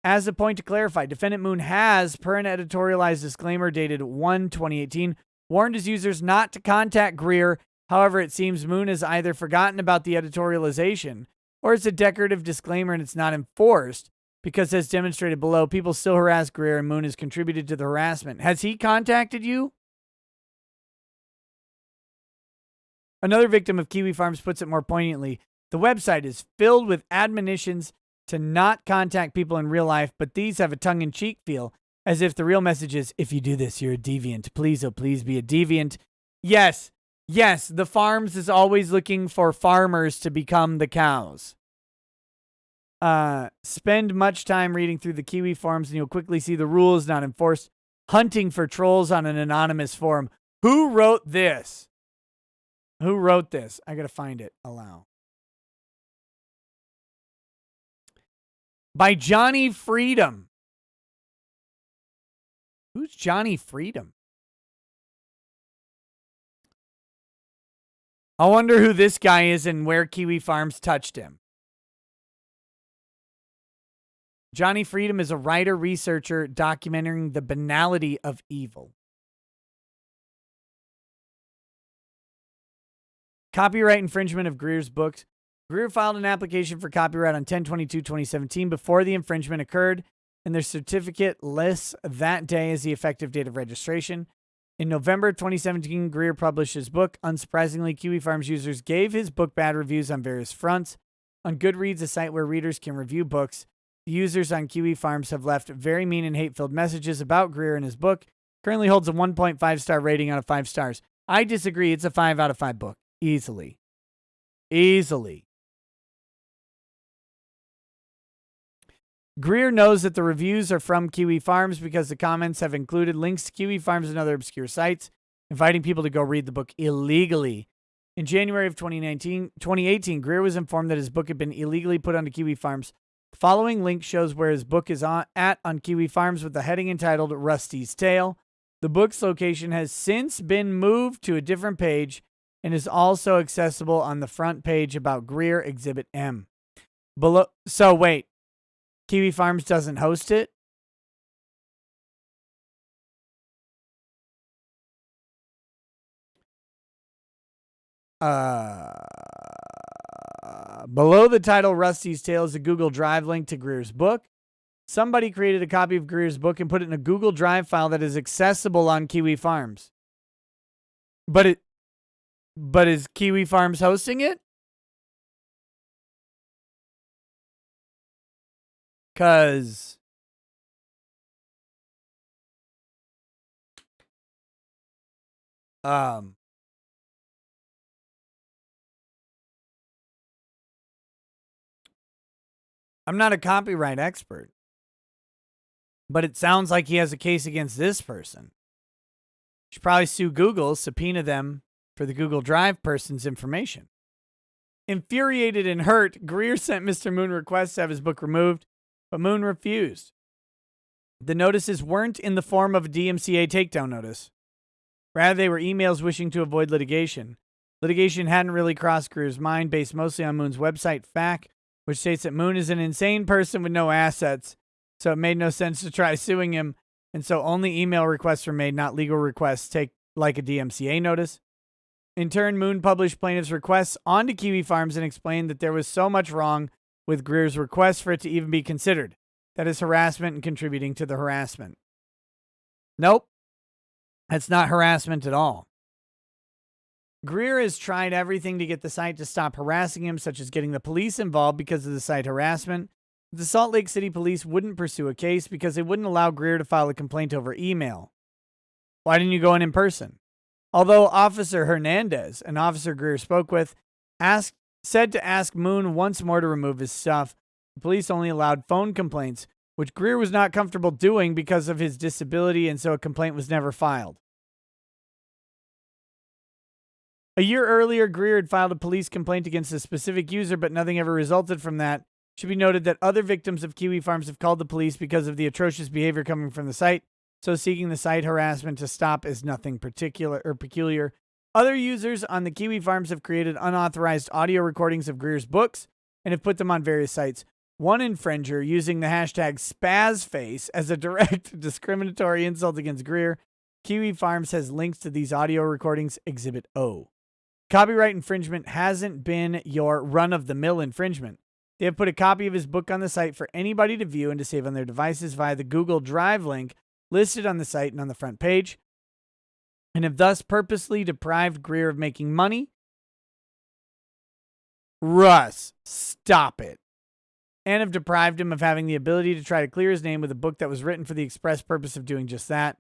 As a point to clarify, Defendant Moon has, per an editorialized disclaimer dated 1/2018, warned his users not to contact Greer. However, it seems Moon has either forgotten about the editorialization or it's a decorative disclaimer and it's not enforced because, as demonstrated below, people still harass Greer and Moon has contributed to the harassment. Has he contacted you? Another victim of Kiwi Farms puts it more poignantly. The website is filled with admonitions to not contact people in real life, but these have a tongue-in-cheek feel, as if the real message is, if you do this, you're a deviant. Please, oh please be a deviant. Yes, the farms is always looking for farmers to become the cows. Spend much time reading through the Kiwi forums and you'll quickly see the rules not enforced. Hunting for trolls on an anonymous forum. Who wrote this? Who wrote this? I gotta find it. Allow. By Johnny Freedom. Who's Johnny Freedom? I wonder who this guy is and where Kiwi Farms touched him. Johnny Freedom is a writer-researcher documenting the banality of evil. Copyright infringement of Greer's books. Greer filed an application for copyright on 10/22/2017 before the infringement occurred, and their certificate lists that day as the effective date of registration. In November 2017, Greer published his book. Unsurprisingly, Kiwi Farms users gave his book bad reviews on various fronts. On Goodreads, a site where readers can review books, the users on Kiwi Farms have left very mean and hate-filled messages about Greer and his book. Currently holds a 1.5-star rating out of 5 stars. I disagree. It's a 5 out of 5 book. Easily. Greer knows that the reviews are from Kiwi Farms because the comments have included links to Kiwi Farms and other obscure sites, inviting people to go read the book illegally. In January of 2018, Greer was informed that his book had been illegally put onto Kiwi Farms. The following link shows where his book is on Kiwi Farms with the heading entitled Rusty's Tale. The book's location has since been moved to a different page and is also accessible on the front page about Greer, Exhibit M. So wait. Kiwi Farms doesn't host it? Below the title Rusty's Tale is a Google Drive link to Greer's book. Somebody created a copy of Greer's book and put it in a Google Drive file that is accessible on Kiwi Farms. But is Kiwi Farms hosting it? Because I'm not a copyright expert, but it sounds like he has a case against this person. You should probably sue Google, subpoena them for the Google Drive person's information. Infuriated and hurt, Greer sent Mr. Moon requests to have his book removed, but Moon refused. The notices weren't in the form of a DMCA takedown notice. Rather, they were emails wishing to avoid litigation. Litigation hadn't really crossed Greer's mind, based mostly on Moon's website FAQ, which states that Moon is an insane person with no assets, so it made no sense to try suing him, and so only email requests were made, not legal requests, take like a DMCA notice. In turn, Moon published plaintiff's requests onto Kiwi Farms and explained that there was so much wrong with Greer's request for it to even be considered. That is harassment and contributing to the harassment. Nope. That's not harassment at all. Greer has tried everything to get the site to stop harassing him, such as getting the police involved because of the site harassment. The Salt Lake City police wouldn't pursue a case because they wouldn't allow Greer to file a complaint over email. Why didn't you go in person? Although Officer Hernandez, an officer Greer spoke with, said to ask Moon once more to remove his stuff, the police only allowed phone complaints, which Greer was not comfortable doing because of his disability, and so a complaint was never filed. A year earlier, Greer had filed a police complaint against a specific user, but nothing ever resulted from that. It should be noted that other victims of Kiwi Farms have called the police because of the atrocious behavior coming from the site, so seeking the site harassment to stop is nothing particular or peculiar. Other users on the Kiwi Farms have created unauthorized audio recordings of Greer's books and have put them on various sites. One infringer, using the hashtag SpazFace as a direct discriminatory insult against Greer, Kiwi Farms has links to these audio recordings, Exhibit O. Copyright infringement hasn't been your run-of-the-mill infringement. They have put a copy of his book on the site for anybody to view and to save on their devices via the Google Drive link listed on the site and on the front page, and have thus purposely deprived Greer of making money. Russ, stop it. And have deprived him of having the ability to try to clear his name with a book that was written for the express purpose of doing just that.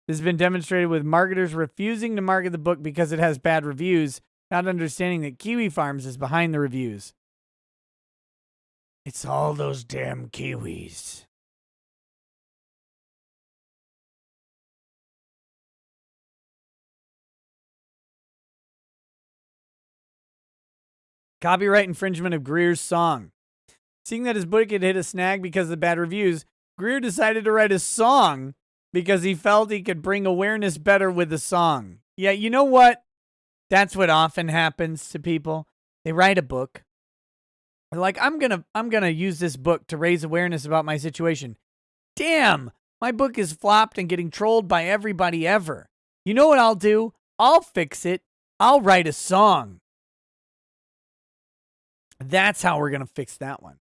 This has been demonstrated with marketers refusing to market the book because it has bad reviews, not understanding that Kiwi Farms is behind the reviews. It's all those damn Kiwis. Copyright infringement of Greer's song. Seeing that his book had hit a snag because of the bad reviews, Greer decided to write a song because he felt he could bring awareness better with the song. Yeah, you know what? That's what often happens to people. They write a book. They're like, I'm gonna use this book to raise awareness about my situation. Damn, my book is flopped and getting trolled by everybody ever. You know what I'll do? I'll fix it. I'll write a song. That's how we're gonna fix that one.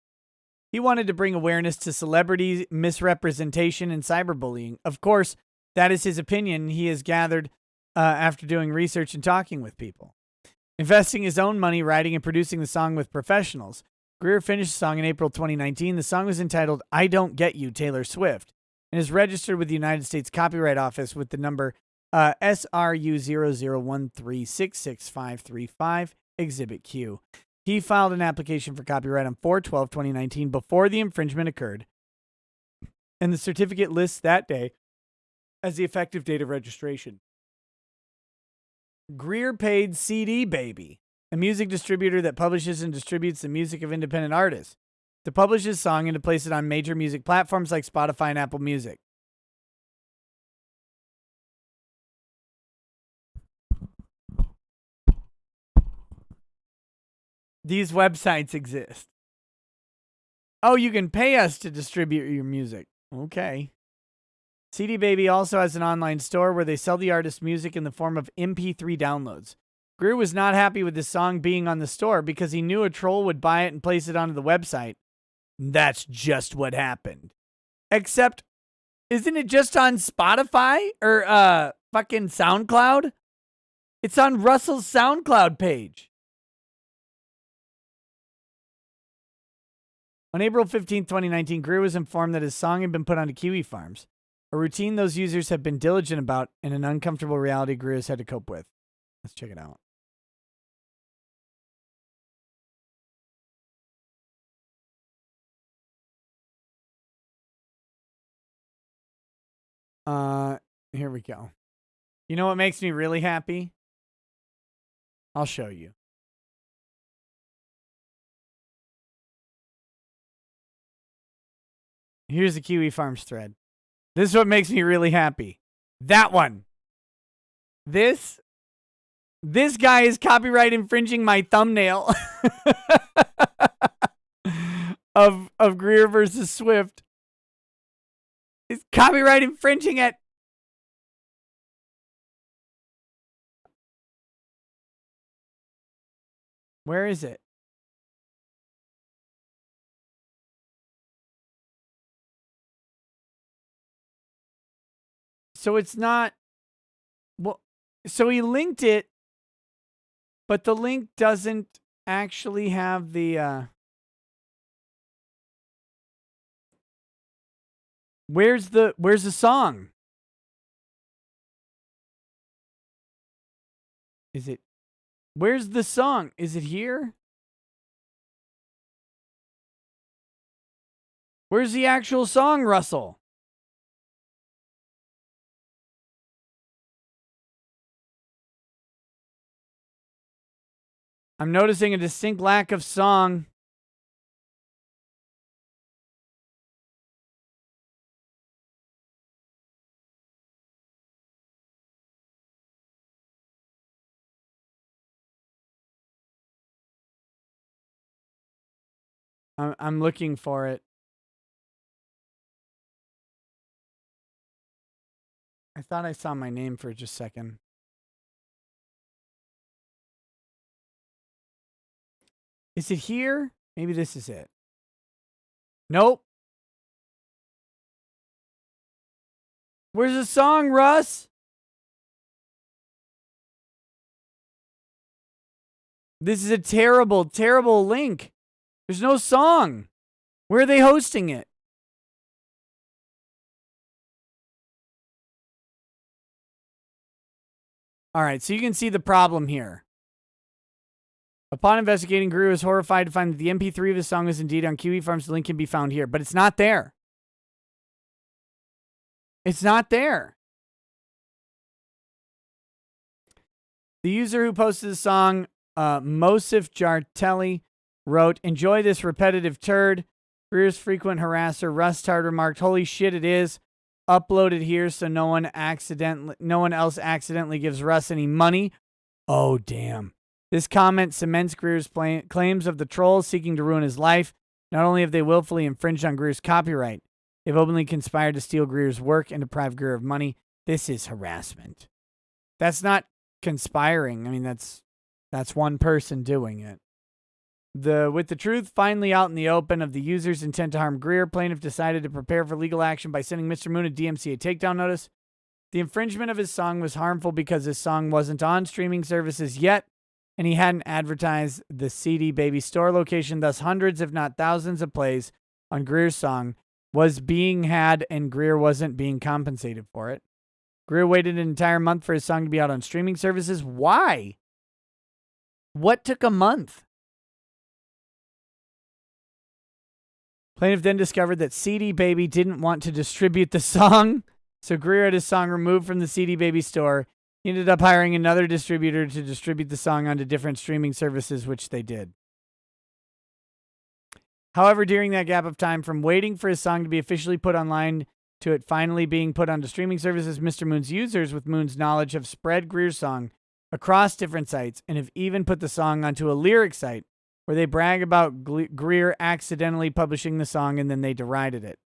He wanted to bring awareness to celebrity misrepresentation and cyberbullying. Of course, that is his opinion he has gathered after doing research and talking with people. Investing his own money writing and producing the song with professionals, Greer finished the song in April 2019. The song was entitled I Don't Get You, Taylor Swift, and is registered with the United States Copyright Office with the number SRU0013666535, Exhibit Q. He filed an application for copyright on 4/12/2019 before the infringement occurred, and the certificate lists that day as the effective date of registration. Greer paid CD Baby, a music distributor that publishes and distributes the music of independent artists, to publish his song and to place it on major music platforms like Spotify and Apple Music. These websites exist. Oh, you can pay us to distribute your music. Okay. CD Baby also has an online store where they sell the artist's music in the form of MP3 downloads. Greer was not happy with this song being on the store because he knew a troll would buy it and place it onto the website. That's just what happened. Except, isn't it just on Spotify or fucking SoundCloud? It's on Russell's SoundCloud page. On April 15, 2019, Greer was informed that his song had been put onto Kiwi Farms, a routine those users have been diligent about and an uncomfortable reality Greer has had to cope with. Let's check it out. Here we go. You know what makes me really happy? I'll show you. Here's the Kiwi Farms thread. This is what makes me really happy. That one. This guy is copyright infringing my thumbnail of Greer versus Swift. It's copyright infringing it. Where is it? So it's not, well, so he linked it But the link doesn't actually have the... Where's the song? Is it... Where's the song? Is it here? Where's the actual song, Russell? I'm noticing a distinct lack of song. I'm looking for it. I thought I saw my name for just a second. Is it here? Maybe this is it. Nope. Where's the song, Russ? This is a terrible, terrible link. There's no song. Where are they hosting it? All right, so you can see the problem here. Upon investigating, Greer was horrified to find that the MP3 of the song is indeed on Kiwi Farms. The link can be found here, but it's not there. It's not there. The user who posted the song, Mosif Jartelli, wrote, "Enjoy this repetitive turd." Greer's frequent harasser, Russ Tard, remarked, "Holy shit, it is. Upload it here so no one else accidentally gives Russ any money." Oh, damn. This comment cements Greer's claims of the trolls seeking to ruin his life. Not only have they willfully infringed on Greer's copyright, they've openly conspired to steal Greer's work and deprive Greer of money. This is harassment. That's not conspiring. I mean, that's one person doing it. With the truth finally out in the open of the user's intent to harm Greer, plaintiff decided to prepare for legal action by sending Mr. Moon a DMCA takedown notice. The infringement of his song was harmful because his song wasn't on streaming services yet, and he hadn't advertised the CD Baby store location. Thus, hundreds, if not thousands, of plays on Greer's song was being had, and Greer wasn't being compensated for it. Greer waited an entire month for his song to be out on streaming services. Why? What took a month? Plaintiff then discovered that CD Baby didn't want to distribute the song, so Greer had his song removed from the CD Baby store. He ended up hiring another distributor to distribute the song onto different streaming services, which they did. However, during that gap of time from waiting for his song to be officially put online to it finally being put onto streaming services, Mr. Moon's users, with Moon's knowledge, have spread Greer's song across different sites and have even put the song onto a lyric site where they brag about Greer accidentally publishing the song and then they derided it.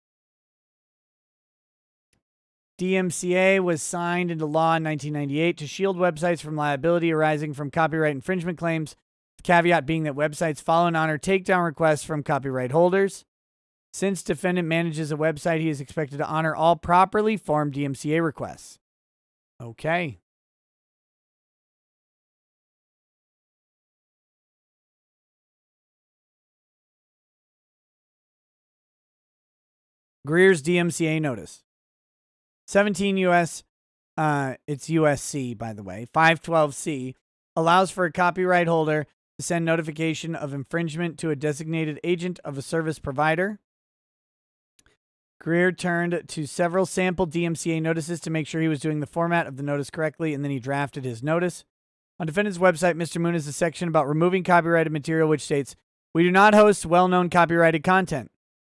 DMCA was signed into law in 1998 to shield websites from liability arising from copyright infringement claims, the caveat being that websites follow and honor takedown requests from copyright holders. Since defendant manages a website, he is expected to honor all properly formed DMCA requests. Okay. Greer's DMCA notice. 17 U.S., it's USC, by the way, 512C, allows for a copyright holder to send notification of infringement to a designated agent of a service provider. Greer turned to several sample DMCA notices to make sure he was doing the format of the notice correctly, and then he drafted his notice. On defendant's website, Mr. Moon has a section about removing copyrighted material, which states, "We do not host well-known copyrighted content."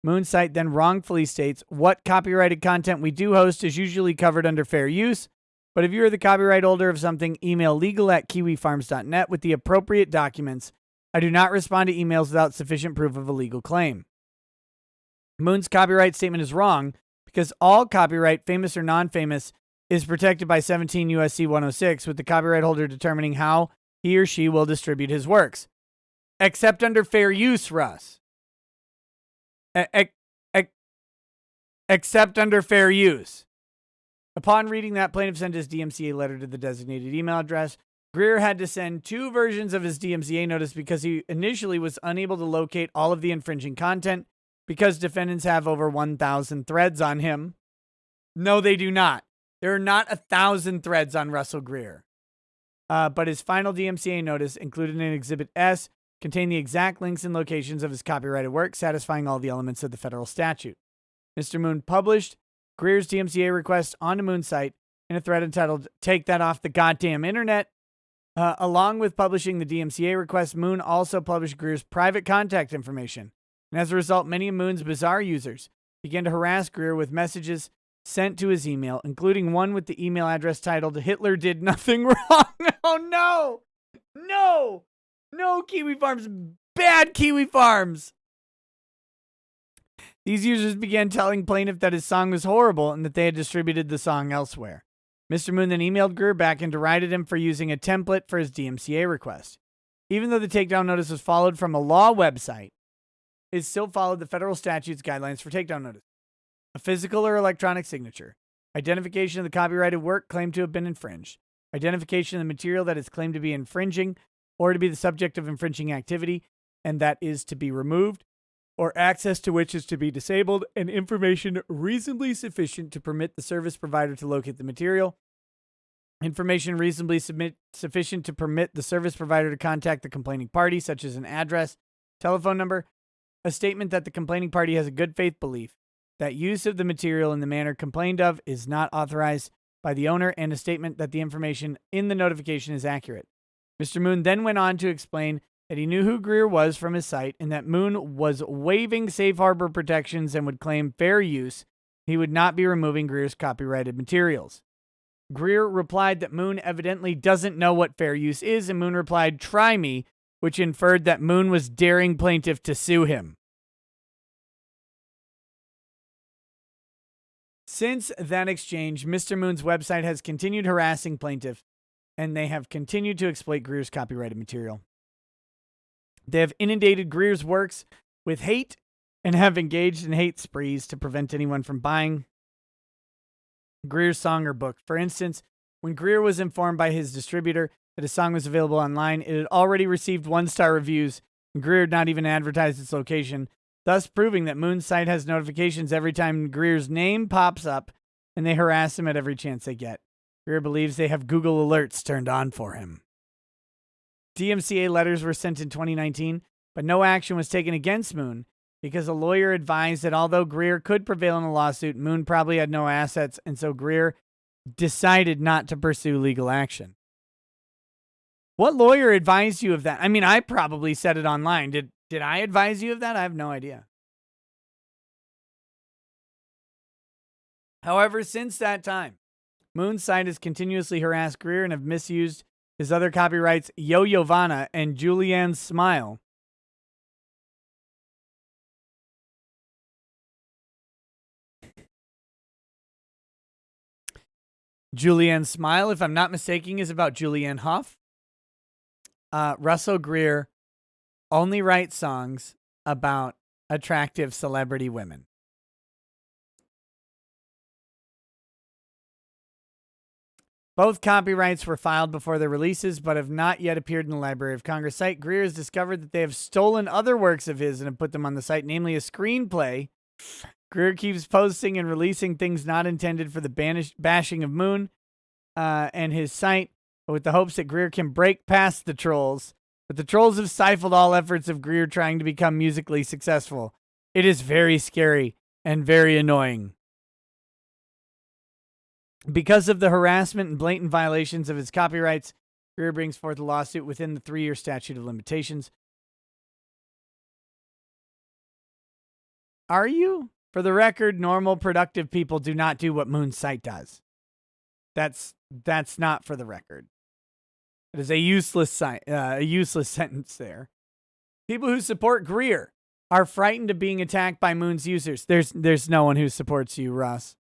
Moon's site then wrongfully states, "What copyrighted content we do host is usually covered under fair use, but if you are the copyright holder of something, email legal@kiwifarms.net with the appropriate documents. I do not respond to emails without sufficient proof of a legal claim." Moon's copyright statement is wrong because all copyright, famous or non-famous, is protected by 17 U.S.C. 106, with the copyright holder determining how he or she will distribute his works. Except under fair use, Russ. Except under fair use. Upon reading that, plaintiff sent his DMCA letter to the designated email address. Greer had to send 2 versions of his DMCA notice because he initially was unable to locate all of the infringing content because defendants have over 1,000 threads on him. No, they do not. There are not 1,000 threads on Russel Greer. But his final DMCA notice, included in Exhibit S, contained the exact links and locations of his copyrighted work, satisfying all the elements of the federal statute. Mr. Moon published Greer's DMCA request on the Moon site in a thread entitled, "Take That Off the Goddamn Internet." Along with publishing the DMCA request, Moon also published Greer's private contact information. And as a result, many of Moon's bizarre users began to harass Greer with messages sent to his email, including one with the email address titled, "Hitler did nothing wrong." Oh, no. No. No, Kiwi Farms. Bad Kiwi Farms. These users began telling plaintiff that his song was horrible and that they had distributed the song elsewhere. Mr. Moon then emailed Greer back and derided him for using a template for his DMCA request. Even though the takedown notice was followed from a law website, it still followed the federal statute's guidelines for takedown notice. A physical or electronic signature, identification of the copyrighted work claimed to have been infringed, identification of the material that is claimed to be infringing or to be the subject of infringing activity and that is to be removed, or access to which is to be disabled, and information reasonably sufficient to permit the service provider to locate the material, information reasonably sufficient to permit the service provider to contact the complaining party, such as an address, telephone number, a statement that the complaining party has a good faith belief that use of the material in the manner complained of is not authorized by the owner, and a statement that the information in the notification is accurate. Mr. Moon then went on to explain that he knew who Greer was from his site and that Moon was waiving safe harbor protections and would claim fair use. He would not be removing Greer's copyrighted materials. Greer replied that Moon evidently doesn't know what fair use is, and Moon replied, "Try me," which inferred that Moon was daring plaintiff to sue him. Since that exchange, Mr. Moon's website has continued harassing plaintiff, and they have continued to exploit Greer's copyrighted material. They have inundated Greer's works with hate and have engaged in hate sprees to prevent anyone from buying Greer's song or book. For instance, when Greer was informed by his distributor that his song was available online, it had already received 1-star reviews, and Greer had not even advertised its location, thus proving that Moon's site has notifications every time Greer's name pops up, and they harass him at every chance they get. Greer believes they have Google alerts turned on for him. DMCA letters were sent in 2019, but no action was taken against Moon because a lawyer advised that although Greer could prevail in a lawsuit, Moon probably had no assets, and so Greer decided not to pursue legal action. What lawyer advised you of that? I mean, I probably said it online. Did I advise you of that? I have no idea. However, since that time, Moon's site has continuously harassed Greer and have misused his other copyrights, Yo-Yovana and Julianne's Smile. Julianne's Smile, if I'm not mistaken, is about Julianne Hough. Russel Greer only writes songs about attractive celebrity women. Both copyrights were filed before their releases, but have not yet appeared in the Library of Congress site. Greer has discovered that they have stolen other works of his and have put them on the site, namely a screenplay. Greer keeps posting and releasing things not intended for the bashing of Moon and his site, with the hopes that Greer can break past the trolls. But the trolls have stifled all efforts of Greer trying to become musically successful. It is very scary and very annoying. Because of the harassment and blatant violations of his copyrights, Greer brings forth a lawsuit within the 3-year statute of limitations. Are you? For the record, normal, productive people do not do what Moon's site does. That's not for the record. It is a useless sentence there. People who support Greer are frightened of being attacked by Moon's users. There's no one who supports you, Russ.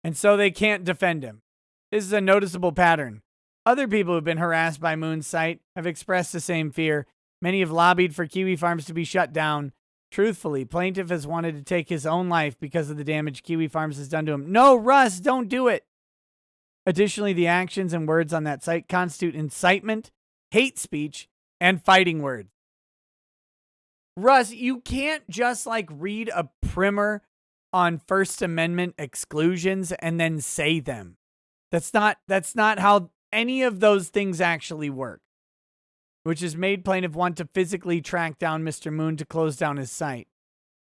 And so they can't defend him. This is a noticeable pattern. Other people who've been harassed by Moon's site have expressed the same fear. Many have lobbied for Kiwi Farms to be shut down. Truthfully, plaintiff has wanted to take his own life because of the damage Kiwi Farms has done to him. No, Russ, don't do it. Additionally, the actions and words on that site constitute incitement, hate speech, and fighting words. Russ, you can't just like read a primer on First Amendment exclusions and then say them. That's not how any of those things actually work. Which has made plaintiff want to physically track down Mr. Moon to close down his site.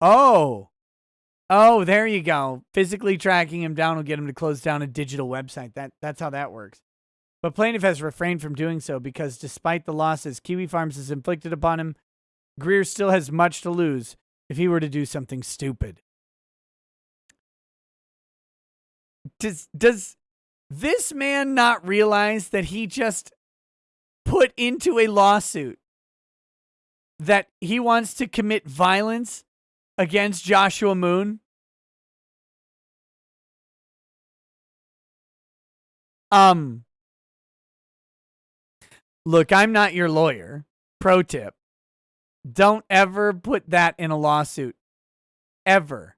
Oh, there you go. Physically tracking him down will get him to close down a digital website. That's how that works. But plaintiff has refrained from doing so because despite the losses Kiwi Farms has inflicted upon him, Greer still has much to lose if he were to do something stupid. Does this man not realize that he just put into a lawsuit that he wants to commit violence against Joshua Moon? Look, I'm not your lawyer. Pro tip. Don't ever put that in a lawsuit. Ever.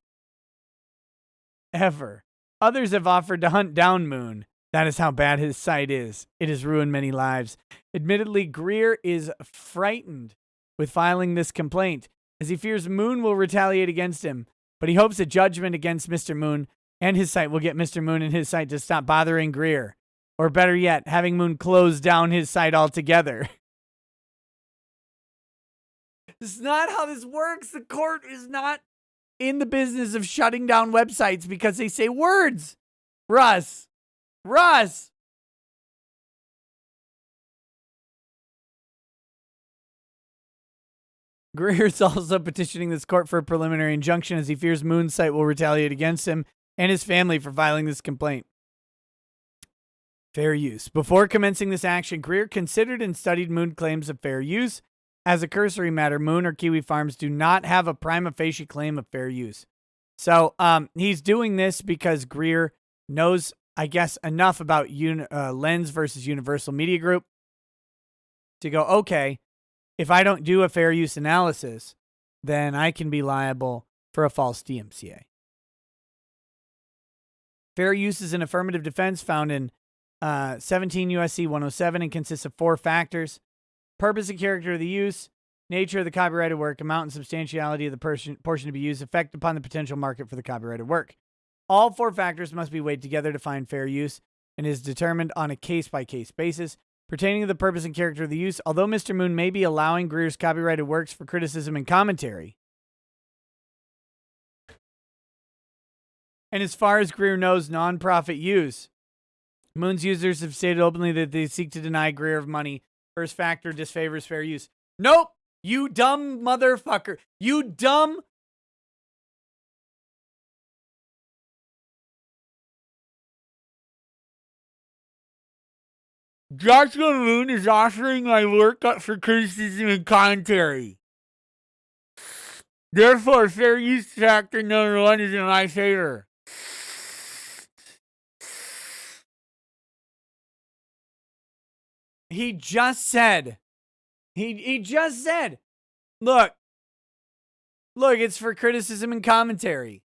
Others have offered to hunt down Moon. That is how bad his site is. It has ruined many lives. Admittedly, Greer is frightened with filing this complaint, as he fears Moon will retaliate against him. But he hopes a judgment against Mr. Moon and his site will get Mr. Moon and his site to stop bothering Greer. Or better yet, having Moon close down his site altogether. This is not how this works. The court is not in the business of shutting down websites because they say words. Russ. Greer is also petitioning this court for a preliminary injunction as he fears Moon's site will retaliate against him and his family for filing this complaint. Fair use. Before commencing this action, Greer considered and studied Moon claims of fair use. As a cursory matter, Moon or Kiwi Farms do not have a prima facie claim of fair use. So he's doing this because Greer knows, I guess, enough about Lens versus Universal Media Group to go, okay, if I don't do a fair use analysis, then I can be liable for a false DMCA. Fair use is an affirmative defense found in 17 U.S.C. 107 and consists of 4 factors: purpose and character of the use, nature of the copyrighted work, amount and substantiality of the portion to be used, effect upon the potential market for the copyrighted work. All 4 factors must be weighed together to find fair use and is determined on a case-by-case basis. Pertaining to the purpose and character of the use, although Mr. Moon may be allowing Greer's copyrighted works for criticism and commentary, and as far as Greer knows, non-profit use, Moon's users have stated openly that they seek to deny Greer of money. First factor disfavors fair use. Nope! You dumb motherfucker. You dumb... Joshua Moon is offering my work up for criticism and commentary. Therefore, fair use factor number 1 is in my favor. He just said, look, it's for criticism and commentary.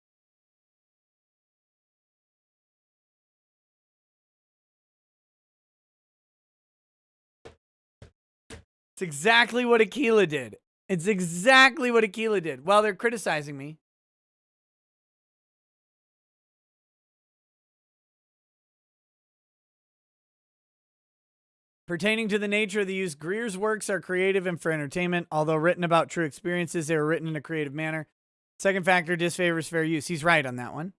It's exactly what Aquila did. Well, they're criticizing me. Pertaining to the nature of the use, Greer's works are creative and for entertainment. Although written about true experiences, they were written in a creative manner. Second factor disfavors fair use. He's right on that one.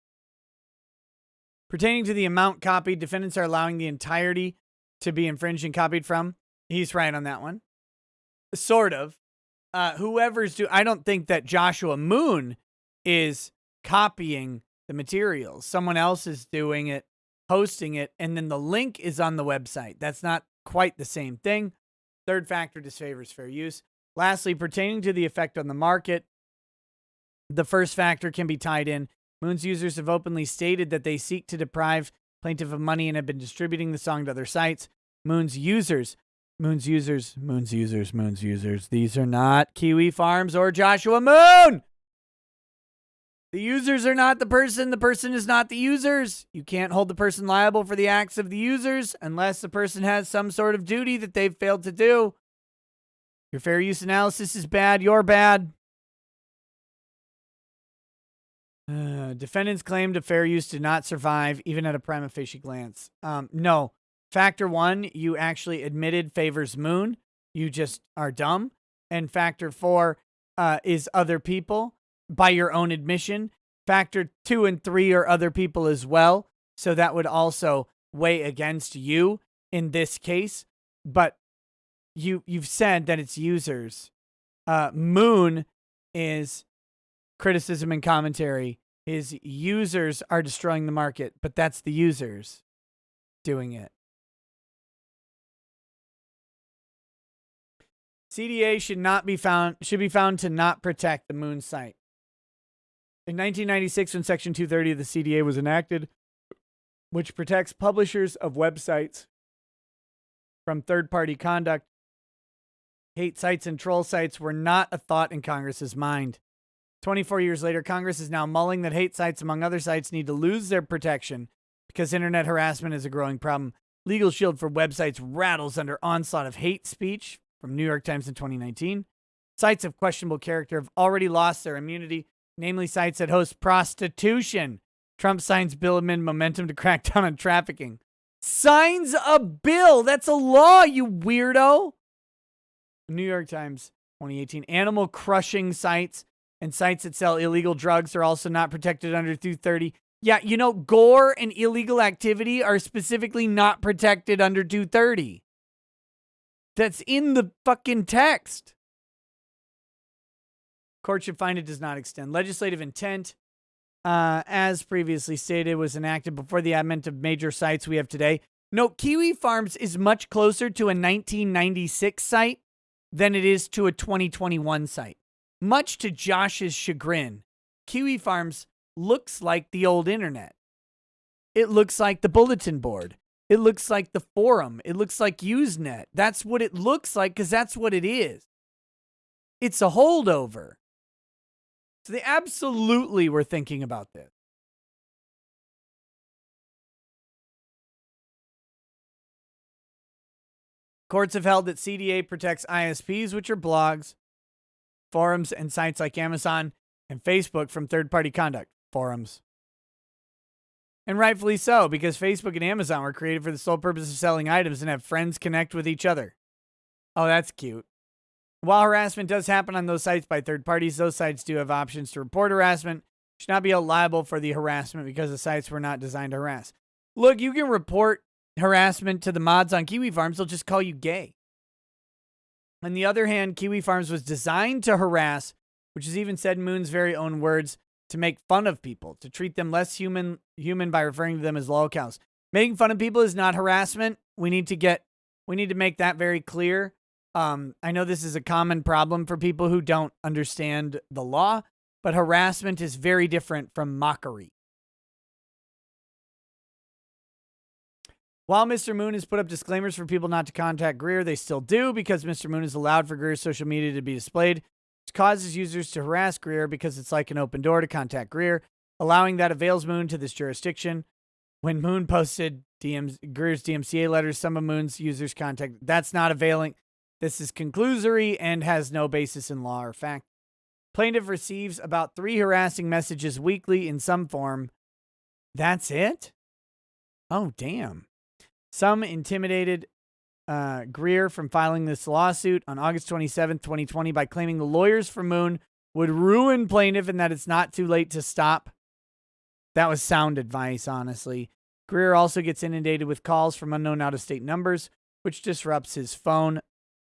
Pertaining to the amount copied, defendants are allowing the entirety to be infringed and copied from. He's right on that one. Sort of. I don't think that Joshua Moon is copying the materials. Someone else is doing it, hosting it, and then the link is on the website. That's not quite the same thing. Third factor disfavors fair use. Lastly, pertaining to the effect on the market, the first factor can be tied in. Moon's users have openly stated that they seek to deprive plaintiff of money and have been distributing the song to other sites. Moon's users. These are not Kiwi Farms or Joshua Moon. The users are not the person is not the users. You can't hold the person liable for the acts of the users unless the person has some sort of duty that they've failed to do. Your fair use analysis is bad, you're bad. Defendants claimed a fair use did not survive, even at a prima facie glance. No. Factor 1, you actually admitted favors Moon. You just are dumb. And factor 4 is other people by your own admission. Factor 2 and 3 are other people as well. So that would also weigh against you in this case. But you've said that it's users. Moon is criticism and commentary. His users are destroying the market, but that's the users doing it. CDA should be found to not protect the Moon site. In 1996, when Section 230 of the CDA was enacted, which protects publishers of websites from third-party conduct, hate sites and troll sites were not a thought in Congress's mind. 24 years later, Congress is now mulling that hate sites, among other sites, need to lose their protection because internet harassment is a growing problem. Legal shield for websites rattles under onslaught of hate speech from New York Times in 2019. Sites of questionable character have already lost their immunity, namely sites that host prostitution. Trump signs bill amid momentum to crack down on trafficking. Signs a bill! That's a law, you weirdo! New York Times, 2018. Animal crushing sites and sites that sell illegal drugs are also not protected under 230. Yeah, you know, gore and illegal activity are specifically not protected under 230. That's in the fucking text. Court should find it does not extend. Legislative intent, as previously stated, was enacted before the advent of major sites we have today. Note, Kiwi Farms is much closer to a 1996 site than it is to a 2021 site. Much to Josh's chagrin, Kiwi Farms looks like the old internet. It looks like the bulletin board. It looks like the forum. It looks like Usenet. That's what it looks like because that's what it is. It's a holdover. So they absolutely were thinking about this. Courts have held that CDA protects ISPs, which are blogs, forums, and sites like Amazon and Facebook from third-party conduct. Forums. And rightfully so, because Facebook and Amazon were created for the sole purpose of selling items and have friends connect with each other. Oh, that's cute. While harassment does happen on those sites by third parties, those sites do have options to report harassment. Should not be held liable for the harassment because the sites were not designed to harass. Look, you can report harassment to the mods on Kiwi Farms. They'll just call you gay. On the other hand, Kiwi Farms was designed to harass, which is even said in Moon's very own words, to make fun of people, to treat them less human by referring to them as lolcows. Making fun of people is not harassment. We need to make that very clear. I know this is a common problem for people who don't understand the law, but harassment is very different from mockery. While Mr. Moon has put up disclaimers for people not to contact Greer, they still do because Mr. Moon has allowed for Greer's social media to be displayed, which causes users to harass Greer because it's like an open door to contact Greer. Allowing that avails Moon to this jurisdiction. When Moon posted Greer's DMCA letters, some of Moon's users contacted. That's not availing. This is conclusory and has no basis in law or fact. Plaintiff receives about 3 harassing messages weekly in some form. That's it? Oh, damn. Some intimidated Greer from filing this lawsuit on August 27th, 2020 by claiming the lawyers for Moon would ruin plaintiff and that it's not too late to stop. That was sound advice, honestly. Greer also gets inundated with calls from unknown out-of-state numbers, which disrupts his phone.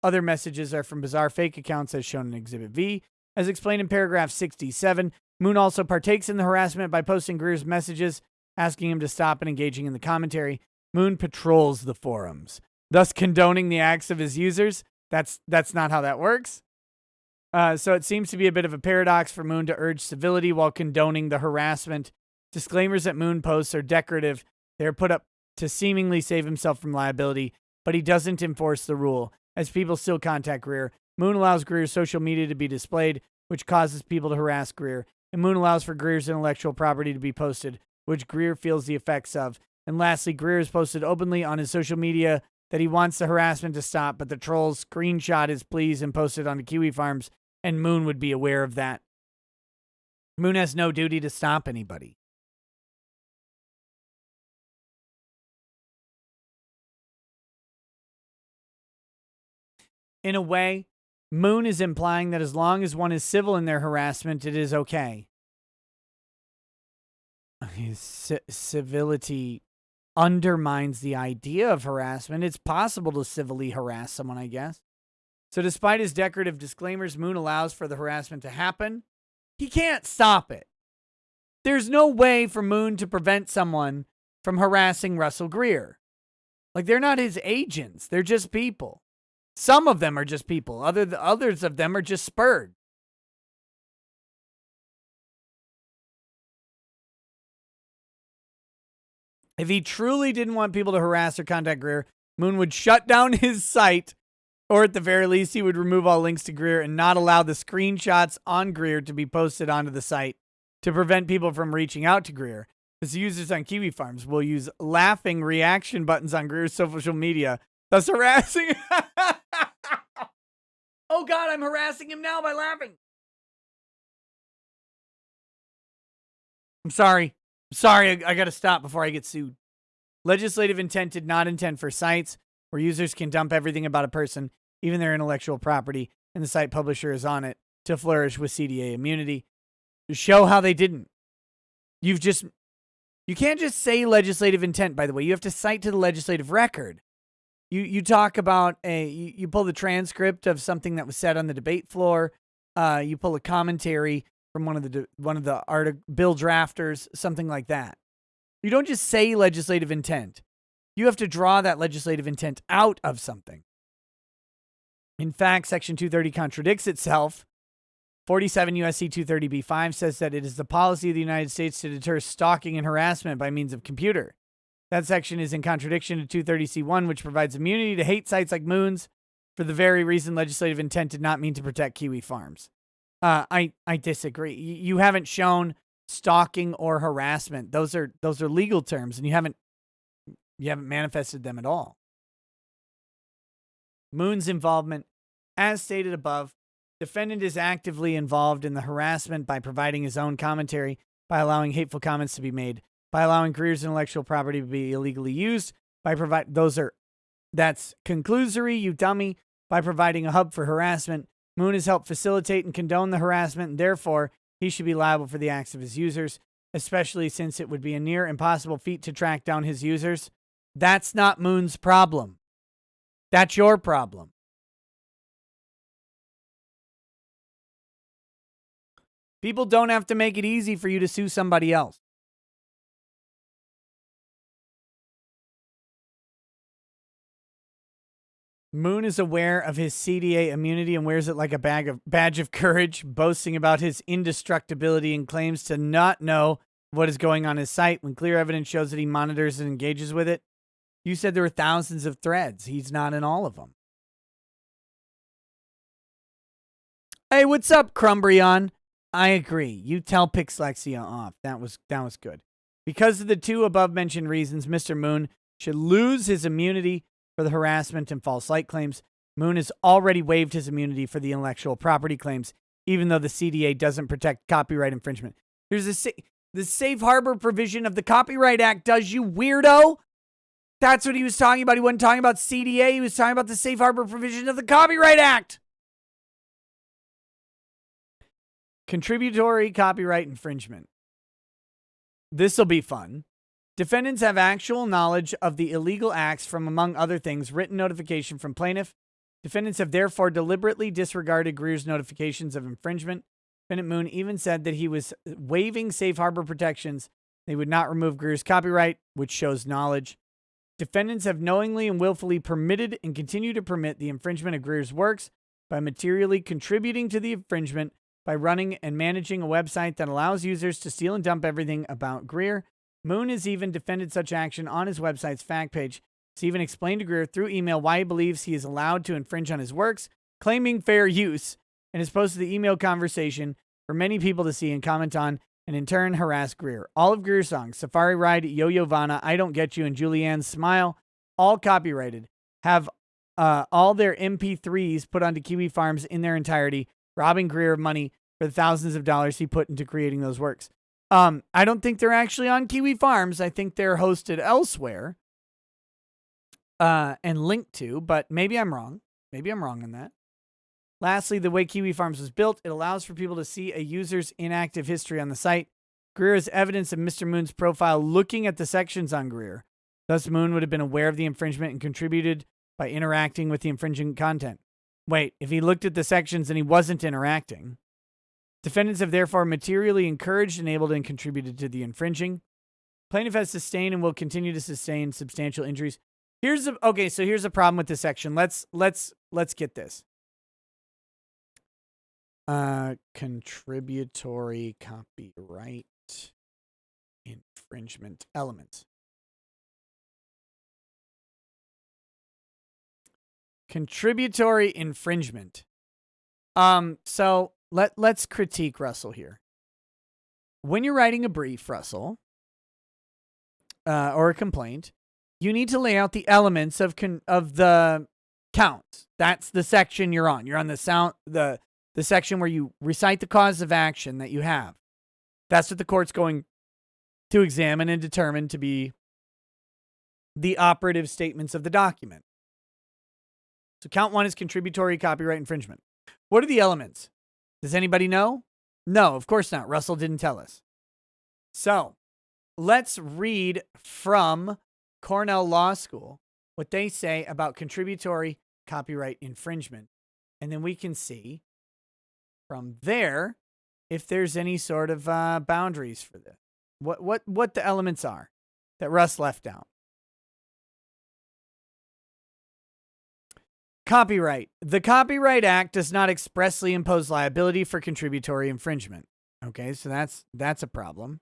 Other messages are from bizarre fake accounts as shown in Exhibit V. As explained in paragraph 67, Moon also partakes in the harassment by posting Greer's messages, asking him to stop and engaging in the commentary. Moon patrols the forums, thus condoning the acts of his users. That's not how that works. So it seems to be a bit of a paradox for Moon to urge civility while condoning the harassment. Disclaimers that Moon posts are decorative. They're put up to seemingly save himself from liability, but he doesn't enforce the rule. As people still contact Greer, Moon allows Greer's social media to be displayed, which causes people to harass Greer. and Moon allows for Greer's intellectual property to be posted, which Greer feels the effects of. And lastly, Greer has posted openly on his social media that he wants the harassment to stop, but the trolls screenshot his pleas and posted onto Kiwi Farms, and Moon would be aware of that. Moon has no duty to stop anybody. In a way, Moon is implying that as long as one is civil in their harassment, it is okay. Civility undermines the idea of harassment. It's possible to civilly harass someone, I guess. So despite his decorative disclaimers, Moon allows for the harassment to happen. He can't stop it. There's no way for Moon to prevent someone from harassing Russel Greer. Like, they're not his agents. They're just people. Some of them are just people. Others of them are just spurred. If he truly didn't want people to harass or contact Greer, Moon would shut down his site, or at the very least, he would remove all links to Greer and not allow the screenshots on Greer to be posted onto the site to prevent people from reaching out to Greer. Because users on Kiwi Farms will use laughing reaction buttons on Greer's social media, thus harassing. Oh God, I'm harassing him now by laughing. I'm sorry. I got to stop before I get sued. Legislative intent did not intend for sites where users can dump everything about a person, even their intellectual property, and the site publisher is on it, to flourish with CDA immunity. To show how they didn't. You can't just say legislative intent, by the way. You have to cite to the legislative record. You talk about you pull the transcript of something that was said on the debate floor. You pull a commentary from one of the bill drafters, something like that. You don't just say legislative intent. You have to draw that legislative intent out of something. In fact, Section 230 contradicts itself. 47 U.S.C. 230b-5 says that it is the policy of the United States to deter stalking and harassment by means of computer. That section is in contradiction to 230c-1, which provides immunity to hate sites like Moon's for the very reason legislative intent did not mean to protect Kiwi Farms. I disagree. You haven't shown stalking or harassment. Those are legal terms, and you haven't manifested them at all. Moon's involvement, as stated above, defendant is actively involved in the harassment by providing his own commentary, by allowing hateful comments to be made, by allowing Greer's intellectual property to be illegally used, that's conclusory, you dummy, by providing a hub for harassment. Moon has helped facilitate and condone the harassment, and therefore he should be liable for the acts of his users, especially since it would be a near impossible feat to track down his users. That's not Moon's problem. That's your problem. People don't have to make it easy for you to sue somebody else. Moon is aware of his CDA immunity and wears it like a badge of courage, boasting about his indestructibility and claims to not know what is going on his site when clear evidence shows that he monitors and engages with it. You said there were thousands of threads. He's not in all of them. Hey, what's up, Crumbrion? I agree. You tell Pixlexia off. That was good. Because of the two above-mentioned reasons, Mr. Moon should lose his immunity for the harassment and false light claims. Moon has already waived his immunity for the intellectual property claims, even though the CDA doesn't protect copyright infringement. Here's the safe harbor provision of the Copyright Act does, you weirdo. That's what he was talking about. He wasn't talking about CDA. He was talking about the safe harbor provision of the Copyright Act. Contributory copyright infringement. This will be fun. Defendants have actual knowledge of the illegal acts from, among other things, written notification from plaintiff. Defendants have therefore deliberately disregarded Greer's notifications of infringement. Defendant Moon even said that he was waiving safe harbor protections. They would not remove Greer's copyright, which shows knowledge. Defendants have knowingly and willfully permitted and continue to permit the infringement of Greer's works by materially contributing to the infringement by running and managing a website that allows users to steal and dump everything about Greer. Moon has even defended such action on his website's fact page. He's even explained to Greer through email why he believes he is allowed to infringe on his works, claiming fair use, and has posted the email conversation for many people to see and comment on, and in turn harass Greer. All of Greer's songs, Safari Ride, Yo-Yo Vana, I Don't Get You, and Julianne's Smile, all copyrighted, have all their MP3s put onto Kiwi Farms in their entirety, robbing Greer of money for the thousands of dollars he put into creating those works. I don't think they're actually on Kiwi Farms. I think they're hosted elsewhere and linked to, but maybe I'm wrong. Maybe I'm wrong on that. Lastly, the way Kiwi Farms was built, it allows for people to see a user's inactive history on the site. Greer has evidence of Mr. Moon's profile looking at the sections on Greer. Thus, Moon would have been aware of the infringement and contributed by interacting with the infringing content. Wait, if he looked at the sections and he wasn't interacting, defendants have therefore materially encouraged, enabled, and contributed to the infringing. Plaintiff has sustained and will continue to sustain substantial injuries. Here's a problem with this section. Let's get this. Contributory copyright infringement elements. Contributory infringement. So let's critique Russell here. When you're writing a brief, Russell, or a complaint, you need to lay out the elements of the count. That's the section you're on. You're on the section where you recite the cause of action that you have. That's what the court's going to examine and determine to be the operative statements of the document. So count 1 is contributory copyright infringement. What are the elements? Does anybody know? No, of course not. Russell didn't tell us. So let's read from Cornell Law School what they say about contributory copyright infringement. And then we can see from there if there's any sort of boundaries for this. What the elements are that Russ left out. Copyright. The Copyright Act does not expressly impose liability for contributory infringement. Okay, so that's a problem.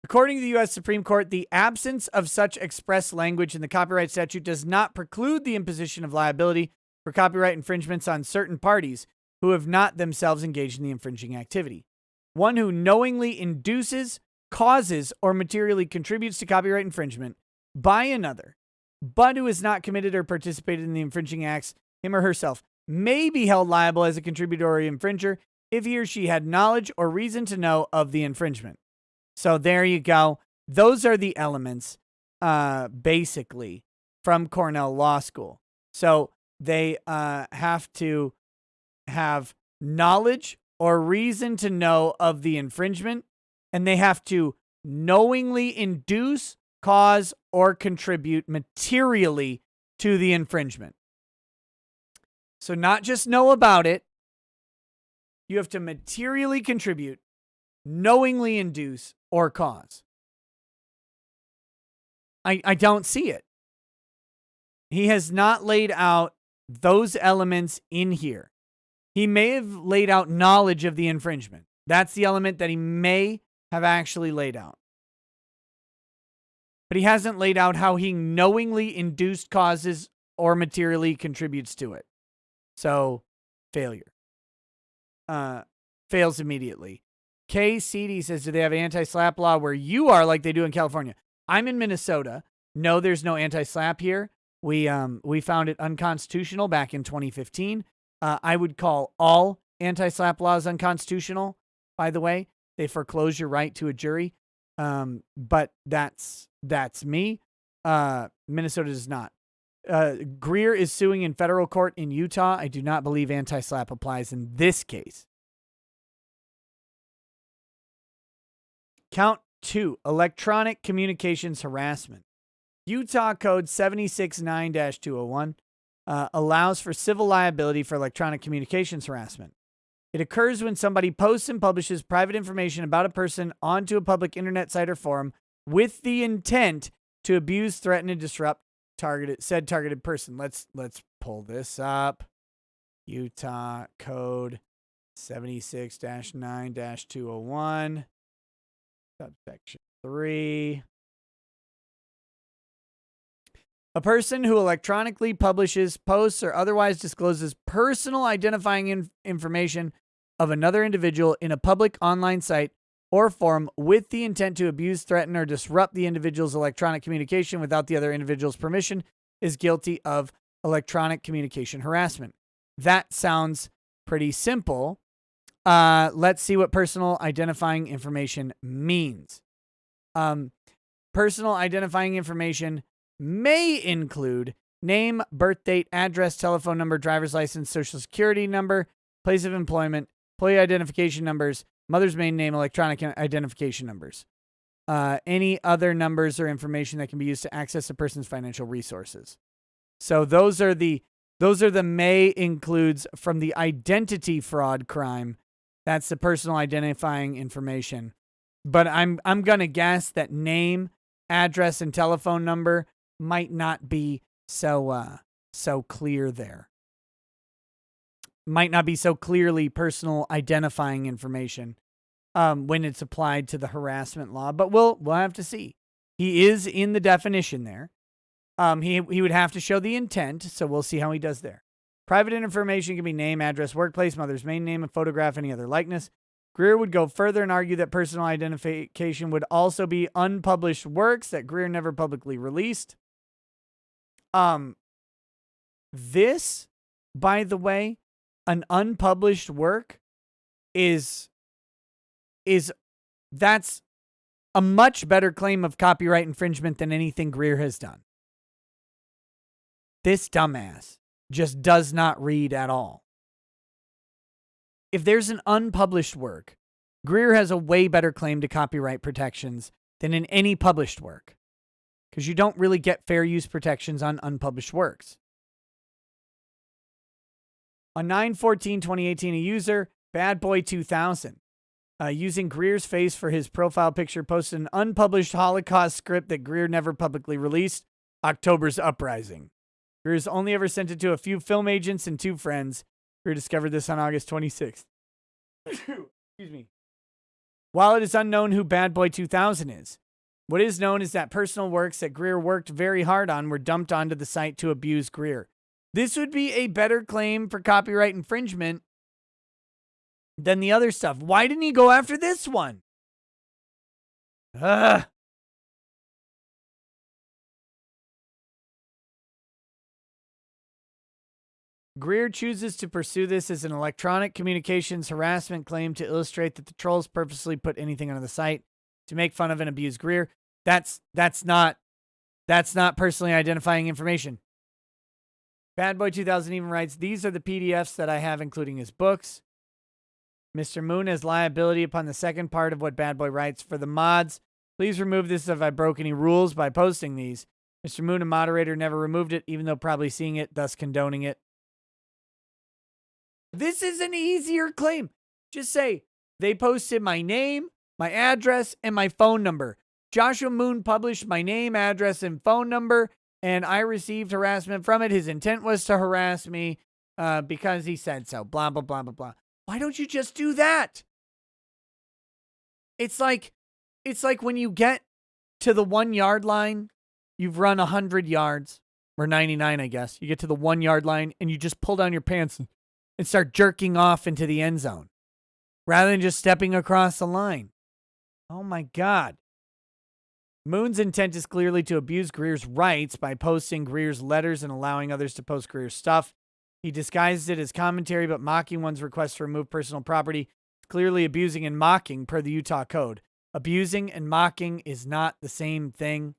According to the U.S. Supreme Court, the absence of such express language in the copyright statute does not preclude the imposition of liability for copyright infringements on certain parties who have not themselves engaged in the infringing activity. One who knowingly induces, causes, or materially contributes to copyright infringement by another, but who has not committed or participated in the infringing acts, him or herself, may be held liable as a contributory infringer if he or she had knowledge or reason to know of the infringement. So there you go. Those are the elements, basically, from Cornell Law School. So they have to have knowledge or reason to know of the infringement, and they have to knowingly induce, cause, or contribute materially to the infringement. So not just know about it, you have to materially contribute, knowingly induce, or cause. I don't see it. He has not laid out those elements in here. He may have laid out knowledge of the infringement. That's the element that he may have actually laid out. But he hasn't laid out how he knowingly induced, causes, or materially contributes to it. So, failure. Fails immediately. KCD says, do they have an anti-SLAPP law where you are like they do in California? I'm in Minnesota. No, there's no anti-SLAPP here. We found it unconstitutional back in 2015. I would call all anti-SLAPP laws unconstitutional, by the way. They foreclose your right to a jury. But that's me. Minnesota does not. Greer is suing in federal court in Utah. I do not believe anti-SLAPP applies in this case. Count 2, electronic communications harassment. Utah Code 769-201 allows for civil liability for electronic communications harassment. It occurs when somebody posts and publishes private information about a person onto a public internet site or forum with the intent to abuse, threaten, and disrupt said targeted person. Let's pull this up. Utah Code 76-9-201, subsection 3. A person who electronically publishes, posts, or otherwise discloses personal identifying information of another individual in a public online site or forum with the intent to abuse, threaten, or disrupt the individual's electronic communication without the other individual's permission is guilty of electronic communication harassment. That sounds pretty simple. Let's see what personal identifying information means. Personal identifying information may include name, birth date, address, telephone number, driver's license, social security number, place of employment, employee identification numbers, mother's maiden name, electronic identification numbers. Any other numbers or information that can be used to access a person's financial resources. So those are the may includes from the identity fraud crime. That's the personal identifying information. But I'm going to guess that name, address, and telephone number might not be so clear there. Might not be so clearly personal identifying information when it's applied to the harassment law, but we'll have to see. He is in the definition there. He would have to show the intent, so we'll see how he does there. Private information can be name, address, workplace, mother's maiden name, and photograph, any other likeness. Greer would go further and argue that personal identification would also be unpublished works that Greer never publicly released. This, by the way, an unpublished work that's a much better claim of copyright infringement than anything Greer has done. This dumbass just does not read at all. If there's an unpublished work, Greer has a way better claim to copyright protections than in any published work, because you don't really get fair use protections on unpublished works. On 9/14/2018, a user, badboy2000, using Greer's face for his profile picture, posted an unpublished Holocaust script that Greer never publicly released, October's Uprising. Greer's only ever sent it to a few film agents and 2 friends. Greer discovered this on August 26th. Excuse me. While it is unknown who badboy2000 is, what is known is that personal works that Greer worked very hard on were dumped onto the site to abuse Greer. This would be a better claim for copyright infringement than the other stuff. Why didn't he go after this one? Greer chooses to pursue this as an electronic communications harassment claim to illustrate that the trolls purposely put anything on the site to make fun of and abuse Greer. That's not personally identifying information. Badboy2000 even writes, these are the PDFs that I have, including his books. Mr. Moon has liability upon the second part of what Badboy writes. For the mods, please remove this if I broke any rules by posting these. Mr. Moon, a moderator, never removed it, even though probably seeing it, thus condoning it. This is an easier claim. Just say, they posted my name, my address, and my phone number. Joshua Moon published my name, address, and phone number, and I received harassment from it. His intent was to harass me because he said so. Blah, blah, blah, blah, blah. Why don't you just do that? It's like when you get to the 1 yard line, you've run 100 yards, or 99, I guess. You get to the 1 yard line, and you just pull down your pants and start jerking off into the end zone rather than just stepping across the line. Oh my God. Moon's intent is clearly to abuse Greer's rights by posting Greer's letters and allowing others to post Greer's stuff. He disguises it as commentary, but mocking one's request to remove personal property is clearly abusing and mocking per the Utah Code. Abusing and mocking is not the same thing.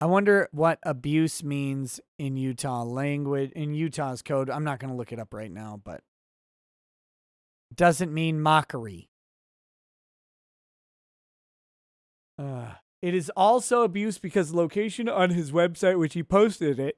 I wonder what abuse means in Utah language, in Utah's code. I'm not going to look it up right now, but it doesn't mean mockery. It is also abuse because location on his website, which he posted it,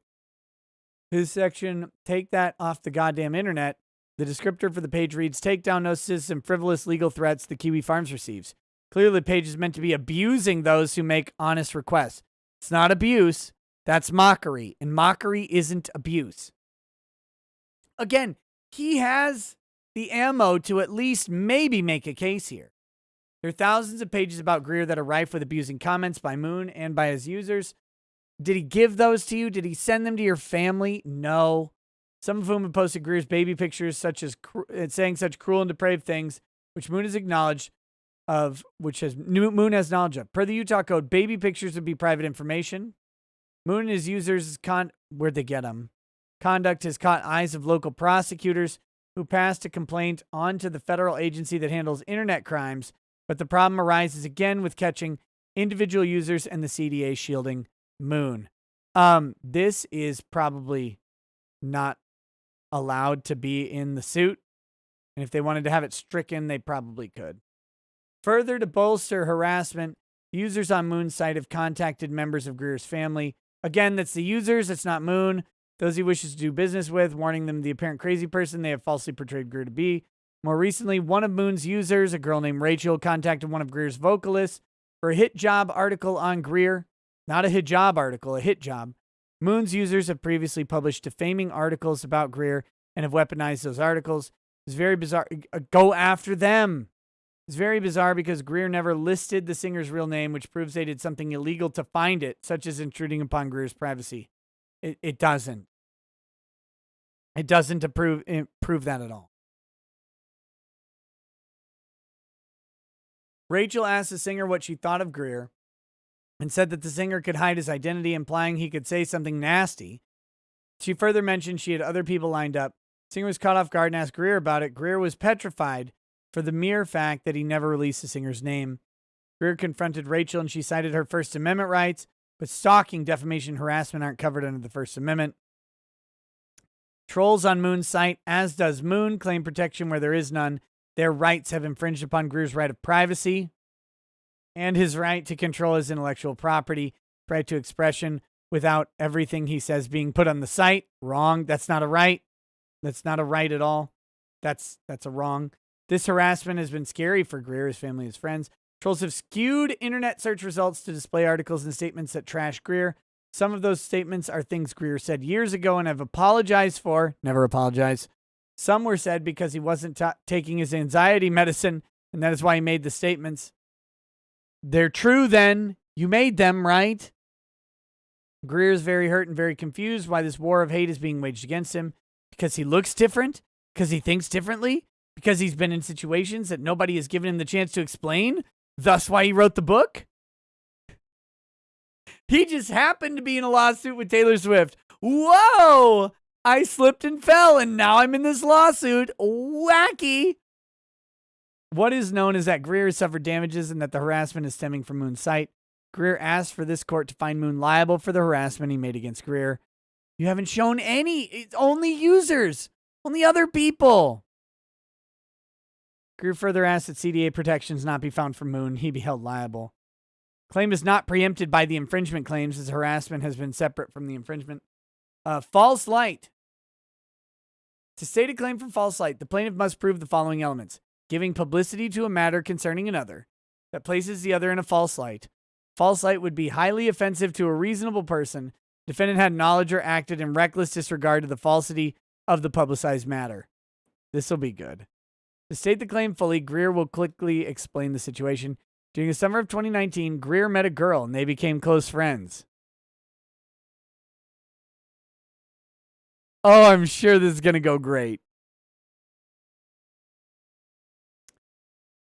his section, take that off the goddamn internet. The descriptor for the page reads, take down notices and frivolous legal threats the Kiwi Farms receives. Clearly, the page is meant to be abusing those who make honest requests. It's not abuse. That's mockery. And mockery isn't abuse. Again, he has the ammo to at least maybe make a case here. There are thousands of pages about Greer that are rife with abusing comments by Moon and by his users. Did he give those to you? Did he send them to your family? No. Some of whom have posted Greer's baby pictures, such as saying such cruel and depraved things, which Moon has acknowledged of, Moon has knowledge of. Per the Utah code, baby pictures would be private information. Moon and his users where'd they get them? Conduct has caught eyes of local prosecutors who passed a complaint on to the federal agency that handles internet crimes, but the problem arises again with catching individual users and the CDA shielding Moon. This is probably not allowed to be in the suit, and if they wanted to have it stricken, they probably could. Further to bolster harassment, users on Moon's site have contacted members of Greer's family. Again, that's the users, it's not Moon. Those he wishes to do business with, warning them the apparent crazy person they have falsely portrayed Greer to be. More recently, one of Moon's users, a girl named Rachel, contacted one of Greer's vocalists for a hit job article on Greer. Not a hijab article, a hit job. Moon's users have previously published defaming articles about Greer and have weaponized those articles. It's very bizarre. Go after them. It's very bizarre because Greer never listed the singer's real name, which proves they did something illegal to find it, such as intruding upon Greer's privacy. It doesn't. It doesn't prove that at all. Rachel asked the singer what she thought of Greer and said that the singer could hide his identity, implying he could say something nasty. She further mentioned she had other people lined up. The singer was caught off guard and asked Greer about it. Greer was petrified for the mere fact that he never released the singer's name. Greer confronted Rachel and she cited her First Amendment rights, but stalking, defamation, harassment aren't covered under the First Amendment. Trolls on Moon's site, as does Moon, claim protection where there is none. Their rights have infringed upon Greer's right of privacy and his right to control his intellectual property, right to expression without everything he says being put on the site. Wrong. That's not a right. That's not a right at all. That's a wrong. This harassment has been scary for Greer, his family, his friends. Trolls have skewed internet search results to display articles and statements that trash Greer. Some of those statements are things Greer said years ago and have apologized for. Never apologize. Some were said because he wasn't taking his anxiety medicine, and that is why he made the statements. They're true then. You made them, right? Greer is very hurt and very confused why this war of hate is being waged against him. Because he looks different? Because he thinks differently? Because he's been in situations that nobody has given him the chance to explain? Thus why he wrote the book? He just happened to be in a lawsuit with Taylor Swift. Whoa! I slipped and fell, and now I'm in this lawsuit. Wacky! What is known is that Greer has suffered damages and that the harassment is stemming from Moon's site. Greer asked for this court to find Moon liable for the harassment he made against Greer. You haven't shown any. It's only users. Only other people. Greer further asked that CDA protections not be found for Moon. He be held liable. Claim is not preempted by the infringement claims as harassment has been separate from the infringement. False light. To state a claim for false light, the plaintiff must prove the following elements. Giving publicity to a matter concerning another that places the other in a false light. False light would be highly offensive to a reasonable person. Defendant had knowledge or acted in reckless disregard to the falsity of the publicized matter. This will be good. To state the claim fully, Greer will quickly explain the situation. During the summer of 2019, Greer met a girl and they became close friends. Oh, I'm sure this is going to go great.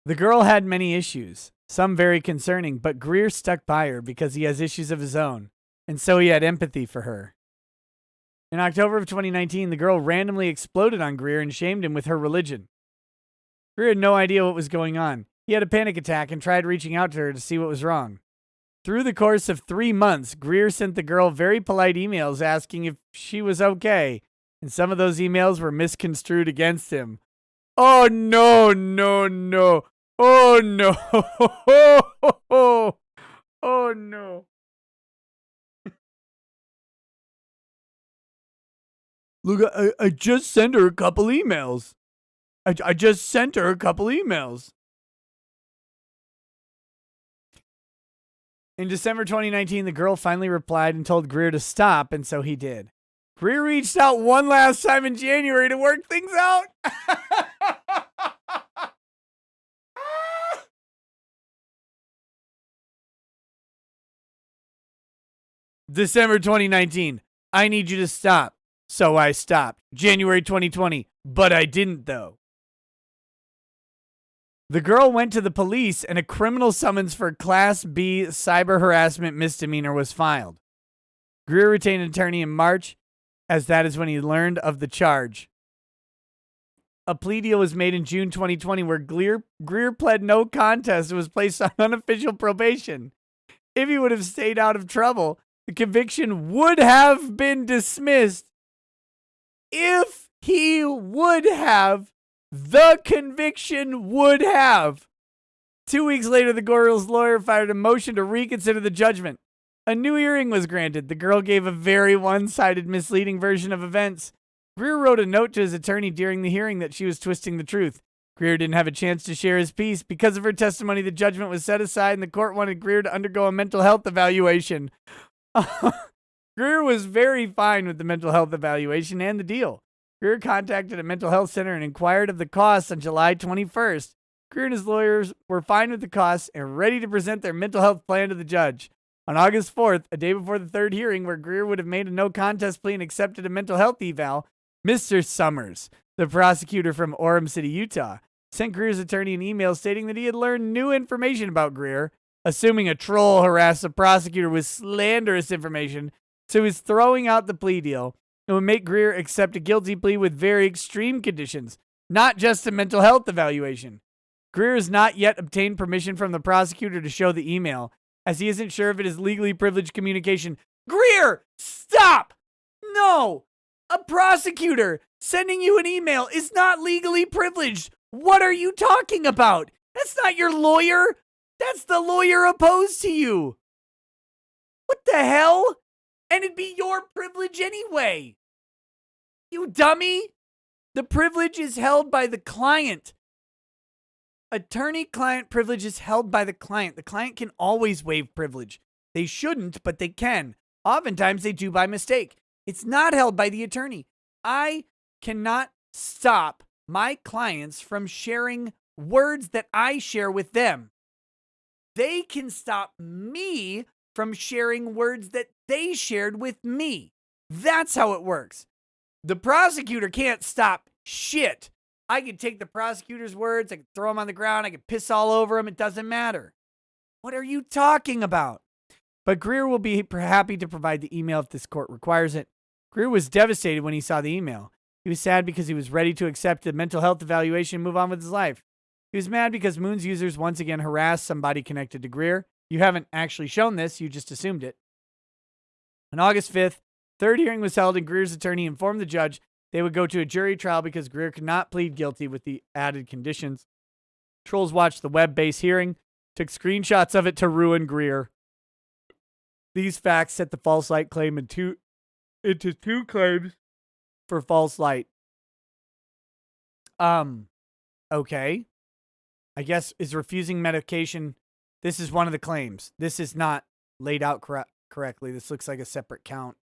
The girl had many issues, some very concerning, but Greer stuck by her because he has issues of his own, and so he had empathy for her. In October of 2019, the girl randomly exploded on Greer and shamed him with her religion. Greer had no idea what was going on. He had a panic attack and tried reaching out to her to see what was wrong. Through the course of 3 months, Greer sent the girl very polite emails asking if she was okay, and some of those emails were misconstrued against him. Oh, no, no, no. Oh, no. Oh, no. Look, I just sent her a couple emails. I just sent her a couple emails. In December 2019, the girl finally replied and told Greer to stop, and so he did. Greer reached out one last time in January to work things out. December 2019. I need you to stop. So I stopped. January 2020. But I didn't, though. The girl went to the police and a criminal summons for Class B cyber harassment misdemeanor was filed. Greer retained an attorney in March, as that is when he learned of the charge. A plea deal was made in June 2020 where Greer pled no contest and was placed on unofficial probation. If he would have stayed out of trouble, the conviction would have been dismissed. If he would have, the conviction would have. 2 weeks later, the girl's lawyer filed a motion to reconsider the judgment. A new hearing was granted. The girl gave a very one-sided, misleading version of events. Greer wrote a note to his attorney during the hearing that she was twisting the truth. Greer didn't have a chance to share his piece. Because of her testimony, the judgment was set aside and the court wanted Greer to undergo a mental health evaluation. Greer was very fine with the mental health evaluation and the deal. Greer contacted a mental health center and inquired of the costs on July 21st. Greer and his lawyers were fine with the costs and ready to present their mental health plan to the judge. On August 4th, a day before the third hearing where Greer would have made a no contest plea and accepted a mental health eval, Mr. Summers, the prosecutor from Orem City, Utah, sent Greer's attorney an email stating that he had learned new information about Greer, assuming a troll harassed the prosecutor with slanderous information, so he was throwing out the plea deal and would make Greer accept a guilty plea with very extreme conditions, not just a mental health evaluation. Greer has not yet obtained permission from the prosecutor to show the email, as he isn't sure if it is legally privileged communication. Greer, stop! No! A prosecutor sending you an email is not legally privileged. What are you talking about? That's not your lawyer. That's the lawyer opposed to you. What the hell? And it'd be your privilege anyway. You dummy. The privilege is held by the client. Attorney-client privilege is held by the client. The client can always waive privilege. They shouldn't, but they can. Oftentimes they do by mistake. It's not held by the attorney. I cannot stop my clients from sharing words that I share with them. They can stop me from sharing words that they shared with me. That's how it works. The prosecutor can't stop shit. I can take the prosecutor's words, I can throw them on the ground, I can piss all over them, it doesn't matter. What are you talking about? But Greer will be happy to provide the email if this court requires it. Greer was devastated when he saw the email. He was sad because he was ready to accept the mental health evaluation and move on with his life. He was mad because Moon's users once again harassed somebody connected to Greer. You haven't actually shown this, you just assumed it. On August 5th, third hearing was held and Greer's attorney informed the judge they would go to a jury trial because Greer could not plead guilty with the added conditions. Trolls watched the web-based hearing, took screenshots of it to ruin Greer. These facts set the false light claim into two claims for false light. Okay. I guess is refusing medication. This is one of the claims. This is not laid out correctly. This looks like a separate count.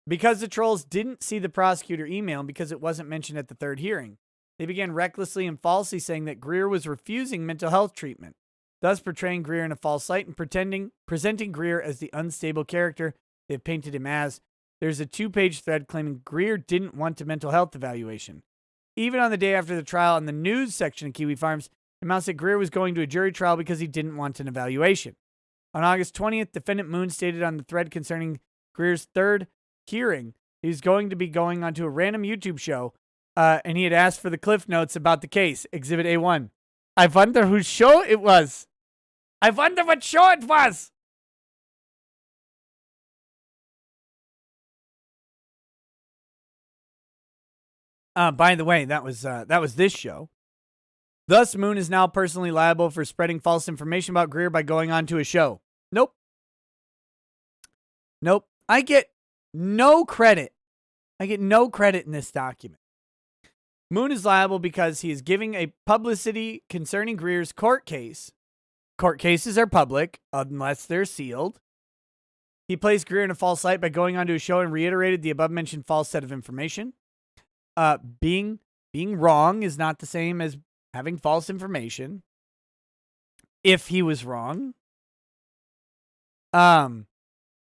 Because the trolls didn't see the prosecutor email and because it wasn't mentioned at the third hearing, they began recklessly and falsely saying that Greer was refusing mental health treatment, thus portraying Greer in a false light and presenting Greer as the unstable character they've painted him as. There's a 2-page thread claiming Greer didn't want a mental health evaluation. Even on the day after the trial in the news section of Kiwi Farms, it announced that Greer was going to a jury trial because he didn't want an evaluation. On August 20th, Defendant Moon stated on the thread concerning Greer's third hearing, he's going to be going onto a random YouTube show, and he had asked for the cliff notes about the case, Exhibit A1. I wonder whose show it was. I wonder what show it was. By the way, that was this show. Thus, Moon is now personally liable for spreading false information about Greer by going on to a show. Nope. I get no credit. In this document. Moon is liable because he is giving a publicity concerning Greer's court case. Court cases are public unless they're sealed. He placed Greer in a false light by going onto a show and reiterated the above-mentioned false set of information. Being wrong is not the same as having false information. If he was wrong.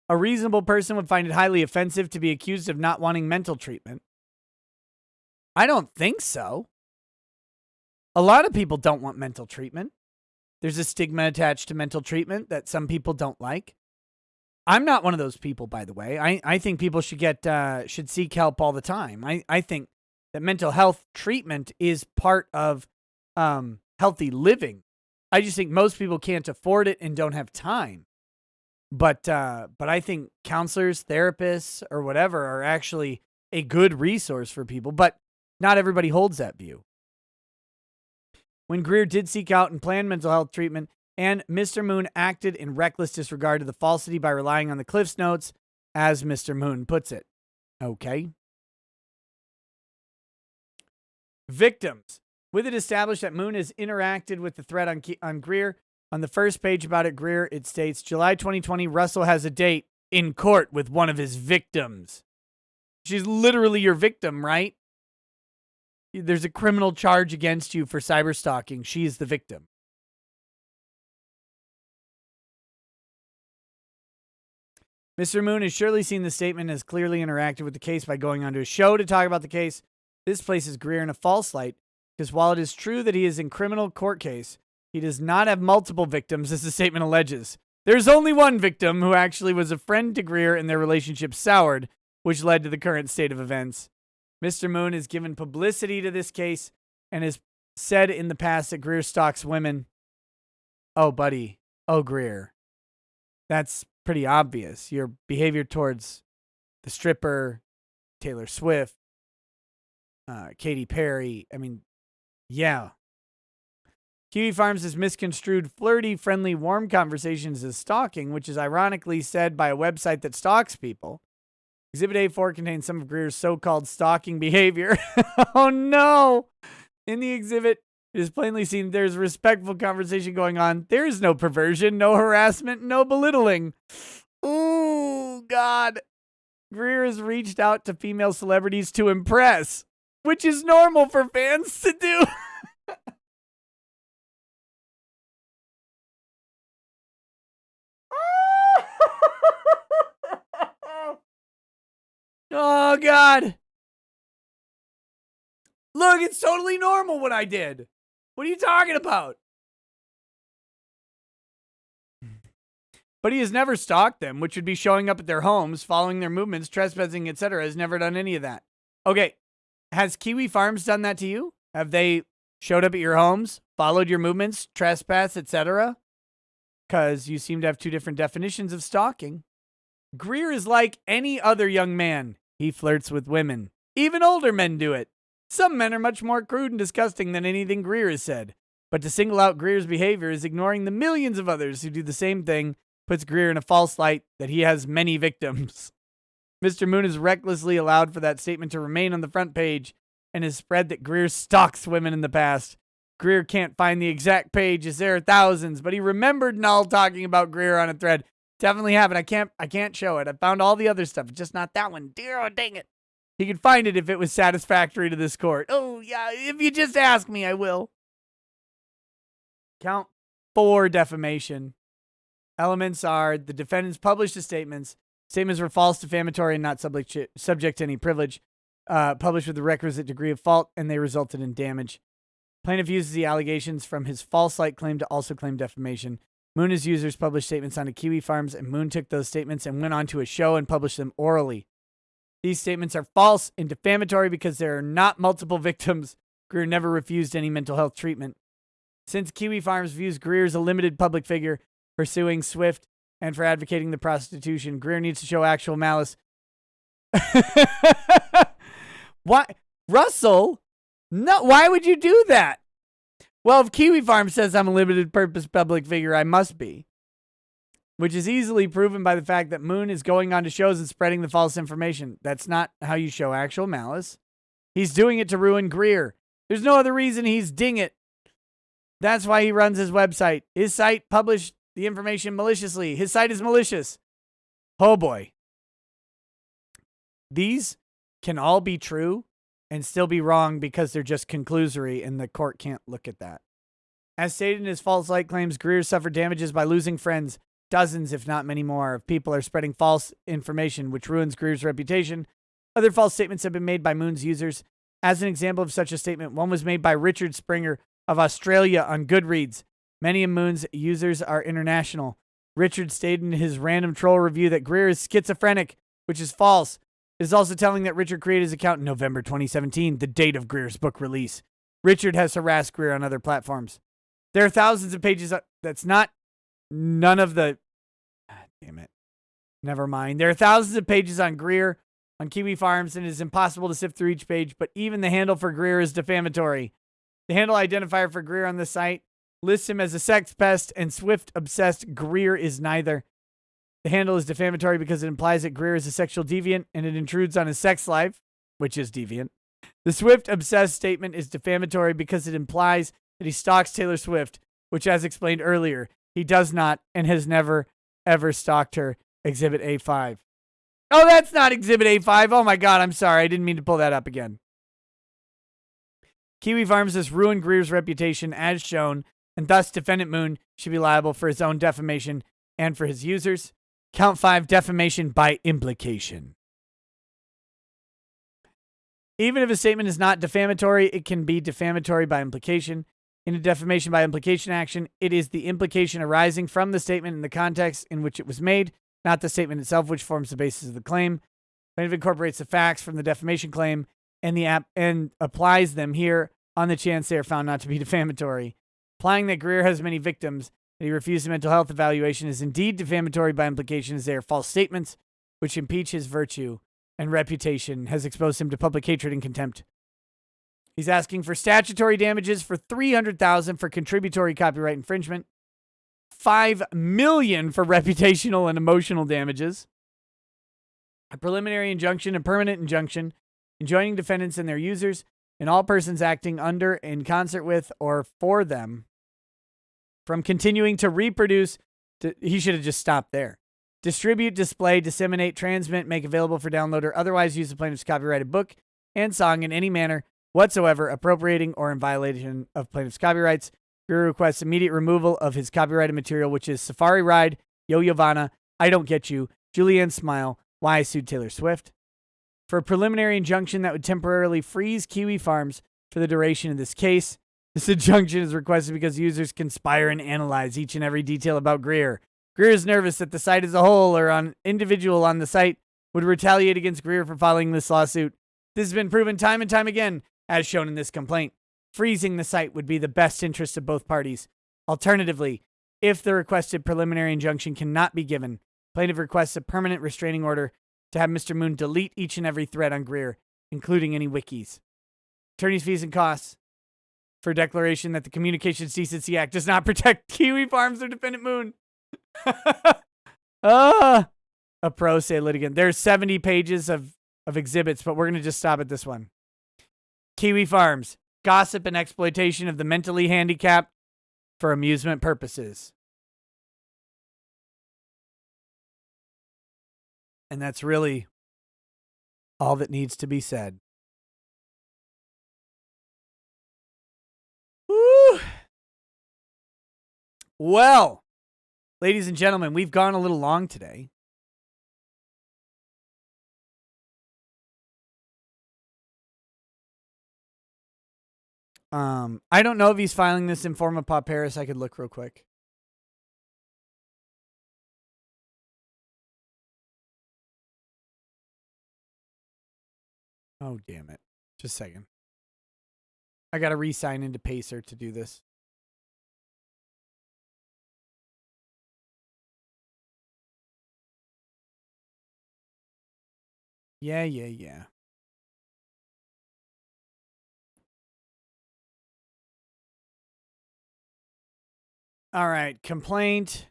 A reasonable person would find it highly offensive to be accused of not wanting mental treatment. I don't think so. A lot of people don't want mental treatment. There's a stigma attached to mental treatment that some people don't like. I'm not one of those people, by the way. I think people should seek help all the time. I think that mental health treatment is part of healthy living. I just think most people can't afford it and don't have time. But I think counselors, therapists, or whatever are actually a good resource for people. But not everybody holds that view. When Greer did seek out and plan mental health treatment, and Mr. Moon acted in reckless disregard to the falsity by relying on the Cliff's Notes, as Mr. Moon puts it. Okay. Victims. With it established that Moon has interacted with the threat on Greer, on the first page about it, Greer, it states, July 2020, Russell has a date in court with one of his victims. She's literally your victim, right? There's a criminal charge against you for cyberstalking. She is the victim. Mr. Moon has surely seen the statement and has clearly interacted with the case by going onto a show to talk about the case. This places Greer in a false light because while it is true that he is in criminal court case, he does not have multiple victims, as the statement alleges. There's only one victim who actually was a friend to Greer and their relationship soured, which led to the current state of events. Mr. Moon has given publicity to this case and has said in the past that Greer stalks women. Oh, buddy. Oh, Greer. That's pretty obvious. Your behavior towards the stripper, Taylor Swift, Katy Perry. I mean, yeah. Kiwi Farms has misconstrued flirty, friendly, warm conversations as stalking, which is ironically said by a website that stalks people. Exhibit A4 contains some of Greer's so-called stalking behavior. Oh, no. In the exhibit, it is plainly seen there's respectful conversation going on. There is no perversion, no harassment, no belittling. Ooh, God. Greer has reached out to female celebrities to impress, which is normal for fans to do. Oh, God. Look, it's totally normal what I did. What are you talking about? But he has never stalked them, which would be showing up at their homes, following their movements, trespassing, etc. Has never done any of that. Okay, has Kiwi Farms done that to you? Have they showed up at your homes, followed your movements, trespass, etc.? Because you seem to have two different definitions of stalking. Greer is like any other young man. He flirts with women. Even older men do it. Some men are much more crude and disgusting than anything Greer has said. But to single out Greer's behavior is ignoring the millions of others who do the same thing, puts Greer in a false light that he has many victims. Mr. Moon has recklessly allowed for that statement to remain on the front page and has spread that Greer stalks women in the past. Greer can't find the exact page as there are thousands, but he remembered Null talking about Greer on a thread. Definitely happened. I can't show it. I found all the other stuff, just not that one. Dear, oh, dang it. He could find it if it was satisfactory to this court. Oh, yeah, if you just ask me, I will. Count 4, defamation. Elements are the defendants published the statements. Statements were false, defamatory, and not subject to any privilege. Published with the requisite degree of fault, and they resulted in damage. Plaintiff uses the allegations from his false light claim to also claim defamation. Moon's users published statements onto Kiwi Farms, and Moon took those statements and went on to a show and published them orally. These statements are false and defamatory because there are not multiple victims. Greer never refused any mental health treatment. Since Kiwi Farms views Greer as a limited public figure pursuing Swift and for advocating the prostitution, Greer needs to show actual malice. Why, Russell? No, why would you do that? Well, if Kiwi Farm says I'm a limited purpose public figure, I must be. Which is easily proven by the fact that Moon is going on to shows and spreading the false information. That's not how you show actual malice. He's doing it to ruin Greer. There's no other reason he's ding it. That's why he runs his website. His site published the information maliciously. His site is malicious. Oh boy. These can all be true and still be wrong because they're just conclusory and the court can't look at that. As stated in his false light claims, Greer suffered damages by losing friends, dozens, if not many more, of people are spreading false information, which ruins Greer's reputation. Other false statements have been made by Moon's users. As an example of such a statement, one was made by Richard Springer of Australia on Goodreads. Many of Moon's users are international. Richard stated in his random troll review that Greer is schizophrenic, which is false. It is also telling that Richard created his account in November 2017, the date of Greer's book release. Richard has harassed Greer on other platforms. There are thousands of pages. None of the... God damn it. Never mind. There are thousands of pages on Greer on Kiwi Farms, and it is impossible to sift through each page, but even the handle for Greer is defamatory. The handle identifier for Greer on the site lists him as a sex pest and Swift-obsessed. Greer is neither. The handle is defamatory because it implies that Greer is a sexual deviant and it intrudes on his sex life, which is deviant. The Swift-obsessed statement is defamatory because it implies that he stalks Taylor Swift, which, as explained earlier, he does not and has never, ever stalked her. Exhibit A5. Oh, that's not Exhibit A5. Oh, my God. I'm sorry. I didn't mean to pull that up again. Kiwi Farms has ruined Greer's reputation as shown, and thus Defendant Moon should be liable for his own defamation and for his users. Count 5, defamation by implication. Even if a statement is not defamatory, it can be defamatory by implication. In a defamation by implication action, it is the implication arising from the statement in the context in which it was made, not the statement itself, which forms the basis of the claim. Plaintiff incorporates the facts from the defamation claim and applies them here on the chance they are found not to be defamatory. Applying that Greer has many victims, that he refused a mental health evaluation is indeed defamatory by implication, as they are false statements which impeach his virtue and reputation, has exposed him to public hatred and contempt. He's asking for statutory damages for $300,000 for contributory copyright infringement, $5 million for reputational and emotional damages, a preliminary injunction and permanent injunction enjoining defendants and their users and all persons acting under, in concert with, or for them from continuing to reproduce. He should have just stopped there. Distribute, display, disseminate, transmit, make available for download, or otherwise use the plaintiff's copyrighted book and song in any manner whatsoever, appropriating or in violation of plaintiff's copyrights. Greer requests immediate removal of his copyrighted material, which is Safari Ride, Yo Yovana, I Don't Get You, Julianne Smile, Why I Sued Taylor Swift. For a preliminary injunction that would temporarily freeze Kiwi Farms for the duration of this case. This injunction is requested because users conspire and analyze each and every detail about Greer. Greer is nervous that the site as a whole or an individual on the site would retaliate against Greer for filing this lawsuit. This has been proven time and time again, as shown in this complaint. Freezing the site would be the best interest of both parties. Alternatively, if the requested preliminary injunction cannot be given, plaintiff requests a permanent restraining order to have Mr. Moon delete each and every thread on Greer, including any wikis. Attorney's fees and costs for a declaration that the Communications Decency Act does not protect Kiwi Farms or Defendant Moon. A pro se litigant. There's 70 pages of exhibits, but we're going to just stop at this one. Kiwi Farms, gossip and exploitation of the mentally handicapped for amusement purposes. And that's really all that needs to be said. Woo! Well, ladies and gentlemen, we've gone a little long today. I don't know if he's filing this in form of pauperis. I could look real quick. Oh, damn it. Just a second. I got to re-sign into Pacer to do this. Yeah. All right, complaint.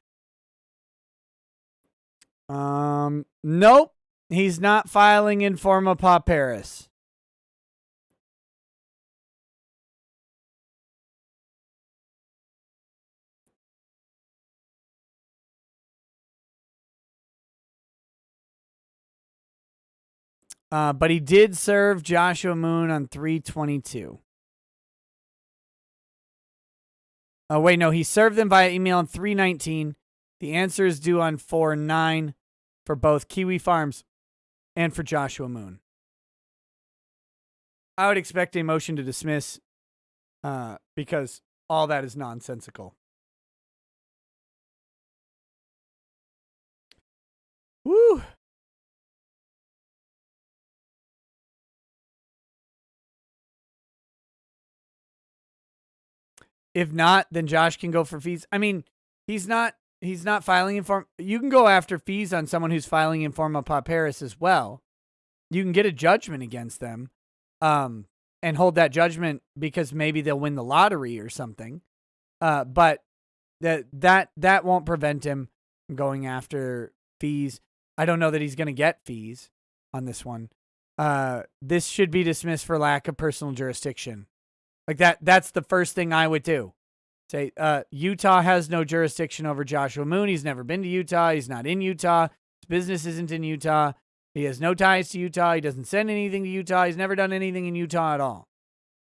Nope. He's not filing in forma pauperis. But he did serve Joshua Moon on 3/22. Oh, wait, no, he served them via email on 3/19. The answer is due on 4/9 for both Kiwi Farms and for Joshua Moon. I would expect a motion to dismiss because all that is nonsensical. Woo! If not, then Josh can go for fees. I mean, he's not filing in form. You can go after fees on someone who's filing in forma pauperis as well. You can get a judgment against them, and hold that judgment because maybe they'll win the lottery or something. But that won't prevent him from going after fees. I don't know that he's going to get fees on this one. This should be dismissed for lack of personal jurisdiction. Like that's the first thing I would do. Say, Utah has no jurisdiction over Joshua Moon. He's never been to Utah. He's not in Utah. His business isn't in Utah. He has no ties to Utah. He doesn't send anything to Utah. He's never done anything in Utah at all.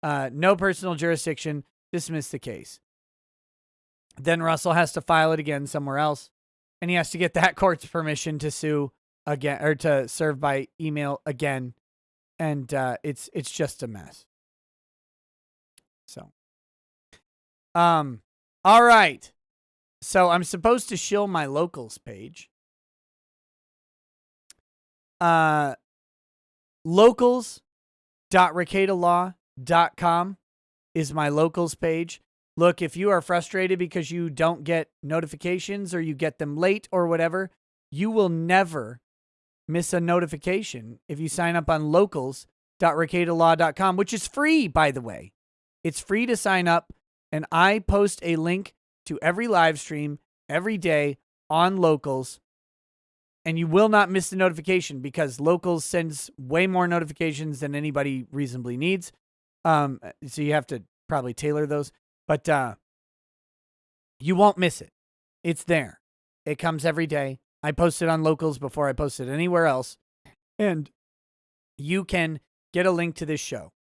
No personal jurisdiction. Dismiss the case. Then Russell has to file it again somewhere else, and he has to get that court's permission to sue again or to serve by email again, and it's just a mess. So, all right. So I'm supposed to shill my locals page. Locals.recadalaw.com is my locals page. Look, if you are frustrated because you don't get notifications or you get them late or whatever, you will never miss a notification if you sign up on locals.recadalaw.com, which is free, by the way. It's free to sign up, and I post a link to every live stream every day on Locals, and you will not miss the notification because Locals sends way more notifications than anybody reasonably needs. So you have to probably tailor those, but you won't miss it. It's there. It comes every day. I post it on Locals before I post it anywhere else, and you can get a link to this show.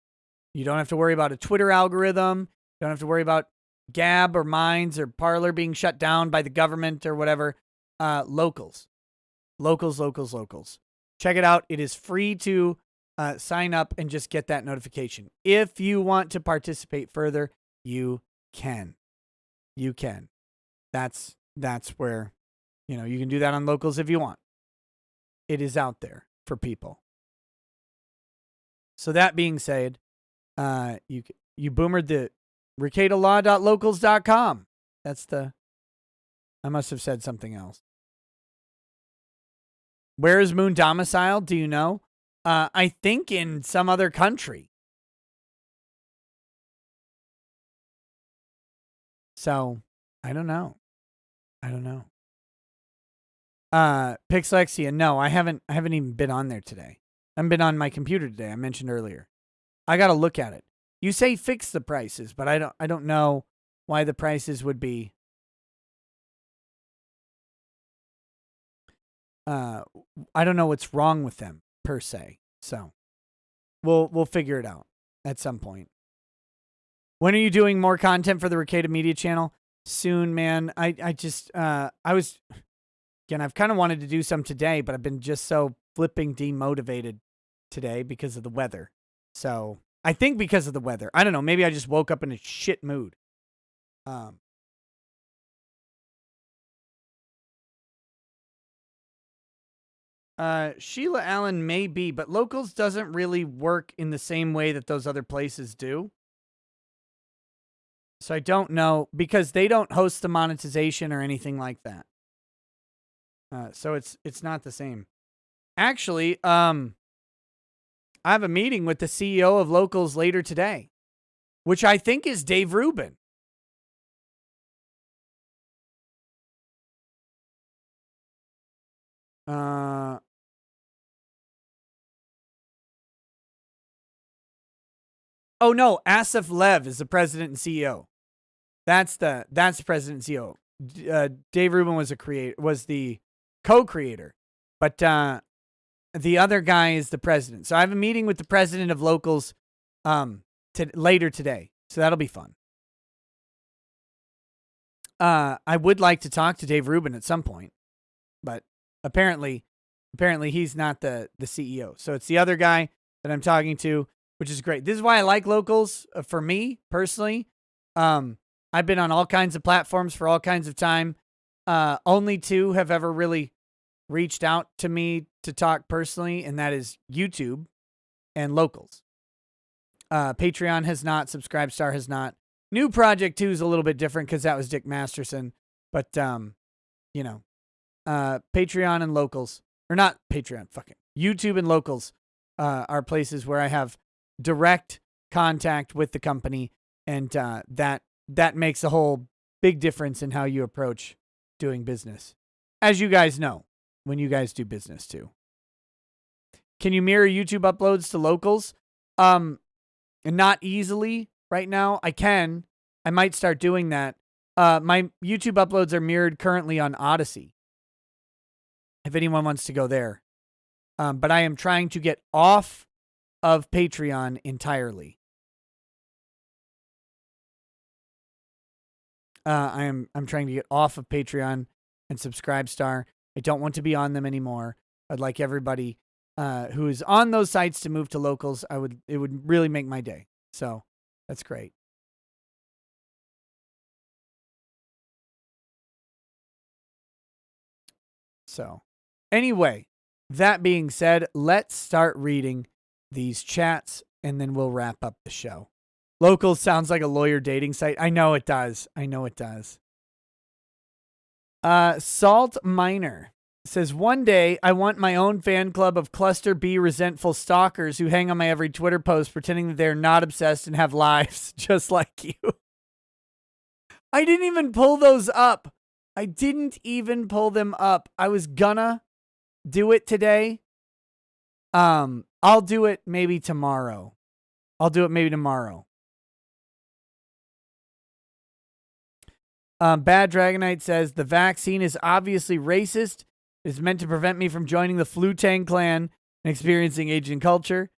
You don't have to worry about a Twitter algorithm. You don't have to worry about Gab or Minds or Parler being shut down by the government or whatever. Locals. Check it out. It is free to sign up and just get that notification. If you want to participate further, you can. You can. That's where, you can do that on Locals if you want. It is out there for people. So that being said, you boomered the recadalaw.locals.com. I must have said something else. Where is Moon domiciled? Do you know? I think in some other country. So I don't know. Pixlexia, no, I haven't even been on there today. I haven't been on my computer today. I mentioned earlier. I got to look at it. You say fix the prices, but I don't know why the prices would be. I don't know what's wrong with them per se. So we'll figure it out at some point. When are you doing more content for the Ricada Media channel? Soon, man. I've kind of wanted to do some today, but I've been just so flipping demotivated today because of the weather. So I think because of the weather. I don't know. Maybe I just woke up in a shit mood. Sheila Allen may be, but Locals doesn't really work in the same way that those other places do. So I don't know because they don't host the monetization or anything like that. So it's not the same. Actually, I have a meeting with the CEO of Locals later today, which I think is Dave Rubin. Oh no, Asif Lev is the president and CEO. That's the president and CEO. Dave Rubin was the co-creator, but the other guy is the president. So I have a meeting with the president of Locals later today. So that'll be fun. I would like to talk to Dave Rubin at some point, but apparently he's not the CEO. So it's the other guy that I'm talking to, which is great. This is why I like locals. For me personally, I've been on all kinds of platforms for all kinds of time. Only two have ever really reached out to me to talk personally, and that is YouTube and locals. Patreon has not. Subscribestar has not. New Project 2 is a little bit different because that was Dick Masterson. But, Patreon and locals, or not Patreon, fucking YouTube and locals are places where I have direct contact with the company. And that makes a whole big difference in how you approach doing business. As you guys know, when you guys do business too. Can you mirror YouTube uploads to locals? Not easily right now. I can. I might start doing that. My YouTube uploads are mirrored currently on Odyssey, if anyone wants to go there. But I am trying to get off of Patreon entirely. I'm trying to get off of Patreon and Subscribestar. I don't want to be on them anymore. I'd like everybody who is on those sites to move to locals. It would really make my day. So that's great. So anyway, that being said, let's start reading these chats and then we'll wrap up the show. Locals sounds like a lawyer dating site. I know it does. Salt Miner says, one day I want my own fan club of cluster B resentful stalkers who hang on my every Twitter post pretending that they're not obsessed and have lives just like you. I didn't even pull those up. I didn't even pull them up. I was gonna do it today. I'll do it maybe tomorrow. Bad Dragonite says, the vaccine is obviously racist. It's meant to prevent me from joining the Flutang clan and experiencing Asian culture.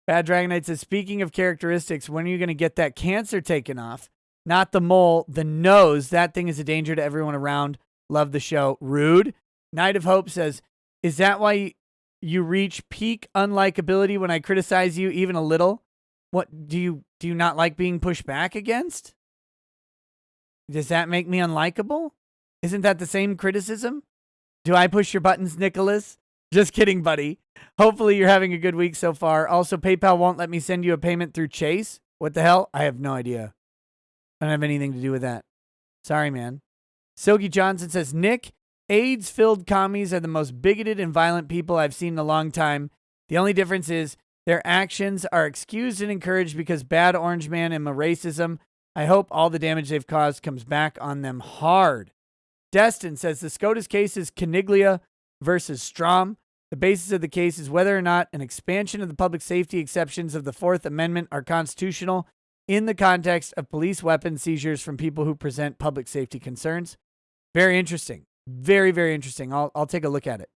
Bad Dragonite says, speaking of characteristics, when are you going to get that cancer taken off? Not the mole, the nose. That thing is a danger to everyone around. Love the show. Rude. Night of Hope says, is that why you reach peak unlikability when I criticize you even a little? What, do you not like being pushed back against? Does that make me unlikable? Isn't that the same criticism? Do I push your buttons, Nicholas? Just kidding, buddy. Hopefully you're having a good week so far. Also, PayPal won't let me send you a payment through Chase. What the hell? I have no idea. I don't have anything to do with that. Sorry, man. Silky Johnson says, Nick, AIDS-filled commies are the most bigoted and violent people I've seen in a long time. The only difference is their actions are excused and encouraged because bad orange man and racism. I hope all the damage they've caused comes back on them hard. Destin says the SCOTUS case is Caniglia versus Strom. The basis of the case is whether or not an expansion of the public safety exceptions of the Fourth Amendment are constitutional in the context of police weapon seizures from people who present public safety concerns. Very interesting. Very, very interesting. I'll take a look at it.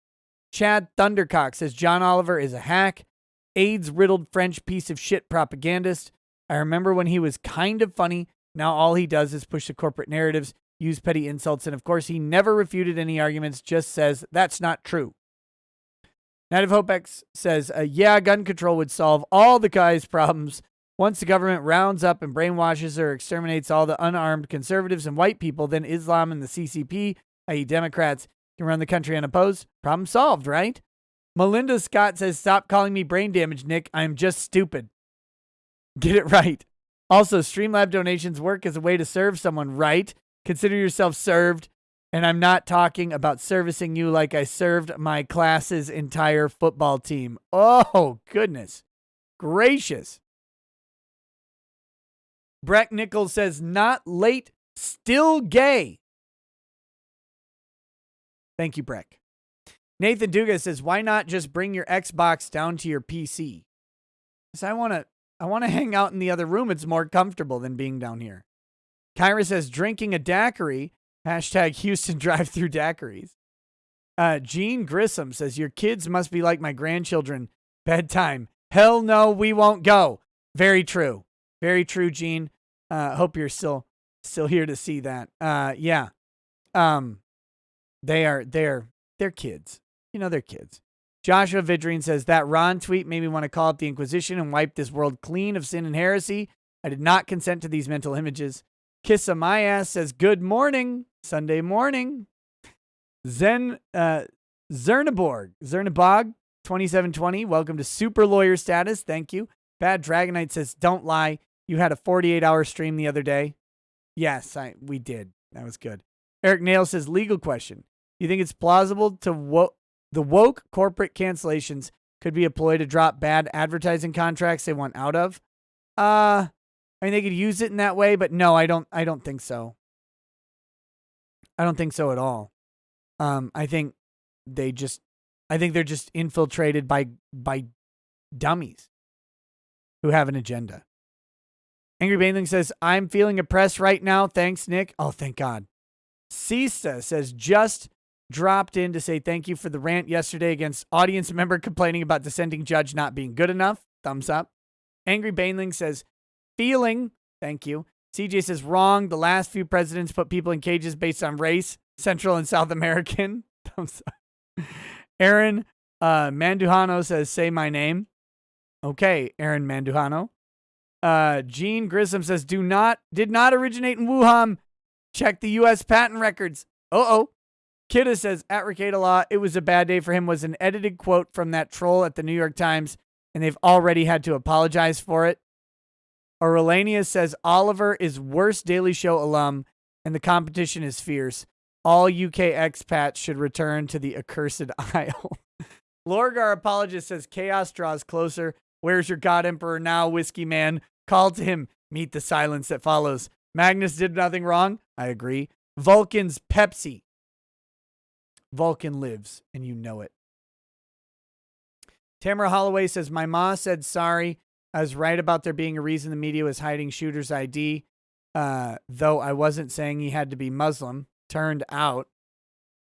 Chad Thundercock says John Oliver is a hack, AIDS-riddled French piece of shit propagandist. I remember when he was kind of funny. Now all he does is push the corporate narratives, use petty insults, and of course he never refuted any arguments, just says that's not true. Night of Hope X says, yeah, gun control would solve all the guy's problems once the government rounds up and brainwashes or exterminates all the unarmed conservatives and white people, then Islam and the CCP, i.e. Democrats, can run the country unopposed. Problem solved, right? Melinda Scott says, stop calling me brain damaged, Nick. I'm just stupid. Get it right. Also, Streamlab donations work as a way to serve someone, right? Consider yourself served. And I'm not talking about servicing you like I served my class's entire football team. Oh, goodness gracious. Breck Nichols says, not late, still gay. Thank you, Breck. Nathan Dugas says, why not just bring your Xbox down to your PC? Because I want to hang out in the other room. It's more comfortable than being down here. Kyra says, drinking a daiquiri. Hashtag Houston drive-through daiquiris. Gene Grissom says, your kids must be like my grandchildren. Bedtime. Hell no, we won't go. Very true. Very true, Gene. Hope you're still still here to see that. Yeah. They're kids. You know, they're kids. Joshua Vidrine says that Ron tweet made me want to call up the Inquisition and wipe this world clean of sin and heresy. I did not consent to these mental images. Kiss of my ass says good morning, Sunday morning. Zernabog 2720, welcome to super lawyer status. Thank you. Bad Dragonite says don't lie. You had a 48-hour stream the other day. Yes, we did. That was good. Eric Nail says legal question. You think it's plausible to the woke corporate cancellations could be a ploy to drop bad advertising contracts they want out of? I mean, they could use it in that way, but no, I don't think so. I don't think so at all. I think they're just infiltrated by dummies who have an agenda. Angry Bainling says, I'm feeling oppressed right now. Thanks, Nick. Oh, thank God. Sista says, just dropped in to say thank you for the rant yesterday against audience member complaining about dissenting judge not being good enough. Thumbs up. Angry Bainling says, feeling. Thank you. CJ says, wrong. The last few presidents put people in cages based on race, Central and South American. Thumbs up. Aaron Mandujano says, say my name. Okay, Aaron Mandujano. Gene Grissom says, did not originate in Wuhan. Check the U.S. patent records. Kidda says, at Ricada Law, it was a bad day for him was an edited quote from that troll at the New York Times, and they've already had to apologize for it. Aurelania says, Oliver is worst Daily Show alum, and the competition is fierce. All UK expats should return to the accursed isle. Lorgar Apologist says, chaos draws closer. Where's your God Emperor now, Whiskey Man? Call to him. Meet the silence that follows. Magnus did nothing wrong. I agree. Vulcan's Pepsi. Vulcan lives, and you know it. Tamara Holloway says, my ma said sorry. I was right about there being a reason the media was hiding shooter's ID, though I wasn't saying he had to be Muslim. Turned out.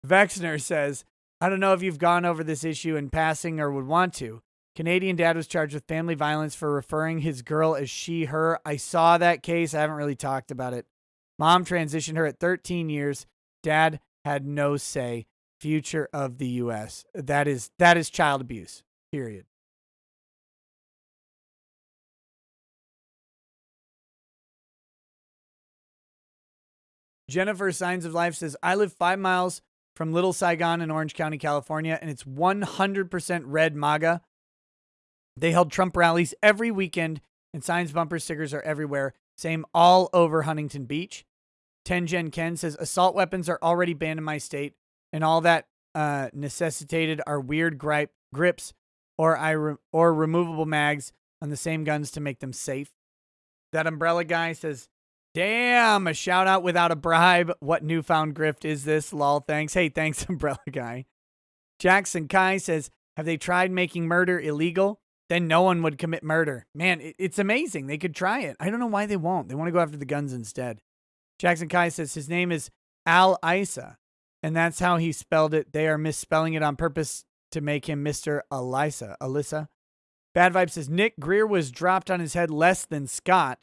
Vexner says, I don't know if you've gone over this issue in passing or would want to. Canadian dad was charged with family violence for referring his girl as she, her. I saw that case. I haven't really talked about it. Mom transitioned her at 13 years. Dad had no say. Future of the U.S. That is child abuse, period. Jennifer Signs of Life says, I live 5 miles from Little Saigon in Orange County, California, and it's 100% red MAGA. They held Trump rallies every weekend, and signs, bumper stickers are everywhere. Same all over Huntington Beach. 10 Gen Ken says, assault weapons are already banned in my state, and all that necessitated are weird grips or removable mags on the same guns to make them safe. That umbrella guy says, damn, a shout out without a bribe. What newfound grift is this? Lol, thanks. Hey, thanks, umbrella guy. Jackson Kai says, have they tried making murder illegal? Then no one would commit murder. Man, it's amazing. They could try it. I don't know why they won't. They want to go after the guns instead. Jackson Kai says his name is Al Isa, and that's how he spelled it. They are misspelling it on purpose to make him Mr. Alyssa. Bad Vibe says Nick Greer was dropped on his head less than Scott.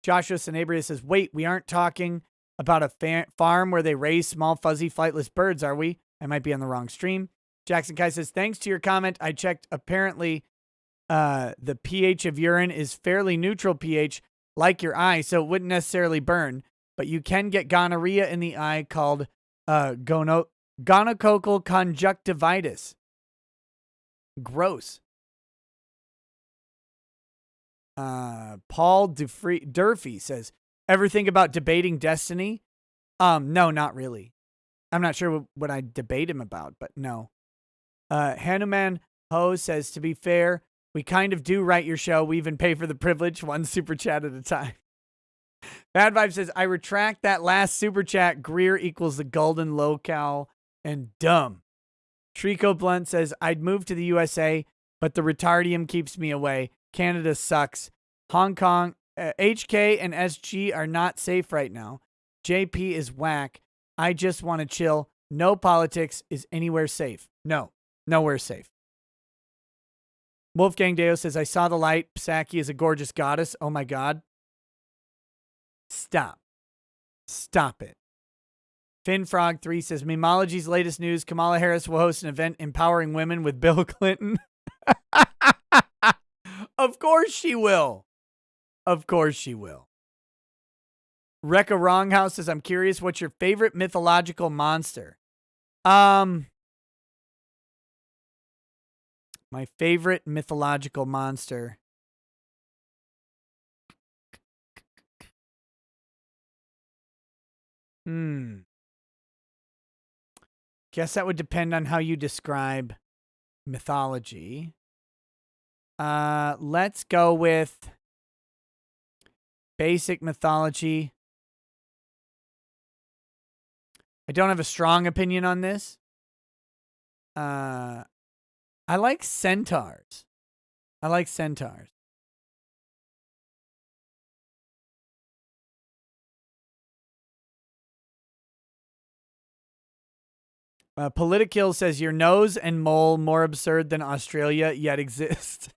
Joshua Sanabria says, wait, we aren't talking about a farm where they raise small, fuzzy, flightless birds, are we? I might be on the wrong stream. Jackson Kai says, thanks to your comment, I checked. Apparently, the pH of urine is fairly neutral pH, like your eye, so it wouldn't necessarily burn. But you can get gonorrhea in the eye called gonococcal conjunctivitis. Gross. Paul Durfee says, ever think about debating destiny? No, not really. I'm not sure what I debate him about, but no. Hanuman Ho says, to be fair, we kind of do write your show. We even pay for the privilege, one super chat at a time. Bad Vibe says, I retract that last super chat. Greer equals the golden locale and dumb. Trico Blunt says, I'd move to the USA, but the retardium keeps me away. Canada sucks. Hong Kong, HK and SG are not safe right now. JP is whack. I just want to chill. No politics is anywhere safe. No, nowhere safe. Wolfgang Deo says, I saw the light. Psaki is a gorgeous goddess. Oh my God. Stop. Stop it. FinFrog3 says, Memology's latest news, Kamala Harris will host an event empowering women with Bill Clinton. Of course she will. Of course she will. Rekka Wronghouse says, I'm curious, what's your favorite mythological monster? My favorite mythological monster. Guess that would depend on how you describe mythology. Let's go with basic mythology. I don't have a strong opinion on this. I like centaurs. Politikill says, your nose and mole more absurd than Australia yet exist.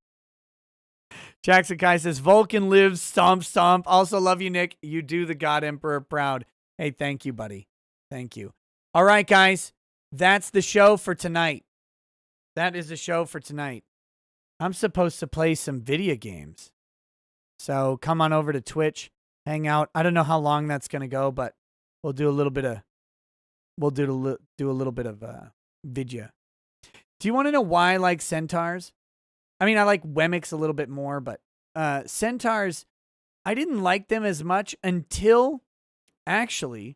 Jackson Kai says, Vulcan lives, stomp, stomp. Also love you, Nick. You do the God Emperor proud. Hey, thank you, buddy. Thank you. All right, guys. That's the show for tonight. That is the show for tonight. I'm supposed to play some video games. So come on over to Twitch, hang out. I don't know how long that's going to go, but we'll do a little bit of video. Do you want to know why I like centaurs? I mean, I like Wemmicks a little bit more, but centaurs, I didn't like them as much until actually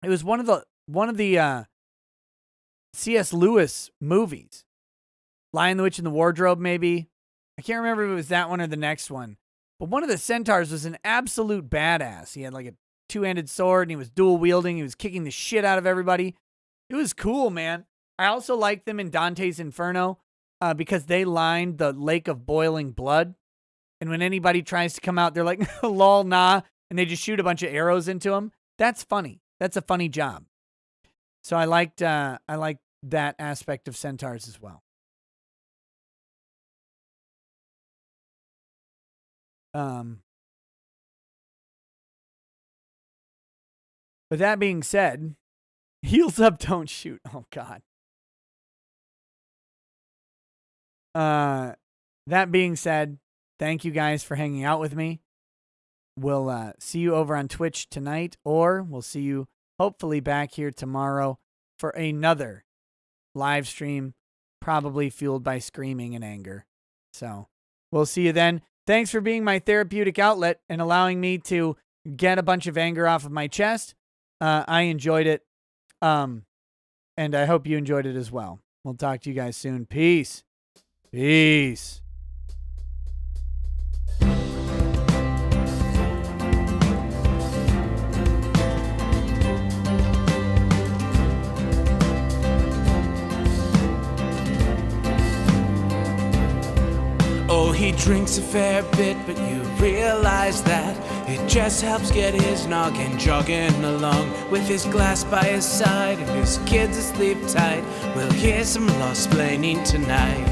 it was one of the C.S. Lewis movies. Lion, the Witch, and the Wardrobe, maybe. I can't remember if it was that one or the next one. But one of the centaurs was an absolute badass. He had like a two-handed sword, and he was dual-wielding. He was kicking the shit out of everybody. It was cool, man. I also liked them in Dante's Inferno because they lined the lake of boiling blood. And when anybody tries to come out, they're like, lol, nah, and they just shoot a bunch of arrows into them. That's funny. That's a funny job. So I liked that aspect of centaurs as well. But that being said, heels up, don't shoot. Oh, God. That being said, thank you guys for hanging out with me. We'll see you over on Twitch tonight, or we'll see you hopefully back here tomorrow for another live stream, probably fueled by screaming and anger. So we'll see you then. Thanks for being my therapeutic outlet and allowing me to get a bunch of anger off of my chest. I enjoyed it. And I hope you enjoyed it as well. We'll talk to you guys soon. Peace. Peace. Oh, he drinks a fair bit, but you realize that it just helps get his noggin jogging along. With his glass by his side and his kids asleep tight, we'll hear some law-splaining tonight.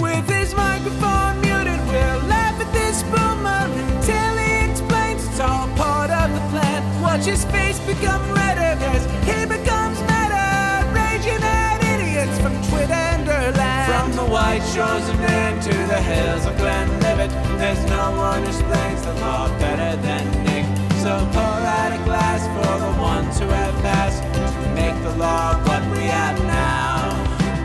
With his microphone muted, we'll laugh at this boomer until he explains it's all part of the plan. Watch his face become redder as he becomes meta, raging at idiots from Twitterland. From the white shores of Maine to the hills of Glenlivet, there's no one who explains the law better than Nick. So pour out a glass for the ones who have passed to make the law what we have now.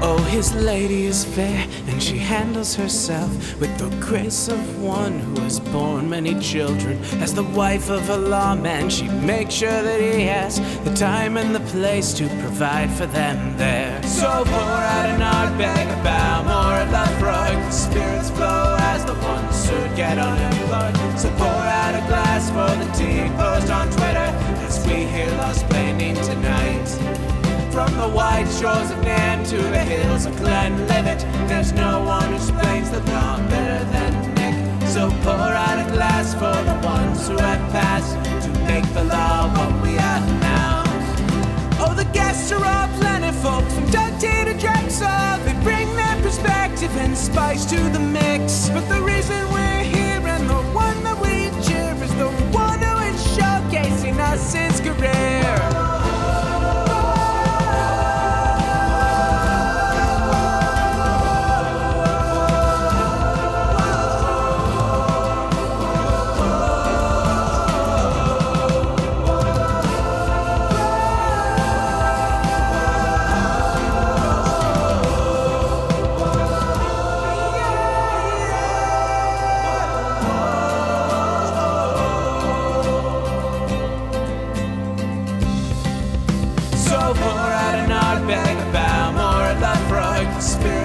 Oh, his lady is fair, and she handles herself with the grace of one who has borne many children. As the wife of a lawman, she makes sure that he has the time and the place to provide for them there. So pour out an ardbeg, a bow, more a love rug. The spirits flow as the ones who get unemployed. So pour out a glass for the tea post on Twitter as we hear law-splaining tonight. From the white shores of Nam to the hills of Glenlivet, there's no one who explains the law better than Nick. So pour out a glass for the ones who have passed to make the law what we are now. Oh, the guests are all plentiful, from Doug T to Drexel. They bring their perspective and spice to the mix. But the reason we're here and the one that we cheer is the one who is showcasing us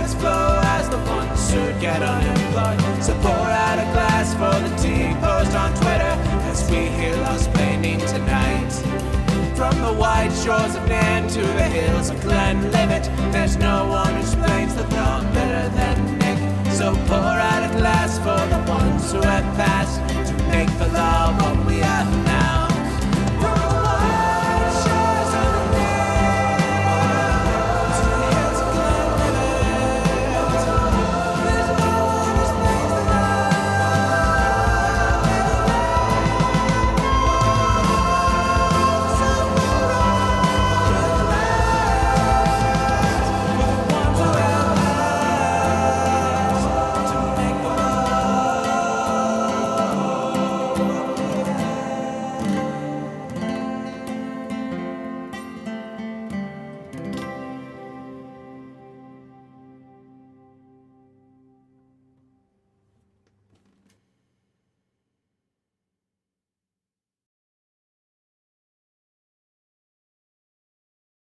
funds flow as the ones who get unemployed. So pour out a glass for the tea, post on Twitter as we hear Lost Planning tonight. From the wide shores of Nairn to the hills of Glenlivet, there's no one who's